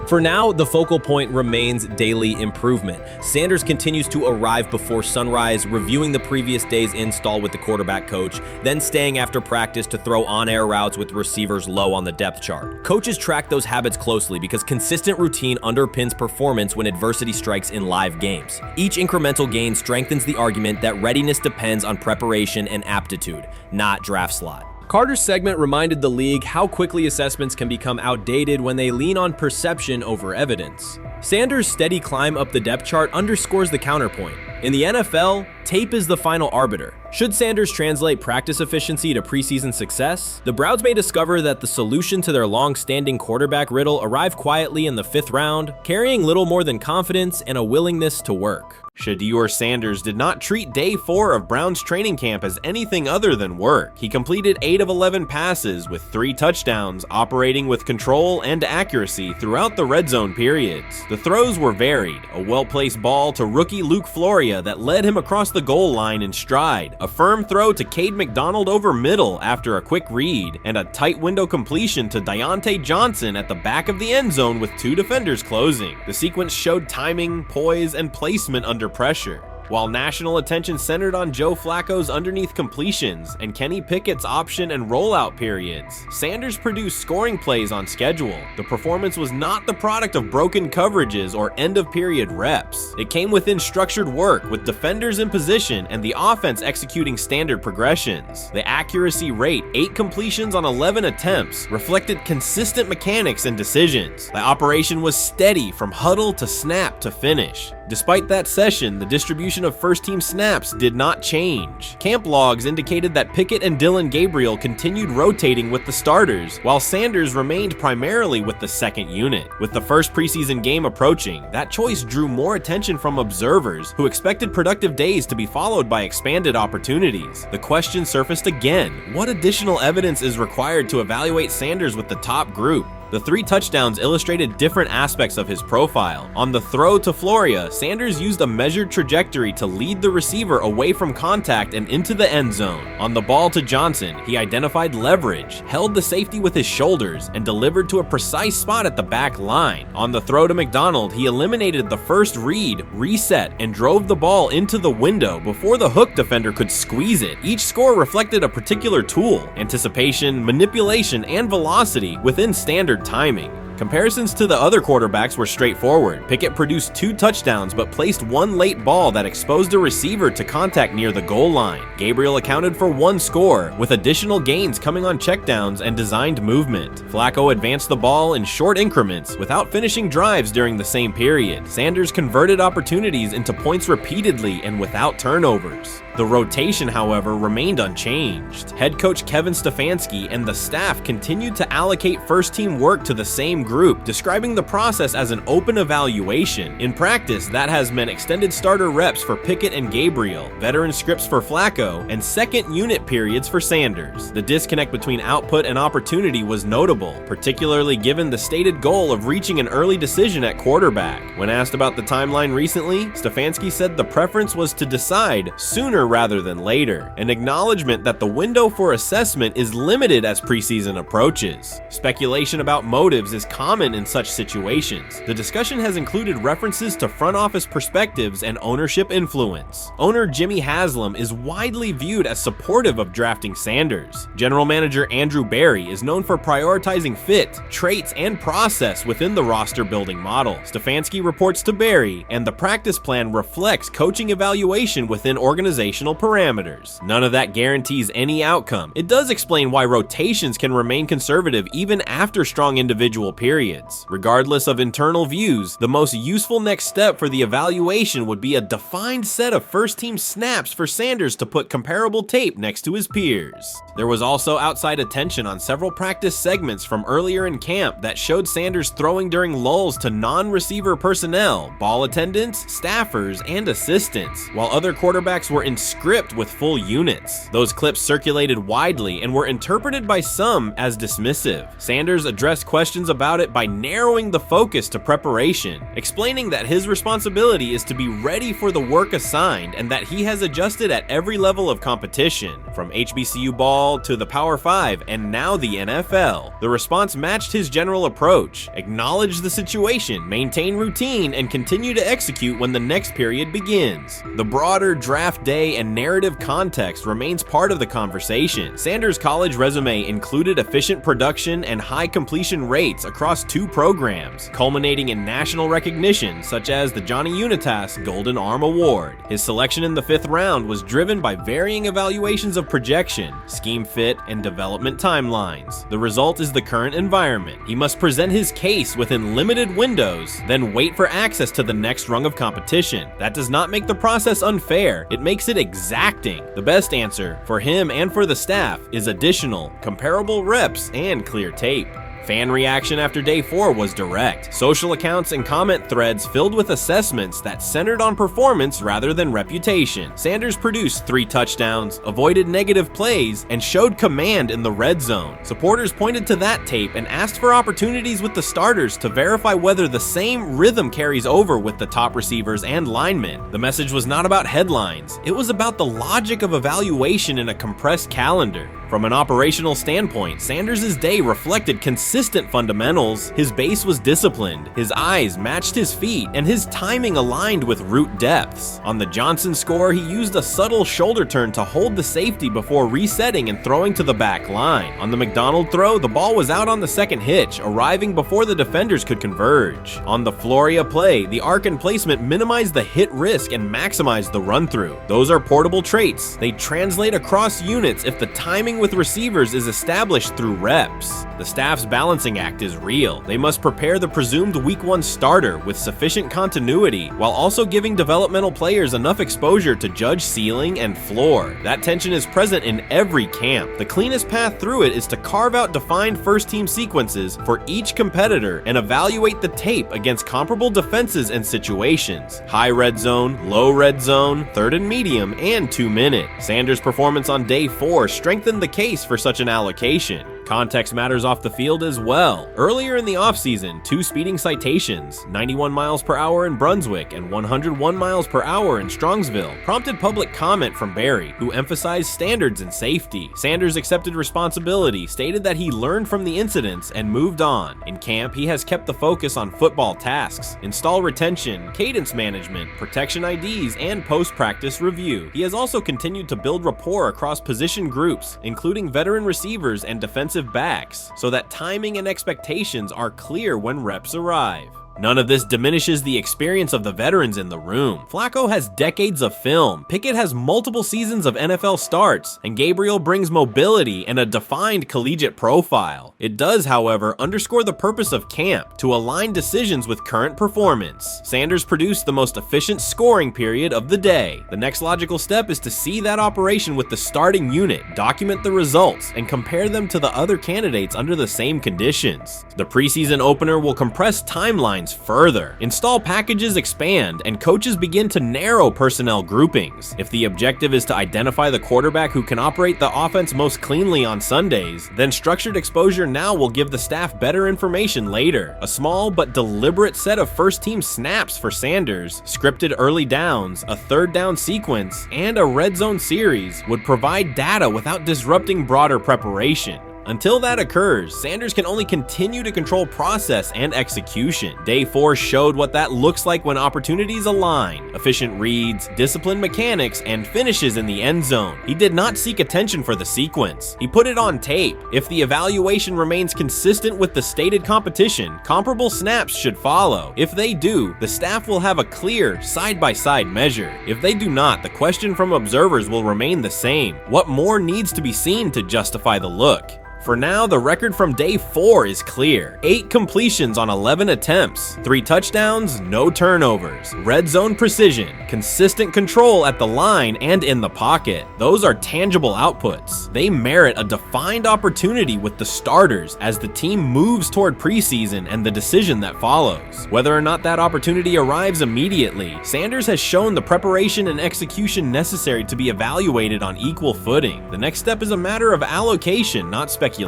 For now, the focal point remains daily improvement. Sanders continues to arrive before sunrise, reviewing the previous day's install with the quarterback coach, then staying after practice to throw on-air routes with receivers low on the depth chart. Coaches track those habits closely because consistent routine underpins performance when adversity strikes in live games. Each incremental gain strengthens the argument that readiness depends on preparation and aptitude, not draft slot. Carter's segment reminded the league how quickly assessments can become outdated when they lean on perception over evidence. Sanders' steady climb up the depth chart underscores the counterpoint. In the NFL, tape is the final arbiter. Should Sanders translate practice efficiency to preseason success, the Browns may discover that the solution to their long-standing quarterback riddle arrived quietly in the 5th round, carrying little more than confidence and a willingness to work. Shedeur Sanders did not treat day 4 of Browns training camp as anything other than work. He completed 8 of 11 passes with 3 touchdowns, operating with control and accuracy throughout the red zone periods. The throws were varied, a well-placed ball to rookie Luke Floria that led him across the goal line in stride, a firm throw to Cade McDonald over middle after a quick read, and a tight window completion to Deion Johnson at the back of the end zone with 2 defenders closing. The sequence showed timing, poise, and placement under pressure. While national attention centered on Joe Flacco's underneath completions and Kenny Pickett's option and rollout periods, Sanders produced scoring plays on schedule. The performance was not the product of broken coverages or end-of-period reps. It came within structured work with defenders in position and the offense executing standard progressions. The accuracy rate, 8 completions on 11 attempts, reflected consistent mechanics and decisions. The operation was steady from huddle to snap to finish. Despite that session, the distribution of first-team snaps did not change. Camp logs indicated that Pickett and Dillon Gabriel continued rotating with the starters, while Sanders remained primarily with the second unit. With the first preseason game approaching, that choice drew more attention from observers who expected productive days to be followed by expanded opportunities. The question surfaced again: what additional evidence is required to evaluate Sanders with the top group? The 3 touchdowns illustrated different aspects of his profile. On the throw to Floria, Sanders used a measured trajectory to lead the receiver away from contact and into the end zone. On the ball to Johnson, he identified leverage, held the safety with his shoulders, and delivered to a precise spot at the back line. On the throw to McDonald, he eliminated the first read, reset, and drove the ball into the window before the hook defender could squeeze it. Each score reflected a particular tool: anticipation, manipulation, and velocity within standard timing. Comparisons to the other quarterbacks were straightforward. Pickett produced 2 touchdowns but placed 1 late ball that exposed a receiver to contact near the goal line. Gabriel accounted for 1 score, with additional gains coming on checkdowns and designed movement. Flacco advanced the ball in short increments without finishing drives during the same period. Sanders converted opportunities into points repeatedly and without turnovers. The rotation, however, remained unchanged. Head coach Kevin Stefanski and the staff continued to allocate first-team work to the same group, describing the process as an open evaluation. In practice, that has meant extended starter reps for Pickett and Gabriel, veteran scripts for Flacco, and second unit periods for Sanders. The disconnect between output and opportunity was notable, particularly given the stated goal of reaching an early decision at quarterback. When asked about the timeline recently, Stefanski said the preference was to decide sooner rather than later, an acknowledgement that the window for assessment is limited as preseason approaches. Speculation about motives is common in such situations. The discussion has included references to front office perspectives and ownership influence. Owner Jimmy Haslam is widely viewed as supportive of drafting Sanders. General manager Andrew Berry is known for prioritizing fit, traits, and process within the roster building model. Stefanski reports to Berry, and the practice plan reflects coaching evaluation within organizational parameters. None of that guarantees any outcome. It does explain why rotations can remain conservative even after strong individual periods. Regardless of internal views, the most useful next step for the evaluation would be a defined set of first-team snaps for Sanders to put comparable tape next to his peers. There was also outside attention on several practice segments from earlier in camp that showed Sanders throwing during lulls to non-receiver personnel, ball attendants, staffers, and assistants, while other quarterbacks were in script with full units. Those clips circulated widely and were interpreted by some as dismissive. Sanders addressed questions about it by narrowing the focus to preparation, explaining that his responsibility is to be ready for the work assigned and that he has adjusted at every level of competition, from HBCU ball to the Power 5 and now the NFL. The response matched his general approach: acknowledge the situation, maintain routine, and continue to execute when the next period begins. The broader draft day and narrative context remains part of the conversation. Sanders' college resume included efficient production and high completion rates across 2 programs, culminating in national recognition such as the Johnny Unitas Golden Arm Award. His selection in the 5th round was driven by varying evaluations of projection, scheme fit, and development timelines. The result is the current environment. He must present his case within limited windows, then wait for access to the next rung of competition. That does not make the process unfair, it makes it exacting. The best answer, for him and for the staff, is additional, comparable reps and clear tape. Fan reaction after day 4 was direct. Social accounts and comment threads filled with assessments that centered on performance rather than reputation. Sanders produced 3 touchdowns, avoided negative plays, and showed command in the red zone. Supporters pointed to that tape and asked for opportunities with the starters to verify whether the same rhythm carries over with the top receivers and linemen. The message was not about headlines. It was about the logic of evaluation in a compressed calendar. From an operational standpoint, Sanders' day reflected consistent fundamentals. His base was disciplined, his eyes matched his feet, and his timing aligned with route depths. On the Johnson score, he used a subtle shoulder turn to hold the safety before resetting and throwing to the back line. On the McDonald throw, the ball was out on the second hitch, arriving before the defenders could converge. On the Floria play, the arc and placement minimized the hit risk and maximized the run-through. Those are portable traits. They translate across units if the timing with receivers is established through reps. The staff's balancing act is real. They must prepare the presumed week 1 starter with sufficient continuity while also giving developmental players enough exposure to judge ceiling and floor. That tension is present in every camp. The cleanest path through it is to carve out defined first-team sequences for each competitor and evaluate the tape against comparable defenses and situations: high red zone, low red zone, 3rd and medium, and 2-minute. Sanders' performance on day 4 strengthened the case for such an allocation. Context matters off the field as well. Earlier in the offseason, 2 speeding citations, 91 miles per hour in Brunswick and 101 miles per hour in Strongsville, prompted public comment from Berry, who emphasized standards and safety. Sanders accepted responsibility, stated that he learned from the incidents and moved on. In camp, he has kept the focus on football tasks, install retention, cadence management, protection IDs, and post-practice review. He has also continued to build rapport across position groups, including veteran receivers and defensive defensive backs so that timing and expectations are clear when reps arrive. None of this diminishes the experience of the veterans in the room. Flacco has decades of film, Pickett has multiple seasons of NFL starts, and Gabriel brings mobility and a defined collegiate profile. It does, however, underscore the purpose of camp, to align decisions with current performance. Sanders produced the most efficient scoring period of the day. The next logical step is to see that operation with the starting unit, document the results, and compare them to the other candidates under the same conditions. The preseason opener will compress timelines further. Install packages expand, and coaches begin to narrow personnel groupings. If the objective is to identify the quarterback who can operate the offense most cleanly on Sundays, then structured exposure now will give the staff better information later. A small but deliberate set of first-team snaps for Sanders, scripted early downs, a third down sequence, and a red zone series would provide data without disrupting broader preparation. Until that occurs, Sanders can only continue to control process and execution. Day 4 showed what that looks like when opportunities align. Efficient reads, disciplined mechanics, and finishes in the end zone. He did not seek attention for the sequence. He put it on tape. If the evaluation remains consistent with the stated competition, comparable snaps should follow. If they do, the staff will have a clear, side-by-side measure. If they do not, the question from observers will remain the same. What more needs to be seen to justify the look? For now, the record from day 4 is clear. 8 completions on 11 attempts, 3 touchdowns, no turnovers, red zone precision, consistent control at the line and in the pocket. Those are tangible outputs. They merit a defined opportunity with the starters as the team moves toward preseason and the decision that follows. Whether or not that opportunity arrives immediately, Sanders has shown the preparation and execution necessary to be evaluated on equal footing. The next step is a matter of allocation, not speculation.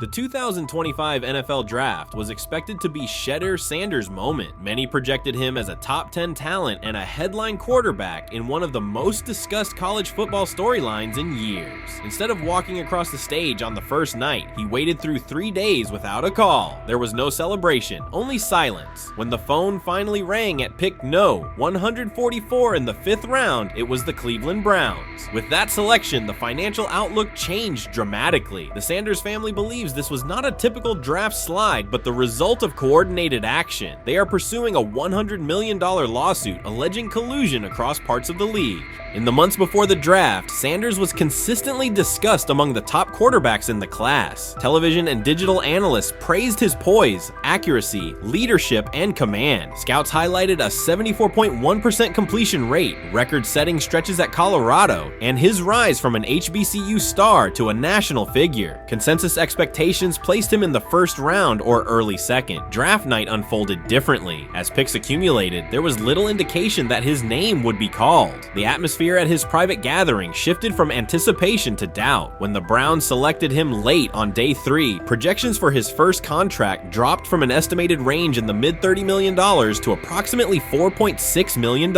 The 2025 NFL Draft was expected to be Shedeur Sanders' moment. Many projected him as a top 10 talent and a headline quarterback in one of the most discussed college football storylines in years. Instead of walking across the stage on the first night, he waited through 3 days without a call. There was no celebration, only silence. When the phone finally rang at pick no. 144 in the 5th round, it was the Cleveland Browns. With that selection, the financial outlook changed dramatically. The Sanders family believes this was not a typical draft slide, but the result of coordinated action. They are pursuing a $100 million lawsuit alleging collusion across parts of the league. In the months before the draft, Sanders was consistently discussed among the top quarterbacks in the class. Television and digital analysts praised his poise, accuracy, leadership, and command. Scouts highlighted a 74.1% completion rate, record-setting stretches at Colorado, and his rise from an HBCU star to a national figure. Consensus expectations placed him in the first round or early second. Draft night unfolded differently. As picks accumulated, there was little indication that his name would be called. The atmosphere at his private gathering shifted from anticipation to doubt. When the Browns selected him late on day 3, projections for his first contract dropped from an estimated range in the mid-$30 million to approximately $4.6 million,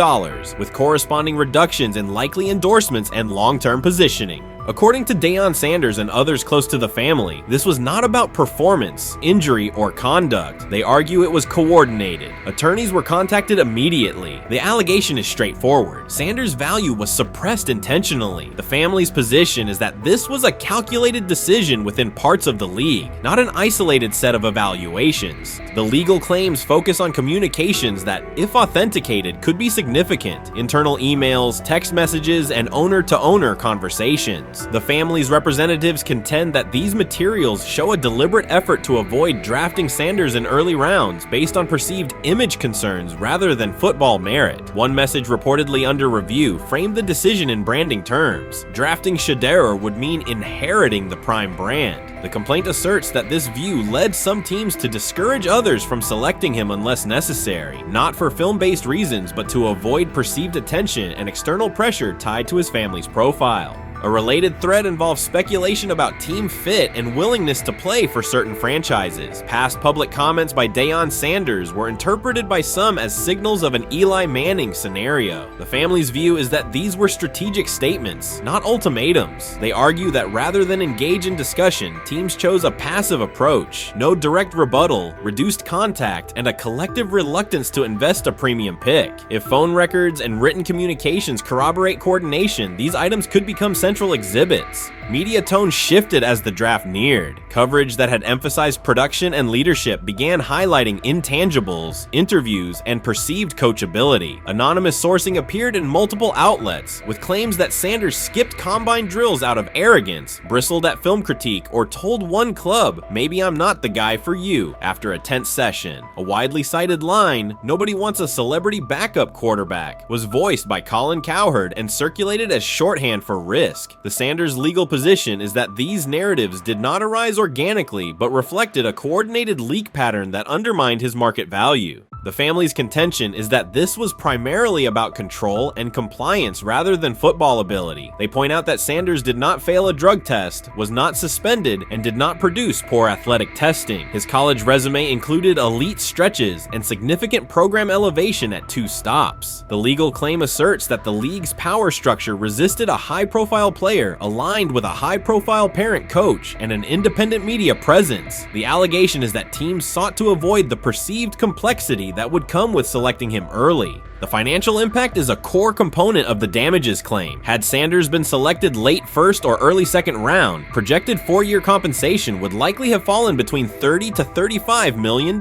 with corresponding reductions in likely endorsements and long-term positioning. According to Deion Sanders and others close to the family, this was not about performance, injury, or conduct. They argue it was coordinated. Attorneys were contacted immediately. The allegation is straightforward. Sanders' value was suppressed intentionally. The family's position is that this was a calculated decision within parts of the league, not an isolated set of evaluations. The legal claims focus on communications that, if authenticated, could be significant. Internal emails, text messages, and owner-to-owner conversations. The family's representatives contend that these materials show a deliberate effort to avoid drafting Sanders in early rounds based on perceived image concerns rather than football merit. One message reportedly under review framed the decision in branding terms. Drafting Shedeur would mean inheriting the Prime brand. The complaint asserts that this view led some teams to discourage others from selecting him unless necessary, not for film-based reasons, but to avoid perceived attention and external pressure tied to his family's profile. A related thread involves speculation about team fit and willingness to play for certain franchises. Past public comments by Deion Sanders were interpreted by some as signals of an Eli Manning scenario. The family's view is that these were strategic statements, not ultimatums. They argue that rather than engage in discussion, teams chose a passive approach, no direct rebuttal, reduced contact, and a collective reluctance to invest a premium pick. If phone records and written communications corroborate coordination, these items could become central exhibits. Media tone shifted as the draft neared. Coverage that had emphasized production and leadership began highlighting intangibles, interviews, and perceived coachability. Anonymous sourcing appeared in multiple outlets, with claims that Sanders skipped combine drills out of arrogance, bristled at film critique, or told one club, "Maybe I'm not the guy for you," after a tense session. A widely cited line, "Nobody wants a celebrity backup quarterback," was voiced by Colin Cowherd and circulated as shorthand for risk. The Sanders legal position is that these narratives did not arise organically, but reflected a coordinated leak pattern that undermined his market value. The family's contention is that this was primarily about control and compliance rather than football ability. They point out that Sanders did not fail a drug test, was not suspended, and did not produce poor athletic testing. His college resume included elite stretches and significant program elevation at 2 stops. The legal claim asserts that the league's power structure resisted a high-profile player aligned with a high-profile parent coach and an independent media presence. The allegation is that teams sought to avoid the perceived complexity that would come with selecting him early. The financial impact is a core component of the damages claim. Had Sanders been selected late first or early second round, projected 4-year compensation would likely have fallen between $30 to $35 million,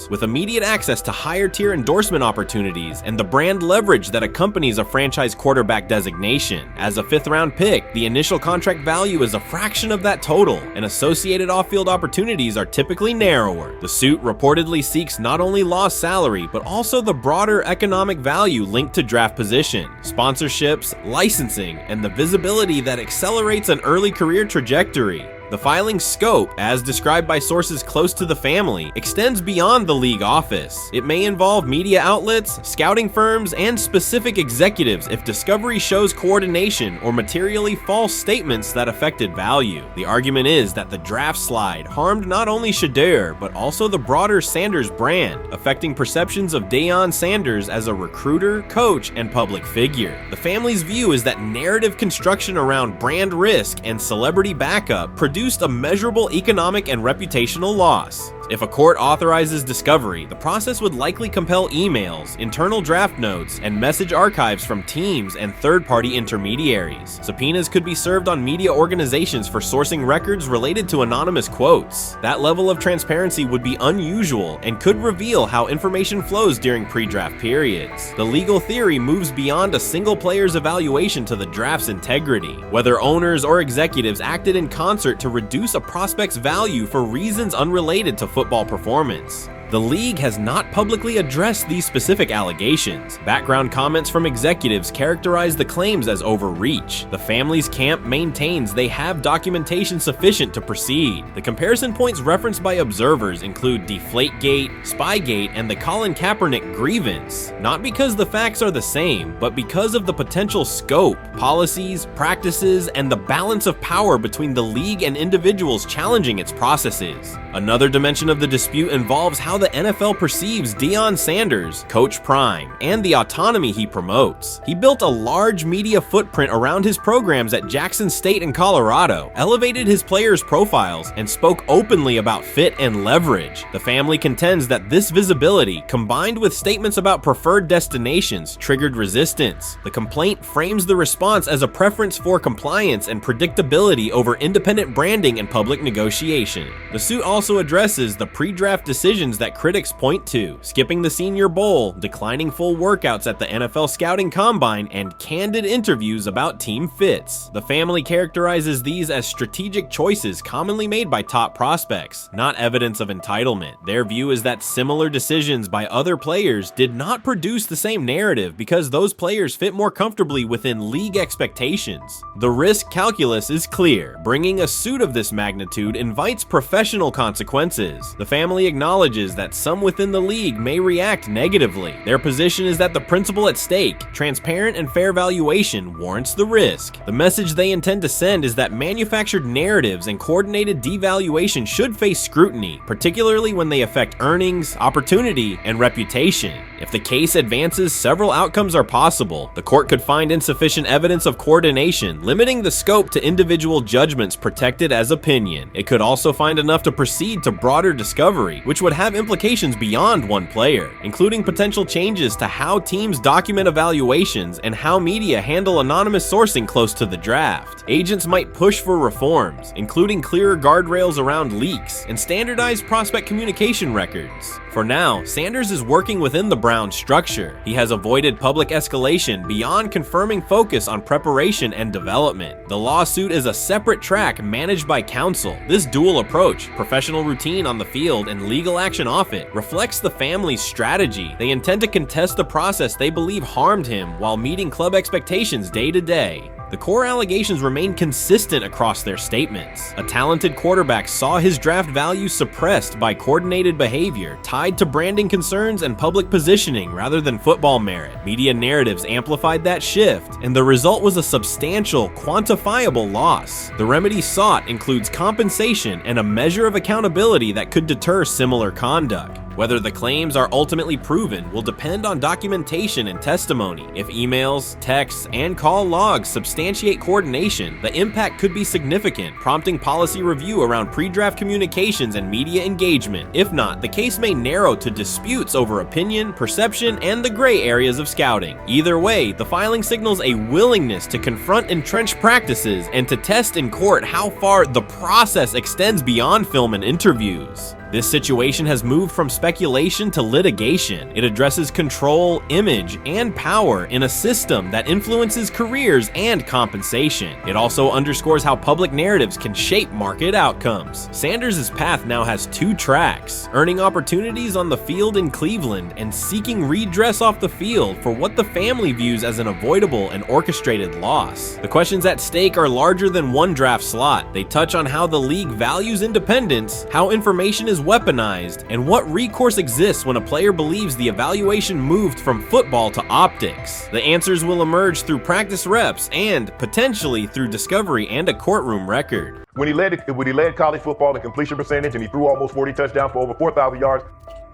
with immediate access to higher tier endorsement opportunities and the brand leverage that accompanies a franchise quarterback designation. As a 5th round pick, the initial contract value is a fraction of that total, and associated off-field opportunities are typically narrower. The suit reportedly seeks not only lost salary, but also the broader economic value linked to draft position, sponsorships, licensing, and the visibility that accelerates an early career trajectory. The filing's scope, as described by sources close to the family, extends beyond the league office. It may involve media outlets, scouting firms, and specific executives if discovery shows coordination or materially false statements that affected value. The argument is that the draft slide harmed not only Shedeur, but also the broader Sanders brand, affecting perceptions of Deion Sanders as a recruiter, coach, and public figure. The family's view is that narrative construction around brand risk and celebrity backup produced a measurable economic and reputational loss. If a court authorizes discovery, the process would likely compel emails, internal draft notes, and message archives from teams and third-party intermediaries. Subpoenas could be served on media organizations for sourcing records related to anonymous quotes. That level of transparency would be unusual and could reveal how information flows during pre-draft periods. The legal theory moves beyond a single player's evaluation to the draft's integrity, whether owners or executives acted in concert to reduce a prospect's value for reasons unrelated to football performance. The league has not publicly addressed these specific allegations. Background comments from executives characterize the claims as overreach. The family's camp maintains they have documentation sufficient to proceed. The comparison points referenced by observers include Deflategate, Spygate, and the Colin Kaepernick grievance, not because the facts are the same, but because of the potential scope, policies, practices, and the balance of power between the league and individuals challenging its processes. Another dimension of the dispute involves how the NFL perceives Deion Sanders, Coach Prime, and the autonomy he promotes. He built a large media footprint around his programs at Jackson State and Colorado, elevated his players' profiles, and spoke openly about fit and leverage. The family contends that this visibility, combined with statements about preferred destinations, triggered resistance. The complaint frames the response as a preference for compliance and predictability over independent branding and public negotiation. The suit also addresses the pre-draft decisions that critics point to: skipping the Senior Bowl, declining full workouts at the NFL Scouting Combine, and candid interviews about team fits. The family characterizes these as strategic choices commonly made by top prospects, not evidence of entitlement. Their view is that similar decisions by other players did not produce the same narrative because those players fit more comfortably within league expectations. The risk calculus is clear. Bringing a suit of this magnitude invites professional consequences. The family acknowledges that some within the league may react negatively. Their position is that the principle at stake, transparent and fair valuation, warrants the risk. The message they intend to send is that manufactured narratives and coordinated devaluation should face scrutiny, particularly when they affect earnings, opportunity, and reputation. If the case advances, several outcomes are possible. The court could find insufficient evidence of coordination, limiting the scope to individual judgments protected as opinion. It could also find enough to proceed to broader discovery, which would have implications beyond one player, including potential changes to how teams document evaluations and how media handle anonymous sourcing close to the draft. Agents might push for reforms, including clearer guardrails around leaks and standardized prospect communication records. For now, Sanders is working within the Browns structure. He has avoided public escalation beyond confirming focus on preparation and development. The lawsuit is a separate track managed by counsel. This dual approach, professional routine on the field and legal action off it, reflects the family's strategy. They intend to contest the process they believe harmed him while meeting club expectations day to day. The core allegations remain consistent across their statements. A talented quarterback saw his draft value suppressed by coordinated behavior tied to branding concerns and public positioning rather than football merit. Media narratives amplified that shift, and the result was a substantial, quantifiable loss. The remedy sought includes compensation and a measure of accountability that could deter similar conduct. Whether the claims are ultimately proven will depend on documentation and testimony. If emails, texts, and call logs substantiate coordination, the impact could be significant, prompting policy review around pre-draft communications and media engagement. If not, the case may narrow to disputes over opinion, perception, and the gray areas of scouting. Either way, the filing signals a willingness to confront entrenched practices and to test in court how far the process extends beyond film and interviews. This situation has moved from speculation to litigation. It addresses control, image, and power in a system that influences careers and compensation. It also underscores how public narratives can shape market outcomes. Sanders' path now has two tracks: earning opportunities on the field in Cleveland and seeking redress off the field for what the family views as an avoidable and orchestrated loss. The questions at stake are larger than one draft slot. They touch on how the league values independence, how information is weaponized, and what recourse exists when a player believes the evaluation moved from football to optics. The answers will emerge through practice reps and, potentially, through discovery and a courtroom record. When he led college football in completion percentage and he threw almost 40 touchdowns for over 4,000 yards,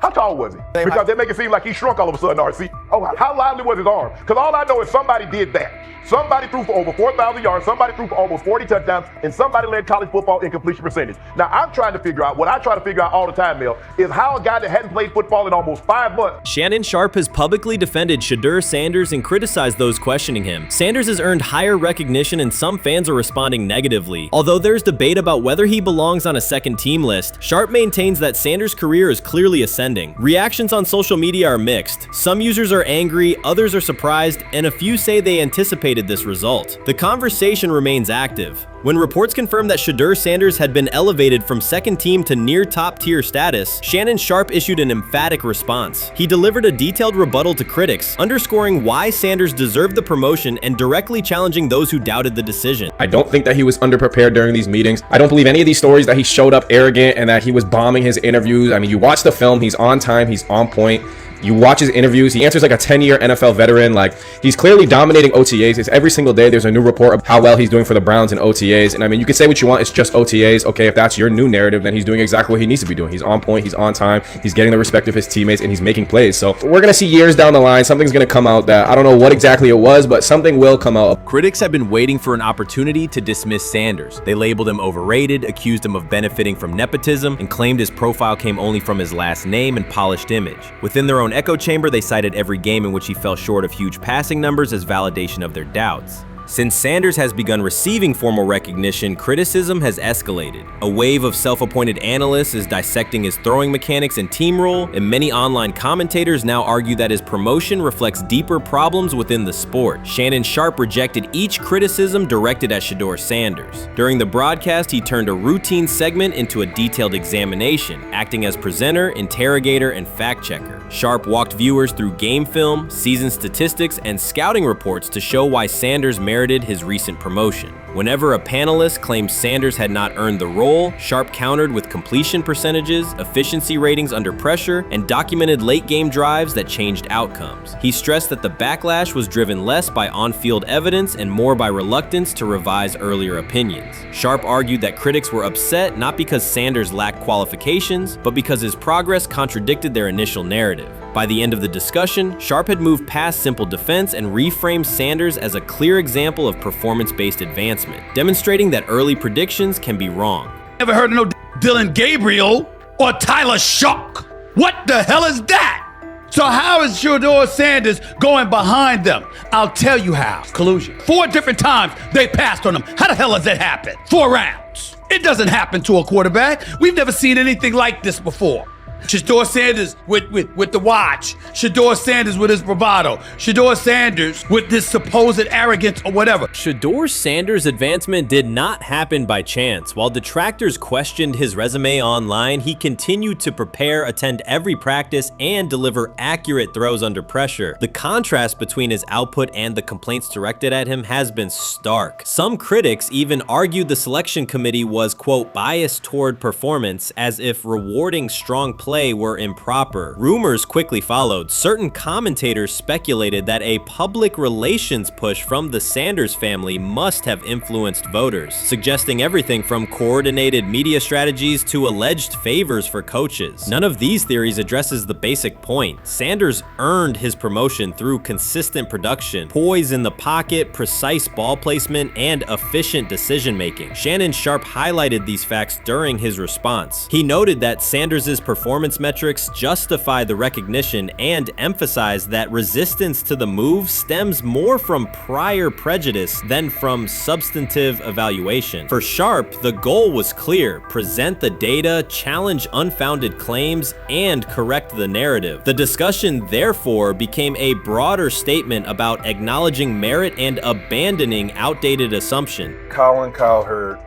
how tall was he? Because they make it seem like he shrunk all of a sudden, RC. Oh, how lively was his arm? Because all I know is somebody did that. Somebody threw for over 4,000 yards, somebody threw for almost 40 touchdowns, and somebody led college football in completion percentage. Now, I'm trying to figure out, what I try to figure out all the time, Mel, is how a guy that hadn't played football in almost 5 months. Shannon Sharpe has publicly defended Shedeur Sanders and criticized those questioning him. Sanders has earned higher recognition and some fans are responding negatively. Although there's debate about whether he belongs on a second team list, Sharpe maintains that Sanders' career is clearly ascending. Reactions on social media are mixed. Some users are angry, others are surprised, and a few say they anticipated this result. The conversation remains active. When reports confirmed that Shedeur Sanders had been elevated from second team to near top tier status, Shannon Sharpe issued an emphatic response. He delivered a detailed rebuttal to critics, underscoring why Sanders deserved the promotion and directly challenging those who doubted the decision. I don't think that he was underprepared during these meetings. I don't believe any of these stories that he showed up arrogant and that he was bombing his interviews. I mean, you watch the film, he's on time, he's on point. You watch his interviews, he answers like a 10-year NFL veteran. Like, he's clearly dominating OTAs. It's every single day there's a new report of how well he's doing for the Browns in OTAs. And I mean, you can say what you want, it's just OTAs. Okay, if that's your new narrative, then he's doing exactly what he needs to be doing. He's on point, he's on time, he's getting the respect of his teammates, and he's making plays. So we're gonna see years down the line, something's gonna come out that I don't know what exactly it was, but something will come out. Critics have been waiting for an opportunity to dismiss Sanders. They labeled him overrated, accused him of benefiting from nepotism, and claimed his profile came only from his last name and polished image. Within their own echo chamber, they cited every game in which he fell short of huge passing numbers as validation of their doubts. Since Sanders has begun receiving formal recognition, criticism has escalated. A wave of self-appointed analysts is dissecting his throwing mechanics and team role, and many online commentators now argue that his promotion reflects deeper problems within the sport. Shannon Sharpe rejected each criticism directed at Shedeur Sanders. During the broadcast, he turned a routine segment into a detailed examination, acting as presenter, interrogator, and fact-checker. Sharpe walked viewers through game film, season statistics, and scouting reports to show why Sanders merited his recent promotion. Whenever a panelist claimed Sanders had not earned the role, Sharp countered with completion percentages, efficiency ratings under pressure, and documented late-game drives that changed outcomes. He stressed that the backlash was driven less by on-field evidence and more by reluctance to revise earlier opinions. Sharp argued that critics were upset not because Sanders lacked qualifications, but because his progress contradicted their initial narrative. By the end of the discussion, Sharp had moved past simple defense and reframed Sanders as a clear example of performance-based advancement, demonstrating that early predictions can be wrong. Never heard of no Deion Gabriel or Tyler Shock. What the hell is that? So how is Shedeur Sanders going behind them? I'll tell you how. Collusion. 4 different times they passed on him. How the hell does that happen? 4 rounds. It doesn't happen to a quarterback. We've never seen anything like this before. Shedeur Sanders with the watch. Shedeur Sanders with his bravado. Shedeur Sanders with this supposed arrogance or whatever. Shedeur Sanders' advancement did not happen by chance. While detractors questioned his resume online, he continued to prepare, attend every practice, and deliver accurate throws under pressure. The contrast between his output and the complaints directed at him has been stark. Some critics even argued the selection committee was, quote, biased toward performance, as if rewarding strong play were improper. Rumors quickly followed. Certain commentators speculated that a public relations push from the Sanders family must have influenced voters, suggesting everything from coordinated media strategies to alleged favors for coaches. None of these theories addresses the basic point. Sanders earned his promotion through consistent production, poise in the pocket, precise ball placement, and efficient decision-making. Shannon Sharp highlighted these facts during his response. He noted that Sanders' performance metrics justify the recognition and emphasize that resistance to the move stems more from prior prejudice than from substantive evaluation. For Sharp, the goal was clear: present the data, challenge unfounded claims, and correct the narrative. The discussion, therefore, became a broader statement about acknowledging merit and abandoning outdated assumption. Colin Cowherd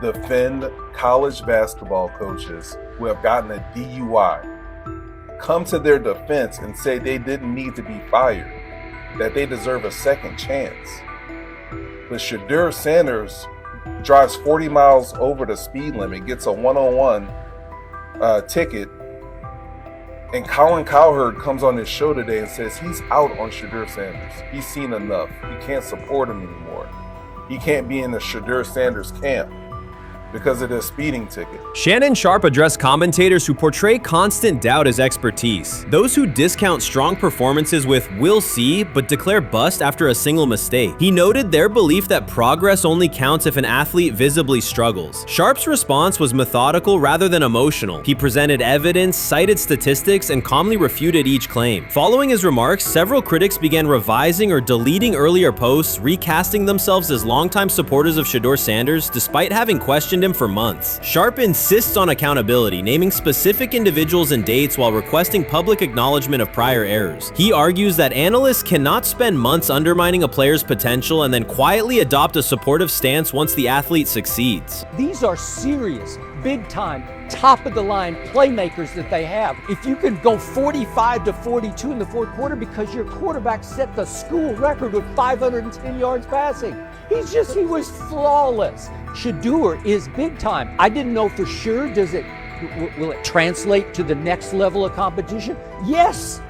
defend college basketball coaches who have gotten a DUI, come to their defense and say they didn't need to be fired, that they deserve a second chance. But Shedeur Sanders drives 40 miles over the speed limit, gets a one-on-one ticket, and Colin Cowherd comes on his show today and says he's out on Shedeur Sanders. He's seen enough. He can't support him anymore. He can't be in the Shedeur Sanders camp because of the speeding ticket. Shannon Sharp addressed commentators who portray constant doubt as expertise. Those who discount strong performances with "we'll see" but declare bust after a single mistake. He noted their belief that progress only counts if an athlete visibly struggles. Sharp's response was methodical rather than emotional. He presented evidence, cited statistics, and calmly refuted each claim. Following his remarks, several critics began revising or deleting earlier posts, recasting themselves as longtime supporters of Shedeur Sanders despite having questioned him for months. Sharp insists on accountability, naming specific individuals and dates while requesting public acknowledgement of prior errors. He argues that analysts cannot spend months undermining a player's potential and then quietly adopt a supportive stance once the athlete succeeds. These are serious, big-time, top-of-the-line playmakers that they have. If you can go 45 to 42 in the fourth quarter because your quarterback set the school record with 510 yards passing. He was flawless. Shedeur is big time. I didn't know for sure, will it translate to the next level of competition? Yes,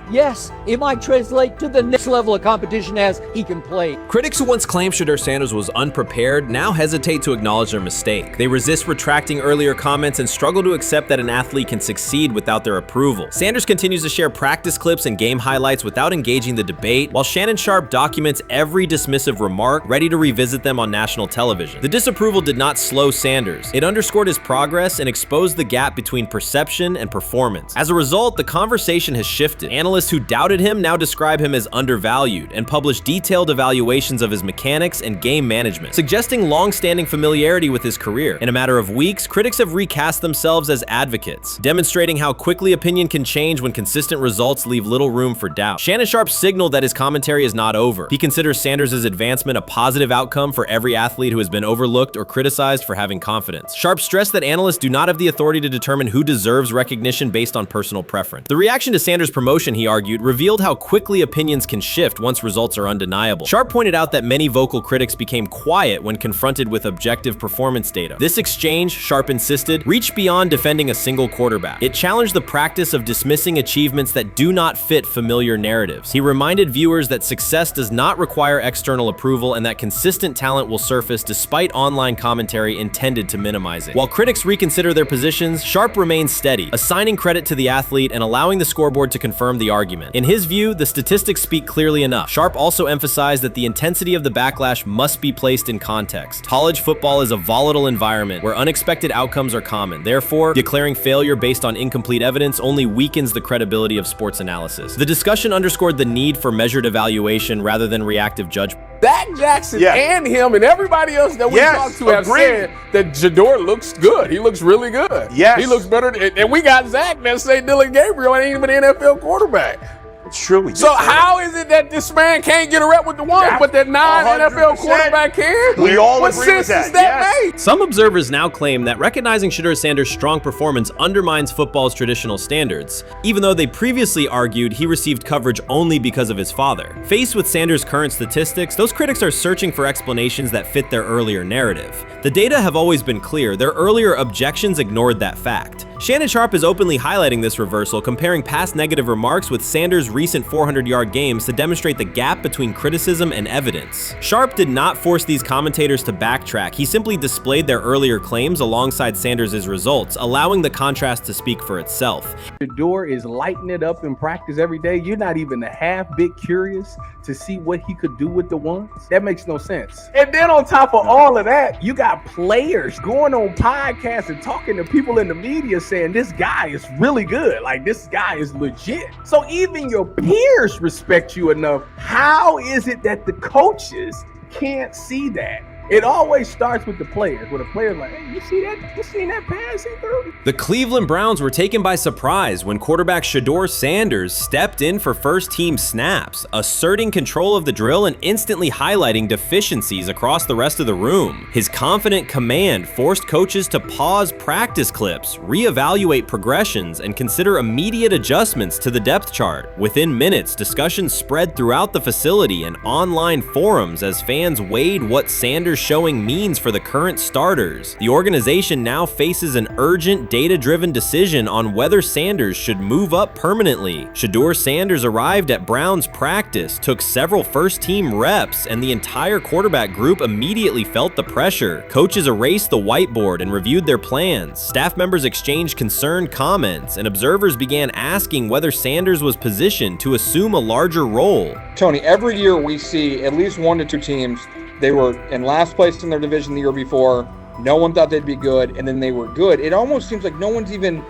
it might translate to the next level of competition as he can play. Critics who once claimed Shedeur Sanders was unprepared now hesitate to acknowledge their mistake. They resist retracting earlier comments and struggle to accept that an athlete can succeed without their approval. Sanders continues to share practice clips and game highlights without engaging the debate, while Shannon Sharp documents every dismissive remark, ready to revisit them on national television. The disapproval did not slow Sanders. It underscored his progress and exposed the gap between perception and performance. As a result, the conversation has shifted. Analysts who doubted him now describe him as undervalued and publish detailed evaluations of his mechanics and game management, suggesting long-standing familiarity with his career. In a matter of weeks, critics have recast themselves as advocates, demonstrating how quickly opinion can change when consistent results leave little room for doubt. Shannon Sharp signaled that his commentary is not over. He considers Sanders' advancement a positive outcome for every athlete who has been overlooked or criticized for having confidence. Sharp stressed that analysts do not have the authority to determine who deserves recognition based on personal preference. The reaction to Sanders' promotion, he argued, revealed how quickly opinions can shift once results are undeniable. Sharp pointed out that many vocal critics became quiet when confronted with objective performance data. This exchange, Sharp insisted, reached beyond defending a single quarterback. It challenged the practice of dismissing achievements that do not fit familiar narratives. He reminded viewers that success does not require external approval and that consistent talent will surface despite online commentary intended to minimize it. While critics reconsider their positions, Sharp remains steady, assigning credit to the athlete and allowing the scoreboard to confirm the argument. In his view, the statistics speak clearly enough. Sharp also emphasized that the intensity of the backlash must be placed in context. College football is a volatile environment where unexpected outcomes are common. Therefore, declaring failure based on incomplete evidence only weakens the credibility of sports analysis. The discussion underscored the need for measured evaluation rather than reactive judgment. Dak Jackson and him and everybody else that we talked to have said that Shedeur looks good. He looks really good. Yes. He looks better. And we got Zach that say Dillon Gabriel ain't even an NFL quarterback. It's true. So how is it that this man can't get a rep with the ones, but that non-NFL quarterback can? We all what agree with sense does that, that make? Some observers now claim that recognizing Shedeur Sanders' strong performance undermines football's traditional standards, even though they previously argued he received coverage only because of his father. Faced with Sanders' current statistics, those critics are searching for explanations that fit their earlier narrative. The data have always been clear. Their earlier objections ignored that fact. Shannon Sharp is openly highlighting this reversal, comparing past negative remarks with Sanders' recent 400-yard games to demonstrate the gap between criticism and evidence. Sharp did not force these commentators to backtrack. He simply displayed their earlier claims alongside Sanders' results, allowing the contrast to speak for itself. Shedeur is lighting it up in practice every day. You're not even a half bit curious to see what he could do with the ones. That makes no sense. And then on top of all of that, you got players going on podcasts and talking to people in the media saying this guy is really good. Like, this guy is legit. So even your peers respect you enough. How is it that the coaches can't see that? It always starts with the players. Where the player's like, hey, you see that? You seen that pass he threw? The Cleveland Browns were taken by surprise when quarterback Shedeur Sanders stepped in for first-team snaps, asserting control of the drill and instantly highlighting deficiencies across the rest of the room. His confident command forced coaches to pause practice clips, reevaluate progressions, and consider immediate adjustments to the depth chart. Within minutes, discussions spread throughout the facility and online forums as fans weighed what Sanders' showing means for the current starters. The organization now faces an urgent, data-driven decision on whether Sanders should move up permanently. Shedeur Sanders arrived at Browns practice, took several first-team reps, and the entire quarterback group immediately felt the pressure. Coaches erased the whiteboard and reviewed their plans. Staff members exchanged concerned comments, and observers began asking whether Sanders was positioned to assume a larger role. Tony, every year we see at least 1 to 2 teams. They were in last place in their division the year before. No one thought they'd be good, and then they were good. It almost seems like no one's even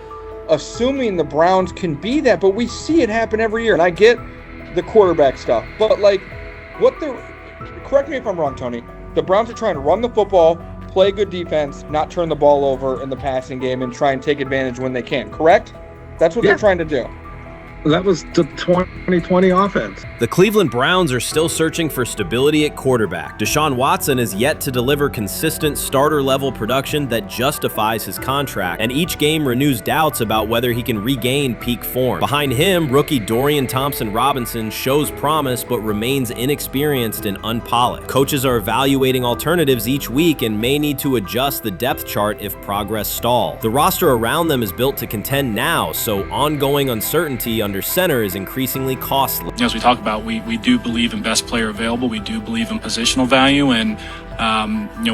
assuming the Browns can be that, but we see it happen every year. And I get the quarterback stuff, but like, correct me if I'm wrong, Tony. The Browns are trying to run the football, play good defense, not turn the ball over in the passing game, and try and take advantage when they can, correct? That's what they're trying to do. That was the 2020 offense. The Cleveland Browns are still searching for stability at quarterback. Deshaun Watson is yet to deliver consistent starter-level production that justifies his contract, and each game renews doubts about whether he can regain peak form. Behind him, rookie Dorian Thompson-Robinson shows promise but remains inexperienced and unpolished. Coaches are evaluating alternatives each week and may need to adjust the depth chart if progress stalls. The roster around them is built to contend now, so ongoing uncertainty under center is increasingly costly. As we talk about, we do believe in best player available. We do believe in positional value, and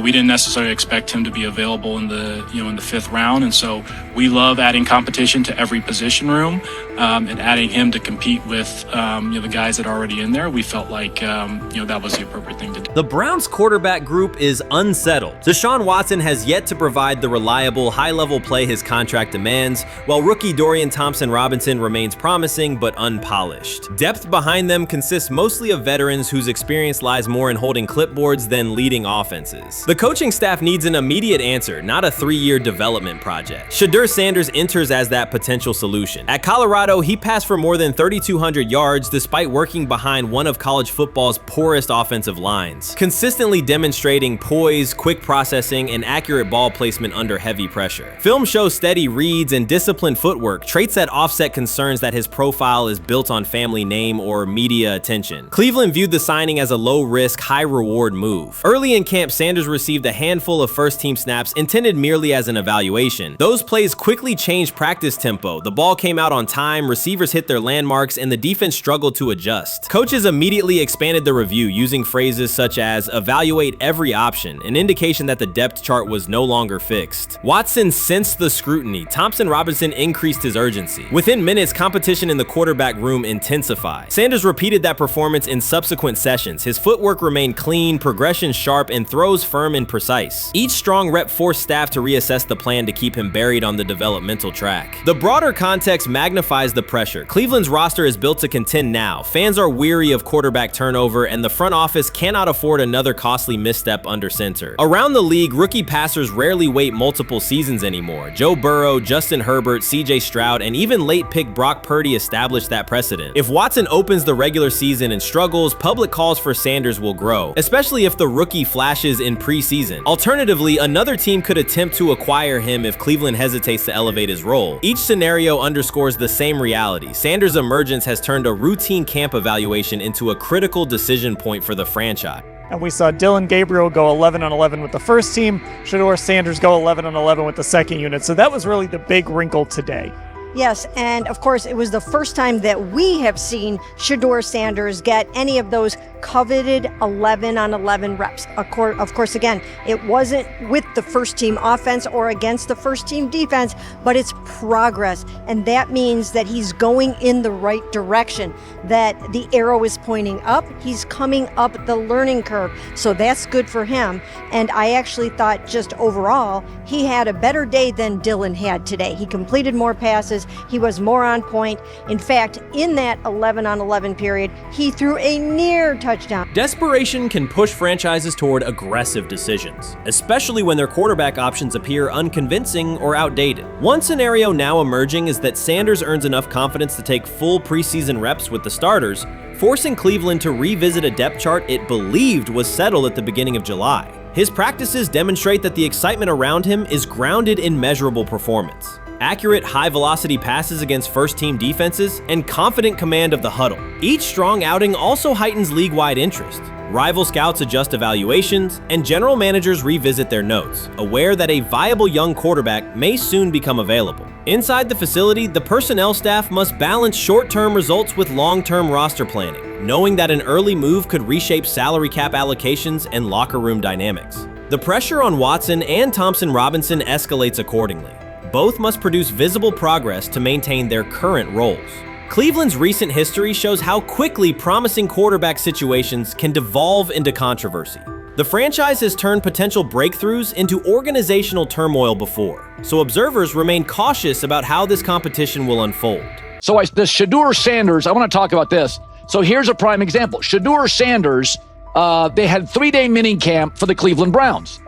we didn't necessarily expect him to be available in the in the 5th round, and so we love adding competition to every position room and adding him to compete with the guys that are already in there. We felt like that was the appropriate thing to do. The Browns quarterback group is unsettled. Deshaun Watson has yet to provide the reliable, high-level play his contract demands, while rookie Dorian Thompson-Robinson remains promising but unpolished. Depth behind them consists mostly of veterans whose experience lies more in holding clipboards than leading offenses. The coaching staff needs an immediate answer, not a 3-year development project. Shedeur Sanders enters as that potential solution. At Colorado, he passed for more than 3,200 yards despite working behind one of college football's poorest offensive lines, consistently demonstrating poise, quick processing, and accurate ball placement under heavy pressure. Film shows steady reads and disciplined footwork, traits that offset concerns that his profile is built on family name or media attention. Cleveland viewed the signing as a low-risk, high-reward move. Early in camp, Sanders received a handful of first-team snaps intended merely as an evaluation. Those plays quickly changed practice tempo. The ball came out on time, receivers hit their landmarks, and the defense struggled to adjust. Coaches immediately expanded the review using phrases such as evaluate every option, an indication that the depth chart was no longer fixed. Watson sensed the scrutiny. Thompson Robinson increased his urgency. Within minutes, competition in the quarterback room intensified. Sanders repeated that performance in subsequent sessions. His footwork remained clean, progression sharp, and throws firm and precise. Each strong rep forced staff to reassess the plan to keep him buried on the developmental track. The broader context magnifies the pressure. Cleveland's roster is built to contend now. Fans are weary of quarterback turnover, and the front office cannot afford another costly misstep under center. Around the league, rookie passers rarely wait multiple seasons anymore. Joe Burrow, Justin Herbert, CJ Stroud, and even late pick Brock Purdy established that precedent. If Watson opens the regular season and struggles, public calls for Sanders will grow, especially if the rookie flashes in preseason. Alternatively, another team could attempt to acquire him if Cleveland hesitates to elevate his role. Each scenario underscores the same reality. Sanders' emergence has turned a routine camp evaluation into a critical decision point for the franchise. And we saw Dillon Gabriel go 11-11 with the first team, Shedeur Sanders go 11-11 with the second unit. So that was really the big wrinkle today. Yes, and of course, it was the first time that we have seen Shedeur Sanders get any of those coveted 11-on-11 reps. Of course, again, it wasn't with the first team offense or against the first team defense, but it's progress. And that means that he's going in the right direction, that the arrow is pointing up. He's coming up the learning curve. So that's good for him. And I actually thought just overall, he had a better day than Dillon had today. He completed more passes. He was more on point. In fact, in that 11-on-11 period, he threw a near touchdown. Desperation can push franchises toward aggressive decisions, especially when their quarterback options appear unconvincing or outdated. One scenario now emerging is that Sanders earns enough confidence to take full preseason reps with the starters, forcing Cleveland to revisit a depth chart it believed was settled at the beginning of July. His practices demonstrate that the excitement around him is grounded in measurable performance. Accurate, high-velocity passes against first-team defenses, and confident command of the huddle. Each strong outing also heightens league-wide interest. Rival scouts adjust evaluations, and general managers revisit their notes, aware that a viable young quarterback may soon become available. Inside the facility, the personnel staff must balance short-term results with long-term roster planning, knowing that an early move could reshape salary cap allocations and locker room dynamics. The pressure on Watson and Thompson Robinson escalates accordingly. Both must produce visible progress to maintain their current roles. Cleveland's recent history shows how quickly promising quarterback situations can devolve into controversy. The franchise has turned potential breakthroughs into organizational turmoil before, so observers remain cautious about how this competition will unfold. So this Shedeur Sanders, I want to talk about this. So here's a prime example. Shedeur Sanders, they had 3-day mini camp for the Cleveland Browns.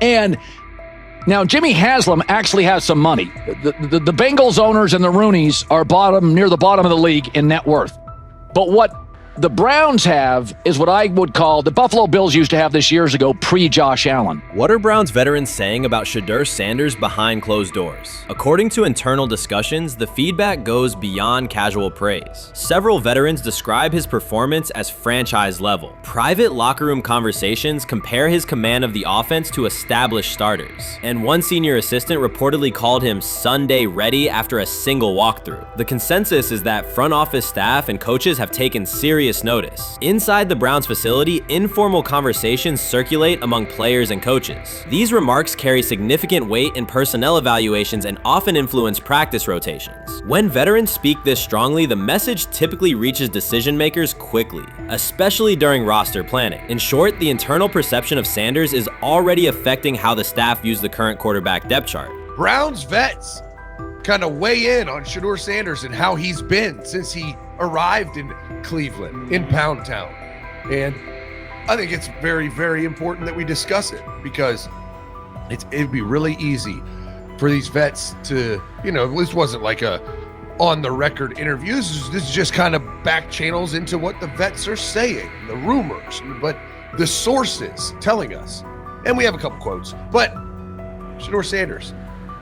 And now, Jimmy Haslam actually has some money. The Bengals owners and the Rooneys are near the bottom of the league in net worth. But what the Browns have is what I would call the Buffalo Bills used to have this years ago, pre-Josh Allen. What are Browns veterans saying about Shedeur Sanders behind closed doors? According to internal discussions, the feedback goes beyond casual praise. Several veterans describe his performance as franchise level. Private locker room conversations compare his command of the offense to established starters. And one senior assistant reportedly called him Sunday ready after a single walkthrough. The consensus is that front office staff and coaches have taken serious notice. Inside the Browns facility, informal conversations circulate among players and coaches. These remarks carry significant weight in personnel evaluations and often influence practice rotations. When veterans speak this strongly, the message typically reaches decision makers quickly, especially during roster planning. In short, the internal perception of Sanders is already affecting how the staff views the current quarterback depth chart. Browns vets kind of weigh in on Shedeur Sanders and how he's been since he arrived in Cleveland, in Pound Town. And I think it's very, very important that we discuss it, because it'd be really easy for these vets to, this wasn't like a on the record interviews. This is just kind of back channels into what the vets are saying, the rumors, but the sources telling us. And we have a couple quotes, but Shedeur Sanders,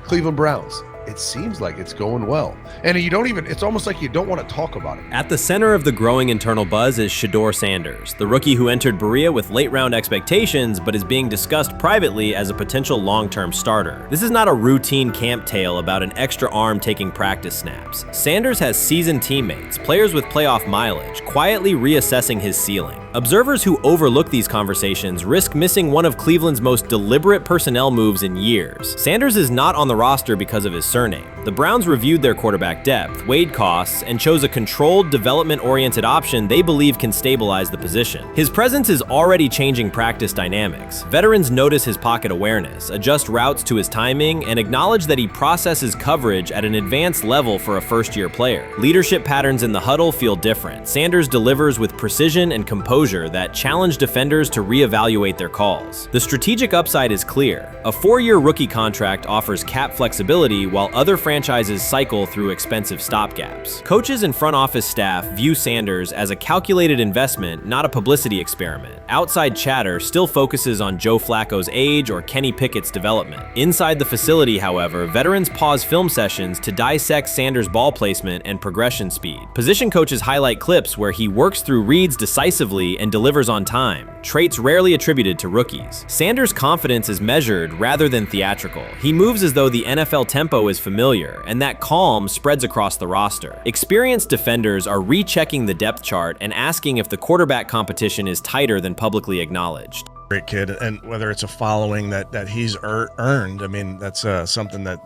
Cleveland Browns, it seems like it's going well. And it's almost like you don't want to talk about it. At the center of the growing internal buzz is Shedeur Sanders, the rookie who entered Berea with late-round expectations but is being discussed privately as a potential long-term starter. This is not a routine camp tale about an extra arm taking practice snaps. Sanders has seasoned teammates, players with playoff mileage, quietly reassessing his ceiling. Observers who overlook these conversations risk missing one of Cleveland's most deliberate personnel moves in years. Sanders is not on the roster because of his surname. The Browns reviewed their quarterback depth, weighed costs, and chose a controlled, development-oriented option they believe can stabilize the position. His presence is already changing practice dynamics. Veterans notice his pocket awareness, adjust routes to his timing, and acknowledge that he processes coverage at an advanced level for a first-year player. Leadership patterns in the huddle feel different. Sanders delivers with precision and composure that challenge defenders to reevaluate their calls. The strategic upside is clear. A 4-year rookie contract offers cap flexibility while other franchises cycle through expensive stopgaps. Coaches and front office staff view Sanders as a calculated investment, not a publicity experiment. Outside chatter still focuses on Joe Flacco's age or Kenny Pickett's development. Inside the facility, however, veterans pause film sessions to dissect Sanders' ball placement and progression speed. Position coaches highlight clips where he works through reads decisively and delivers on time, traits rarely attributed to rookies. Sanders' confidence is measured rather than theatrical. He moves as though the NFL tempo is familiar, and that calm spreads across the roster. Experienced defenders are rechecking the depth chart and asking if the quarterback competition is tighter than publicly acknowledged. Great kid, and whether it's a following that he's earned, I mean, that's something that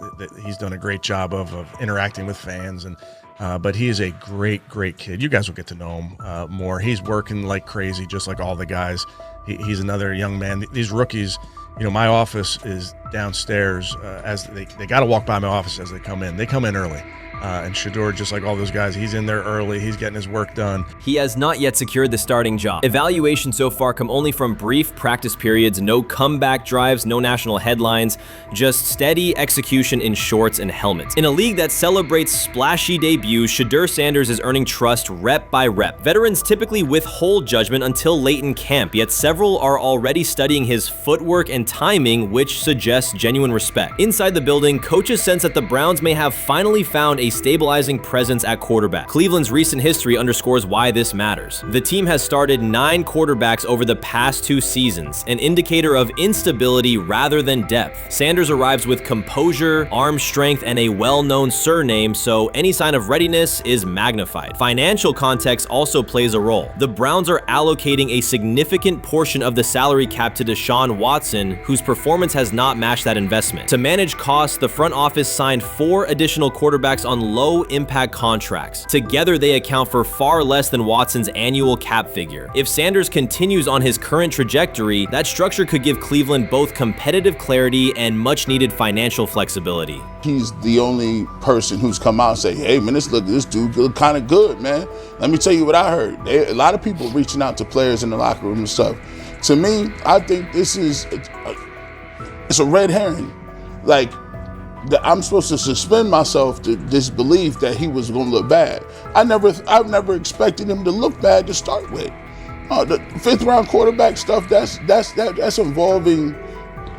he's done a great job of interacting with fans, and but he is a great kid. You guys will get to know him more. He's working like crazy, just like all the guys. He's another young man. These rookies, my office is downstairs. As they got to walk by my office as they come in. They come in early. And Shedeur, just like all those guys, he's in there early. He's getting his work done. He has not yet secured the starting job. Evaluations so far come only from brief practice periods, no comeback drives, no national headlines, just steady execution in shorts and helmets. In a league that celebrates splashy debuts, Shedeur Sanders is earning trust rep by rep. Veterans typically withhold judgment until late in camp, yet several are already studying his footwork and timing, which suggests genuine respect. Inside the building, coaches sense that the Browns may have finally found a stabilizing presence at quarterback. Cleveland's recent history underscores why this matters. The team has started 9 quarterbacks over the past 2 seasons, an indicator of instability rather than depth. Sanders arrives with composure, arm strength, and a well-known surname, so any sign of readiness is magnified. Financial context also plays a role. The Browns are allocating a significant portion of the salary cap to Deshaun Watson, whose performance has not matched that investment. To manage costs, the front office signed 4 additional quarterbacks on low-impact contracts. Together, they account for far less than Watson's annual cap figure. If Sanders continues on his current trajectory, that structure could give Cleveland both competitive clarity and much-needed financial flexibility. He's the only person who's come out and say, hey, man, this dude look kind of good, man. Let me tell you what I heard. A lot of people reaching out to players in the locker room and stuff. To me, I think this is it's a red herring. Like, I'm supposed to suspend myself to this belief that he was going to look bad. I've never expected him to look bad to start with. The 5th round quarterback stuff, that's involving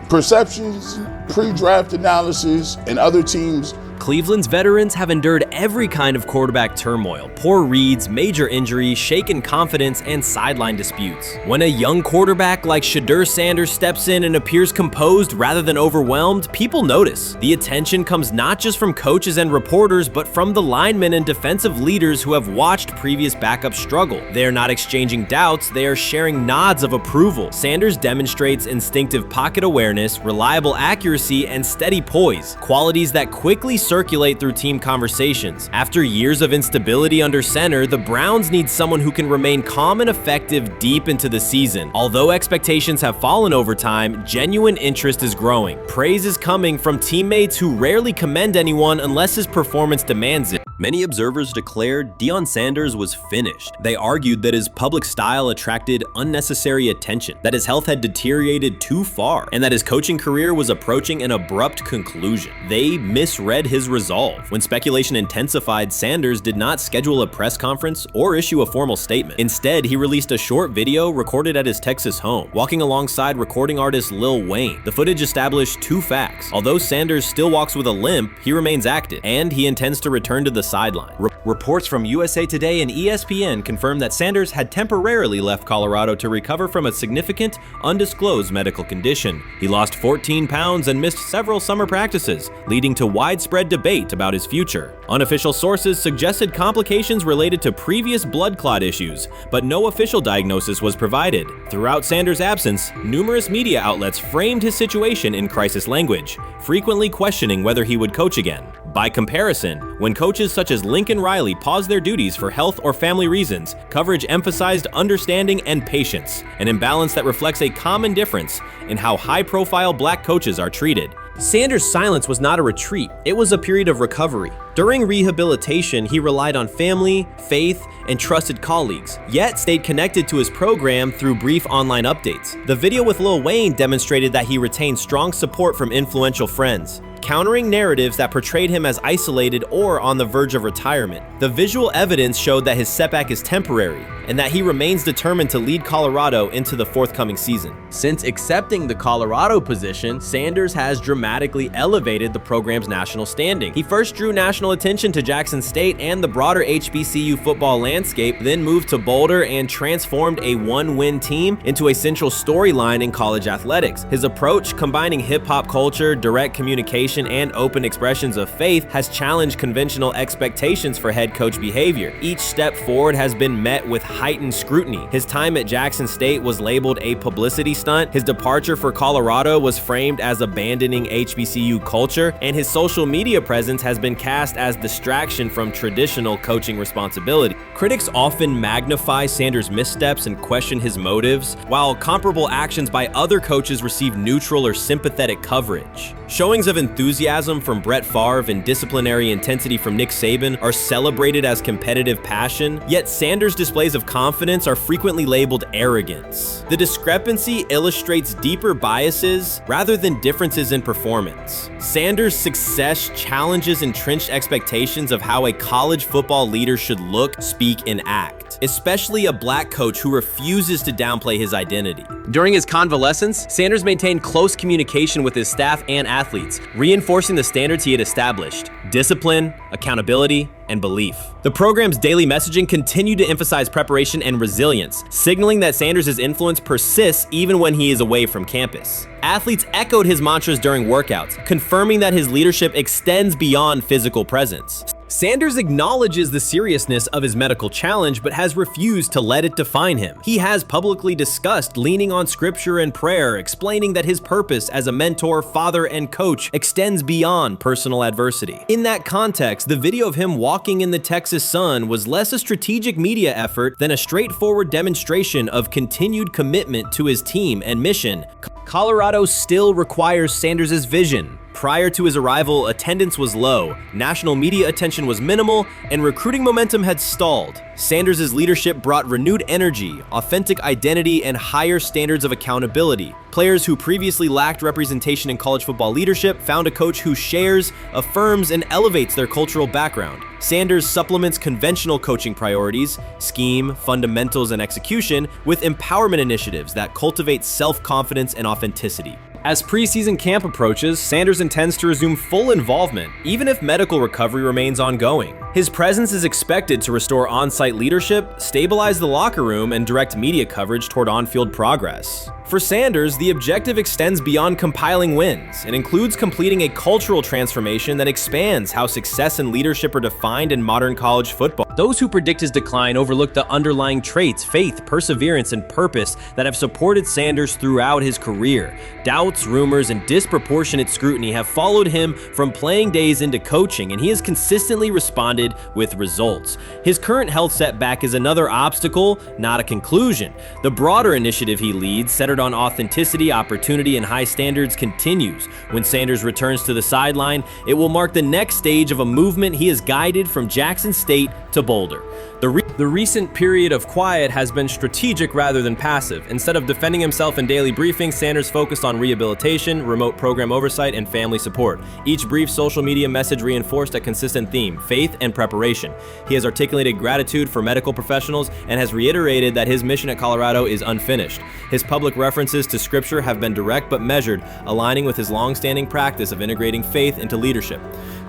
perceptions, pre-draft analysis, and other teams. Cleveland's veterans have endured every kind of quarterback turmoil, poor reads, major injuries, shaken confidence, and sideline disputes. When a young quarterback like Shedeur Sanders steps in and appears composed rather than overwhelmed, people notice. The attention comes not just from coaches and reporters, but from the linemen and defensive leaders who have watched previous backups struggle. They are not exchanging doubts, they are sharing nods of approval. Sanders demonstrates instinctive pocket awareness, reliable accuracy, and steady poise, qualities that quickly circulate through team conversations. After years of instability under center, the Browns need someone who can remain calm and effective deep into the season. Although expectations have fallen over time, genuine interest is growing. Praise is coming from teammates who rarely commend anyone unless his performance demands it. Many observers declared Deion Sanders was finished. They argued that his public style attracted unnecessary attention, that his health had deteriorated too far, and that his coaching career was approaching an abrupt conclusion. They misread his resolve. When speculation intensified, Sanders did not schedule a press conference or issue a formal statement. Instead, he released a short video recorded at his Texas home, walking alongside recording artist Lil Wayne. The footage established two facts. Although Sanders still walks with a limp, he remains active, and he intends to return to the sideline. Reports from USA Today and ESPN confirm that Sanders had temporarily left Colorado to recover from a significant, undisclosed medical condition. He lost 14 pounds and missed several summer practices, leading to widespread debate about his future. Unofficial sources suggested complications related to previous blood clot issues, but no official diagnosis was provided. Throughout Sanders' absence, numerous media outlets framed his situation in crisis language, frequently questioning whether he would coach again. By comparison, when coaches such as Lincoln Riley paused their duties for health or family reasons, coverage emphasized understanding and patience, an imbalance that reflects a common difference in how high-profile black coaches are treated. Sanders' silence was not a retreat, it was a period of recovery. During rehabilitation, he relied on family, faith, and trusted colleagues, yet stayed connected to his program through brief online updates. The video with Lil Wayne demonstrated that he retained strong support from influential friends, countering narratives that portrayed him as isolated or on the verge of retirement. The visual evidence showed that his setback is temporary, and that he remains determined to lead Colorado into the forthcoming season. Since accepting the Colorado position, Sanders has dramatically elevated the program's national standing. He first drew national attention to Jackson State and the broader HBCU football landscape, then moved to Boulder and transformed a one-win team into a central storyline in college athletics. His approach, combining hip-hop culture, direct communication, and open expressions of faith, has challenged conventional expectations for head coach behavior. Each step forward has been met with heightened scrutiny. His time at Jackson State was labeled a publicity stunt, his departure for Colorado was framed as abandoning HBCU culture, and his social media presence has been cast as distraction from traditional coaching responsibility. Critics often magnify Sanders' missteps and question his motives, while comparable actions by other coaches receive neutral or sympathetic coverage. Showings of enthusiasm from Brett Favre and disciplinary intensity from Nick Saban are celebrated as competitive passion, yet Sanders' displays of confidence are frequently labeled arrogance. The discrepancy illustrates deeper biases rather than differences in performance. Sanders' success challenges entrenched expectations of how a college football leader should look, speak, and act, especially a black coach who refuses to downplay his identity. During his convalescence, Sanders maintained close communication with his staff and athletes, reinforcing the standards he had established: discipline, accountability, and belief. The program's daily messaging continued to emphasize preparation and resilience, signaling that Sanders' influence persists even when he is away from campus. Athletes echoed his mantras during workouts, confirming that his leadership extends beyond physical presence. Sanders acknowledges the seriousness of his medical challenge, but has refused to let it define him. He has publicly discussed leaning on scripture and prayer, explaining that his purpose as a mentor, father, and coach extends beyond personal adversity. In that context, the video of him walking in the Texas sun was less a strategic media effort than a straightforward demonstration of continued commitment to his team and mission. Colorado still requires Sanders' vision. Prior to his arrival, attendance was low, national media attention was minimal, and recruiting momentum had stalled. Sanders' leadership brought renewed energy, authentic identity, and higher standards of accountability. Players who previously lacked representation in college football leadership found a coach who shares, affirms, and elevates their cultural background. Sanders supplements conventional coaching priorities, scheme, fundamentals, and execution with empowerment initiatives that cultivate self-confidence and authenticity. As preseason camp approaches, Sanders intends to resume full involvement, even if medical recovery remains ongoing. His presence is expected to restore on-site leadership, stabilize the locker room, and direct media coverage toward on-field progress. For Sanders, the objective extends beyond compiling wins and includes completing a cultural transformation that expands how success and leadership are defined in modern college football. Those who predict his decline overlook the underlying traits, faith, perseverance, and purpose that have supported Sanders throughout his career. Doubts, rumors, and disproportionate scrutiny have followed him from playing days into coaching, and he has consistently responded with results. His current health setback is another obstacle, not a conclusion. The broader initiative he leads, centered on authenticity, opportunity, and high standards, continues. When Sanders returns to the sideline, it will mark the next stage of a movement he has guided from Jackson State to Boulder. The recent period of quiet has been strategic rather than passive. Instead of defending himself in daily briefings, Sanders focused on rehabilitation, remote program oversight, and family support. Each brief social media message reinforced a consistent theme: faith and preparation. He has articulated gratitude for medical professionals and has reiterated that his mission at Colorado is unfinished. His public references to scripture have been direct but measured, aligning with his long-standing practice of integrating faith into leadership.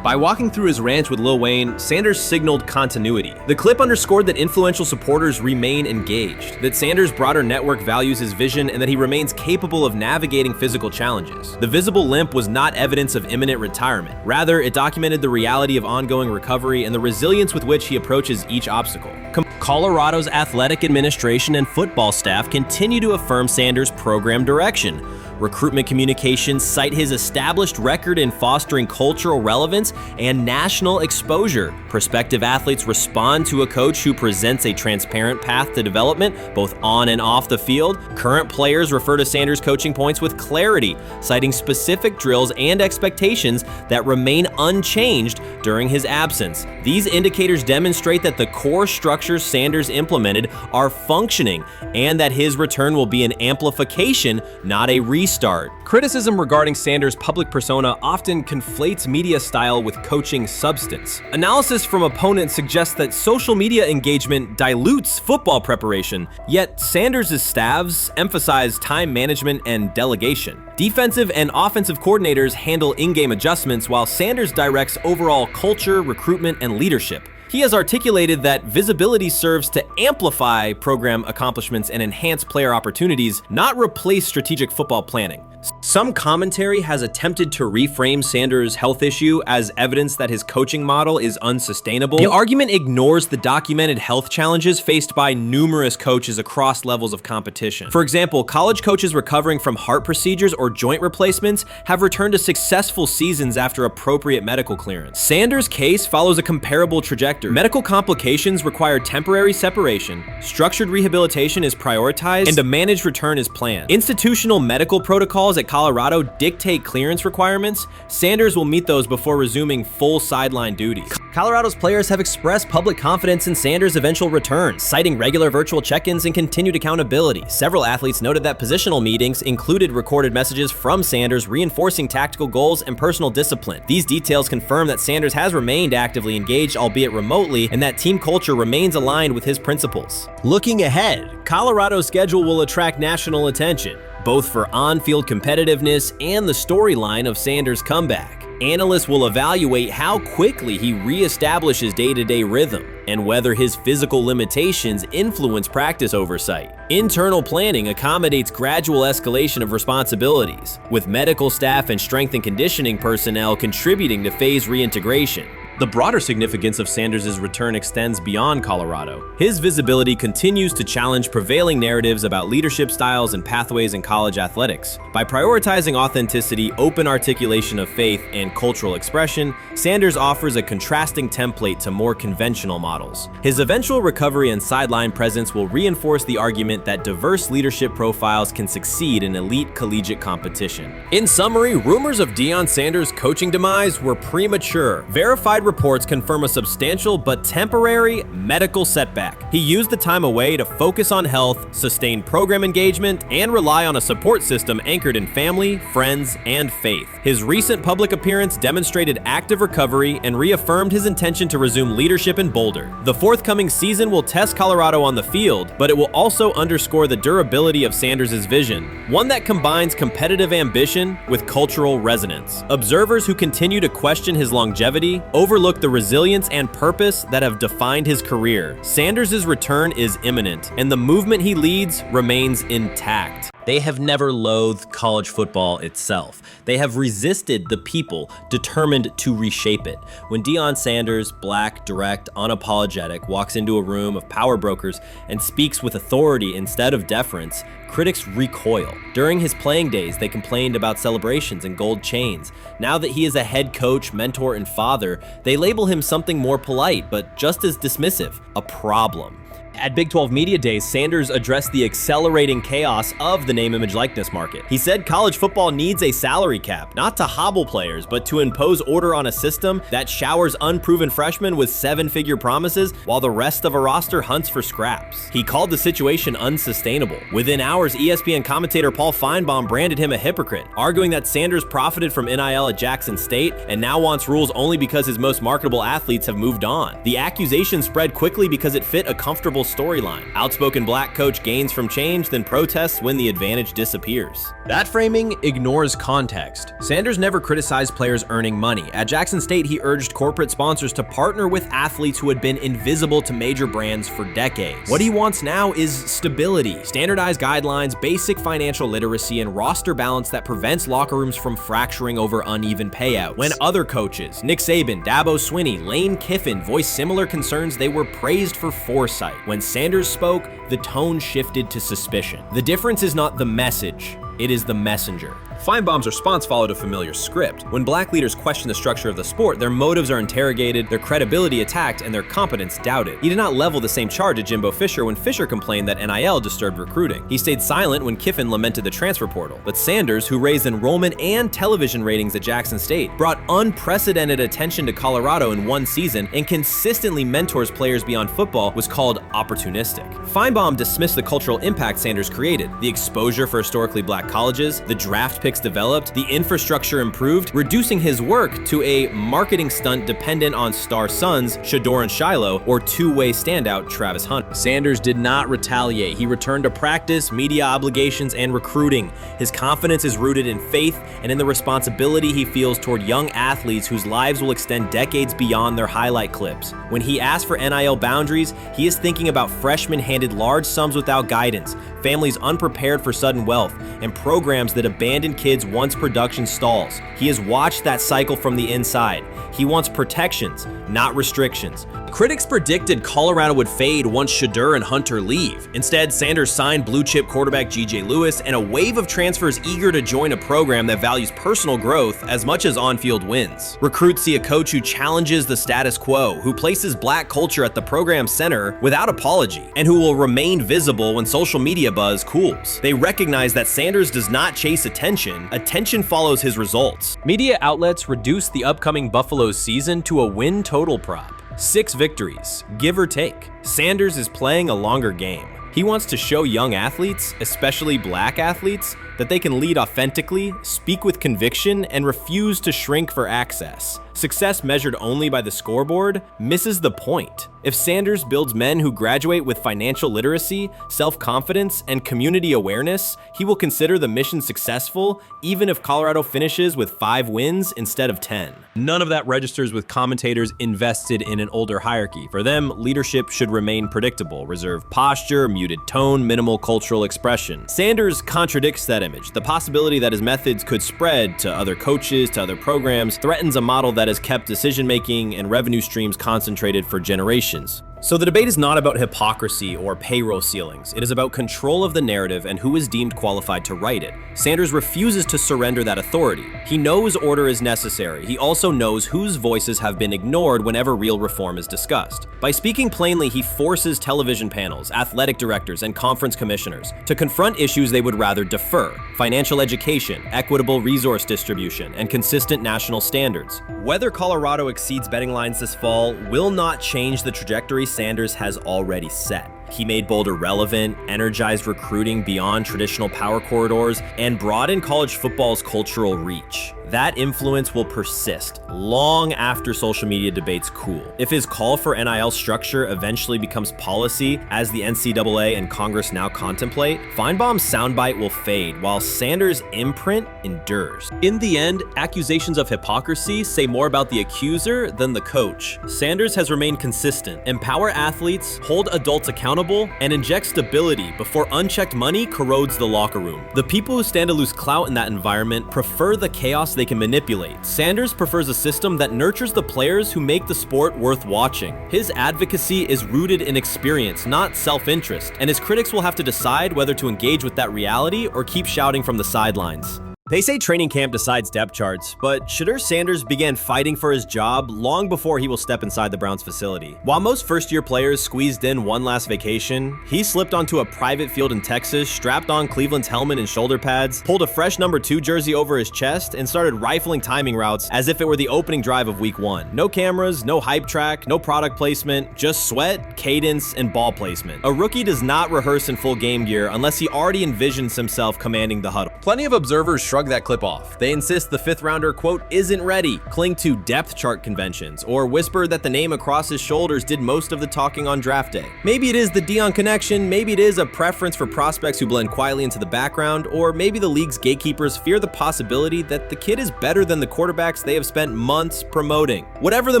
By walking through his ranch with Lil Wayne, Sanders signaled continuity. The clip underscored that influential supporters remain engaged, that Sanders' broader network values his vision, and that he remains capable of navigating physical challenges. The visible limp was not evidence of imminent retirement. Rather, it documented the reality of ongoing recovery and the resilience with which he approaches each obstacle. Colorado's athletic administration and football staff continue to affirm Sanders' program direction. Recruitment communications cite his established record in fostering cultural relevance and national exposure. Prospective athletes respond to a coach who presents a transparent path to development, both on and off the field. Current players refer to Sanders' coaching points with clarity, citing specific drills and expectations that remain unchanged during his absence. These indicators demonstrate that the core structures Sanders implemented are functioning, and that his return will be an amplification, not a restart. Criticism regarding Sanders' public persona often conflates media style with coaching substance. Analysis from opponents suggests that social media engagement dilutes football preparation, yet Sanders' staffs emphasize time management and delegation. Defensive and offensive coordinators handle in-game adjustments, while Sanders directs overall culture, recruitment, and leadership. He has articulated that visibility serves to amplify program accomplishments and enhance player opportunities, not replace strategic football planning. Some commentary has attempted to reframe Sanders' health issue as evidence that his coaching model is unsustainable. The argument ignores the documented health challenges faced by numerous coaches across levels of competition. For example, college coaches recovering from heart procedures or joint replacements have returned to successful seasons after appropriate medical clearance. Sanders' case follows a comparable trajectory. Medical complications require temporary separation, structured rehabilitation is prioritized, and a managed return is planned. Institutional medical protocols at Colorado dictate clearance requirements. Sanders will meet those before resuming full sideline duties. Colorado's players have expressed public confidence in Sanders' eventual return, citing regular virtual check-ins and continued accountability. Several athletes noted that positional meetings included recorded messages from Sanders reinforcing tactical goals and personal discipline. These details confirm that Sanders has remained actively engaged, albeit remotely, and that team culture remains aligned with his principles. Looking ahead, Colorado's schedule will attract national attention, both for on-field competitiveness and the storyline of Sanders' comeback. Analysts will evaluate how quickly he reestablishes day-to-day rhythm and whether his physical limitations influence practice oversight. Internal planning accommodates gradual escalation of responsibilities, with medical staff and strength and conditioning personnel contributing to phase reintegration. The broader significance of Sanders' return extends beyond Colorado. His visibility continues to challenge prevailing narratives about leadership styles and pathways in college athletics. By prioritizing authenticity, open articulation of faith, and cultural expression, Sanders offers a contrasting template to more conventional models. His eventual recovery and sideline presence will reinforce the argument that diverse leadership profiles can succeed in elite collegiate competition. In summary, rumors of Deion Sanders' coaching demise were premature. Verified reports confirm a substantial but temporary medical setback. He used the time away to focus on health, sustain program engagement, and rely on a support system anchored in family, friends, and faith. His recent public appearance demonstrated active recovery and reaffirmed his intention to resume leadership in Boulder. The forthcoming season will test Colorado on the field, but it will also underscore the durability of Sanders' vision, one that combines competitive ambition with cultural resonance. Observers who continue to question his longevity overlook overlook the resilience and purpose that have defined his career. Sanders' return is imminent, and the movement he leads remains intact. They have never loathed college football itself. They have resisted the people determined to reshape it. When Deion Sanders, black, direct, unapologetic, walks into a room of power brokers and speaks with authority instead of deference, critics recoil. During his playing days, they complained about celebrations and gold chains. Now that he is a head coach, mentor, and father, they label him something more polite, but just as dismissive, a problem. At Big 12 Media Days, Sanders addressed the accelerating chaos of the name, image, likeness market. He said college football needs a salary cap, not to hobble players, but to impose order on a system that showers unproven freshmen with seven-figure promises while the rest of a roster hunts for scraps. He called the situation unsustainable. Within hours, ESPN commentator Paul Feinbaum branded him a hypocrite, arguing that Sanders profited from NIL at Jackson State and now wants rules only because his most marketable athletes have moved on. The accusation spread quickly because it fit a comfortable storyline. Outspoken black coach gains from change, then protests when the advantage disappears. That framing ignores context. Sanders never criticized players earning money. At Jackson State, he urged corporate sponsors to partner with athletes who had been invisible to major brands for decades. What he wants now is stability, standardized guidelines, basic financial literacy, and roster balance that prevents locker rooms from fracturing over uneven payouts. When other coaches, Nick Saban, Dabo Swinney, Lane Kiffin, voiced similar concerns, they were praised for foresight. When Sanders spoke, the tone shifted to suspicion. The difference is not the message, it is the messenger. Feinbaum's response followed a familiar script. When black leaders question the structure of the sport, their motives are interrogated, their credibility attacked, and their competence doubted. He did not level the same charge at Jimbo Fisher when Fisher complained that NIL disturbed recruiting. He stayed silent when Kiffin lamented the transfer portal. But Sanders, who raised enrollment and television ratings at Jackson State, brought unprecedented attention to Colorado in one season and consistently mentors players beyond football, was called opportunistic. Feinbaum dismissed the cultural impact Sanders created, the exposure for historically black colleges, the draft picks developed, the infrastructure improved, reducing his work to a marketing stunt dependent on star sons Shedeur and Shiloh or two-way standout Travis Hunter. Sanders did not retaliate. He returned to practice, media obligations, and recruiting. His confidence is rooted in faith and in the responsibility he feels toward young athletes whose lives will extend decades beyond their highlight clips. When he asks for NIL boundaries, he is thinking about freshmen handed large sums without guidance, families unprepared for sudden wealth, and programs that abandon kids once production stalls. He has watched that cycle from the inside. He wants protections, not restrictions. Critics predicted Colorado would fade once Shedeur and Hunter leave. Instead, Sanders signed blue-chip quarterback G.J. Lewis and a wave of transfers eager to join a program that values personal growth as much as on-field wins. Recruits see a coach who challenges the status quo, who places black culture at the program's center without apology, and who will remain visible when social media buzz cools. They recognize that Sanders does not chase attention. Attention follows his results. Media outlets reduced the upcoming Buffaloes season to a win total prop. 6 victories, give or take. Sanders is playing a longer game. He wants to show young athletes, especially black athletes, that they can lead authentically, speak with conviction, and refuse to shrink for access. Success measured only by the scoreboard misses the point. If Sanders builds men who graduate with financial literacy, self-confidence, and community awareness, he will consider the mission successful, even if Colorado finishes with 5 wins instead of 10. None of that registers with commentators invested in an older hierarchy. For them, leadership should remain predictable, reserved posture, muted tone, minimal cultural expression. Sanders contradicts that image. The possibility that his methods could spread to other coaches, to other programs, threatens a model that has kept decision-making and revenue streams concentrated for generations. So the debate is not about hypocrisy or payroll ceilings. It is about control of the narrative and who is deemed qualified to write it. Sanders refuses to surrender that authority. He knows order is necessary. He also knows whose voices have been ignored whenever real reform is discussed. By speaking plainly, he forces television panels, athletic directors, and conference commissioners to confront issues they would rather defer: financial education, equitable resource distribution, and consistent national standards. Whether Colorado exceeds betting lines this fall will not change the trajectory Sanders has already set. He made Boulder relevant, energized recruiting beyond traditional power corridors, and broadened college football's cultural reach. that influence will persist long after social media debates cool. If his call for NIL structure eventually becomes policy, as the NCAA and Congress now contemplate, Feinbaum's soundbite will fade while Sanders' imprint endures. In the end, accusations of hypocrisy say more about the accuser than the coach. Sanders has remained consistent, empower athletes, hold adults accountable, and inject stability before unchecked money corrodes the locker room. The people who stand to lose clout in that environment prefer the chaos they can manipulate. Sanders prefers a system that nurtures the players who make the sport worth watching. His advocacy is rooted in experience, not self-interest, and his critics will have to decide whether to engage with that reality or keep shouting from the sidelines. They say training camp decides depth charts, but Shedeur Sanders began fighting for his job long before he will step inside the Browns facility. While most first-year players squeezed in one last vacation, he slipped onto a private field in Texas, strapped on Cleveland's helmet and shoulder pads, pulled a fresh number 2 jersey over his chest, and started rifling timing routes as if it were the opening drive of week 1. No cameras, no hype track, no product placement, just sweat, cadence, and ball placement. A rookie does not rehearse in full game gear unless he already envisions himself commanding the huddle. Plenty of observers shrug that clip off. They insist the 5th rounder, quote, isn't ready, cling to depth chart conventions, or whisper that the name across his shoulders did most of the talking on draft day. Maybe it is the Deion connection, maybe it is a preference for prospects who blend quietly into the background, or maybe the league's gatekeepers fear the possibility that the kid is better than the quarterbacks they have spent months promoting. Whatever the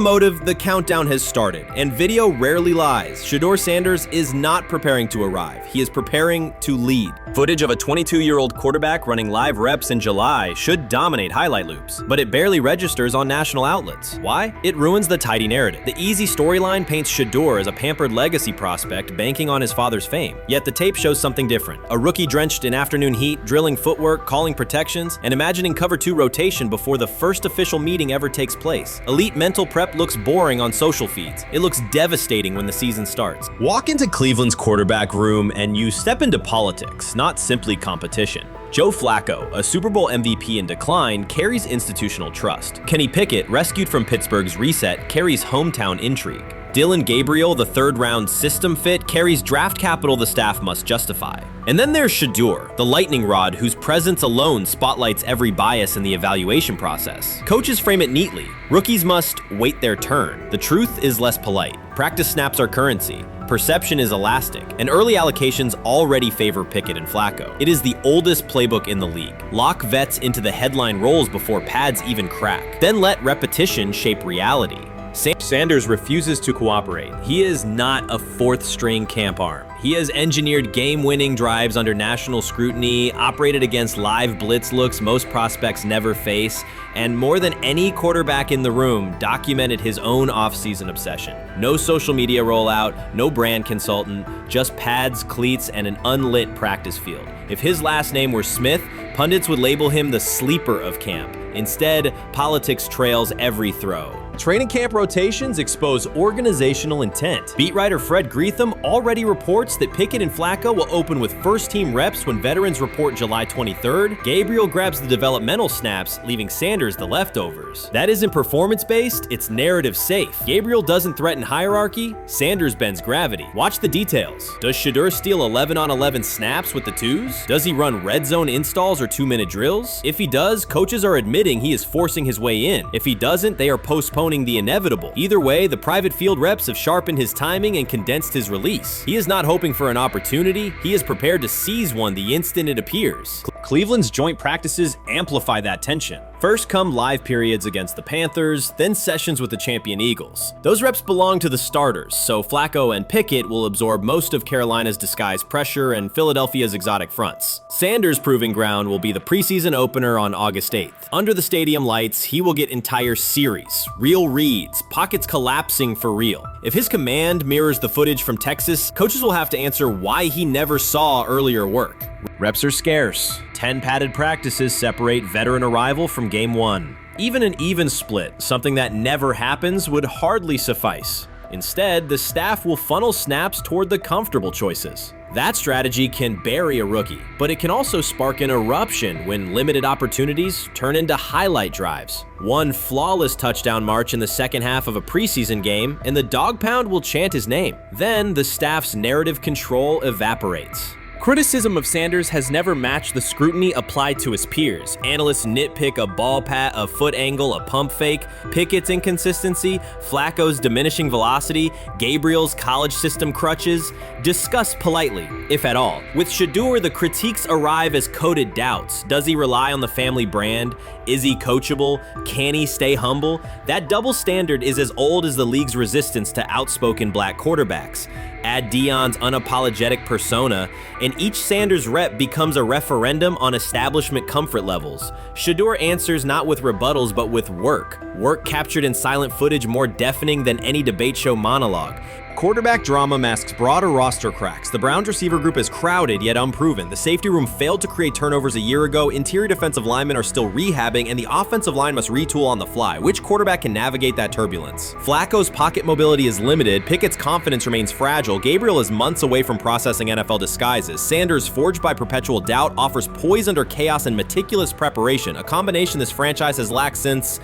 motive, the countdown has started, and video rarely lies. Shedeur Sanders is not preparing to arrive. He is preparing to lead. Footage of a 22-year-old quarterback running live reps in July should dominate highlight loops, but it barely registers on national outlets. Why? It ruins the tidy narrative. The easy storyline paints Shedeur as a pampered legacy prospect banking on his father's fame. Yet the tape shows something different. A rookie drenched in afternoon heat, drilling footwork, calling protections, and imagining cover 2 rotation before the first official meeting ever takes place. Elite mental prep looks boring on social feeds. It looks devastating when the season starts. Walk into Cleveland's quarterback room and you step into politics, not simply competition. Joe Flacco, a Super Bowl MVP in decline, carries institutional trust. Kenny Pickett, rescued from Pittsburgh's reset, carries hometown intrigue. Dillon Gabriel, the 3rd-round system fit, carries draft capital the staff must justify. And then there's Shedeur, the lightning rod whose presence alone spotlights every bias in the evaluation process. Coaches frame it neatly. Rookies must wait their turn. The truth is less polite. Practice snaps are currency. Perception is elastic, and early allocations already favor Pickett and Flacco. It is the oldest playbook in the league. Lock vets into the headline roles before pads even crack. Then let repetition shape reality. Sanders refuses to cooperate. He is not a 4th-string camp arm. He has engineered game-winning drives under national scrutiny, operated against live blitz looks most prospects never face, and more than any quarterback in the room, documented his own off-season obsession. No social media rollout, no brand consultant, just pads, cleats, and an unlit practice field. If his last name were Smith, pundits would label him the sleeper of camp. Instead, politics trails every throw. Training camp rotations expose organizational intent. Beat writer Fred Greetham already reports that Pickett and Flacco will open with first-team reps when veterans report July 23rd. Gabriel grabs the developmental snaps, leaving Sanders the leftovers. That isn't performance-based, it's narrative-safe. Gabriel doesn't threaten hierarchy, Sanders bends gravity. Watch the details. Does Shedeur steal 11-on-11 snaps with the 2s? Does he run red zone installs or 2-minute drills? If he does, coaches are admitting he is forcing his way in. If he doesn't, they are postponing the inevitable. Either way, the private field reps have sharpened his timing and condensed his release. He is not hoping for an opportunity, he is prepared to seize one the instant it appears. Cleveland's joint practices amplify that tension. First come live periods against the Panthers, then sessions with the champion Eagles. Those reps belong to the starters, so Flacco and Pickett will absorb most of Carolina's disguised pressure and Philadelphia's exotic fronts. Sanders' proving ground will be the preseason opener on August 8th. Under the stadium lights, he will get entire series, real reads, pockets collapsing for real. If his command mirrors the footage from Texas, coaches will have to answer why he never saw earlier work. Reps are scarce. 10 padded practices separate veteran arrival from game 1. Even an even split, something that never happens, would hardly suffice. Instead, the staff will funnel snaps toward the comfortable choices. That strategy can bury a rookie, but it can also spark an eruption when limited opportunities turn into highlight drives. One flawless touchdown march in the second half of a preseason game, and the dog pound will chant his name. Then the staff's narrative control evaporates. Criticism of Sanders has never matched the scrutiny applied to his peers. Analysts nitpick a ball pat, a foot angle, a pump fake, Pickett's inconsistency, Flacco's diminishing velocity, Gabriel's college system crutches, discussed politely, if at all. With Shedeur, the critiques arrive as coded doubts. Does he rely on the family brand? Is he coachable? Can he stay humble? That double standard is as old as the league's resistance to outspoken black quarterbacks. Add Deion's unapologetic persona, and each Sanders rep becomes a referendum on establishment comfort levels. Shedeur answers not with rebuttals, but with work. Work captured in silent footage more deafening than any debate show monologue. Quarterback drama masks broader roster cracks. The Browns receiver group is crowded yet unproven. The safety room failed to create turnovers a year ago. Interior defensive linemen are still rehabbing, and the offensive line must retool on the fly. Which quarterback can navigate that turbulence? Flacco's pocket mobility is limited. Pickett's confidence remains fragile. Gabriel is months away from processing NFL disguises. Sanders, forged by perpetual doubt, offers poise under chaos and meticulous preparation, a combination this franchise has lacked since,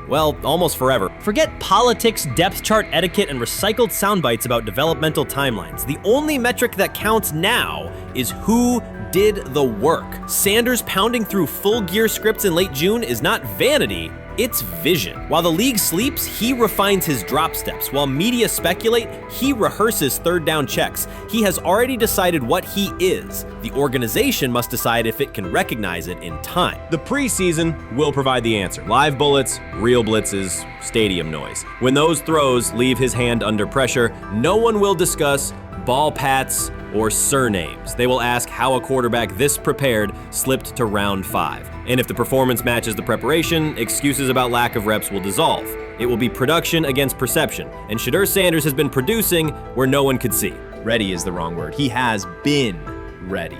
well, almost forever. Forget politics, depth chart etiquette, and recycled sound bites about developmental timelines. The only metric that counts now is who did the work. Sanders pounding through full gear scripts in late June is not vanity, it's vision. While the league sleeps, he refines his drop steps. While media speculate, he rehearses third down checks. He has already decided what he is. The organization must decide if it can recognize it in time. The preseason will provide the answer. Live bullets, real blitzes, stadium noise. When those throws leave his hand under pressure, no one will discuss ball pats or surnames. They will ask how a quarterback this prepared slipped to round 5. And if the performance matches the preparation, excuses about lack of reps will dissolve. It will be production against perception, and Shedeur Sanders has been producing where no one could see. Ready is the wrong word. He has been ready.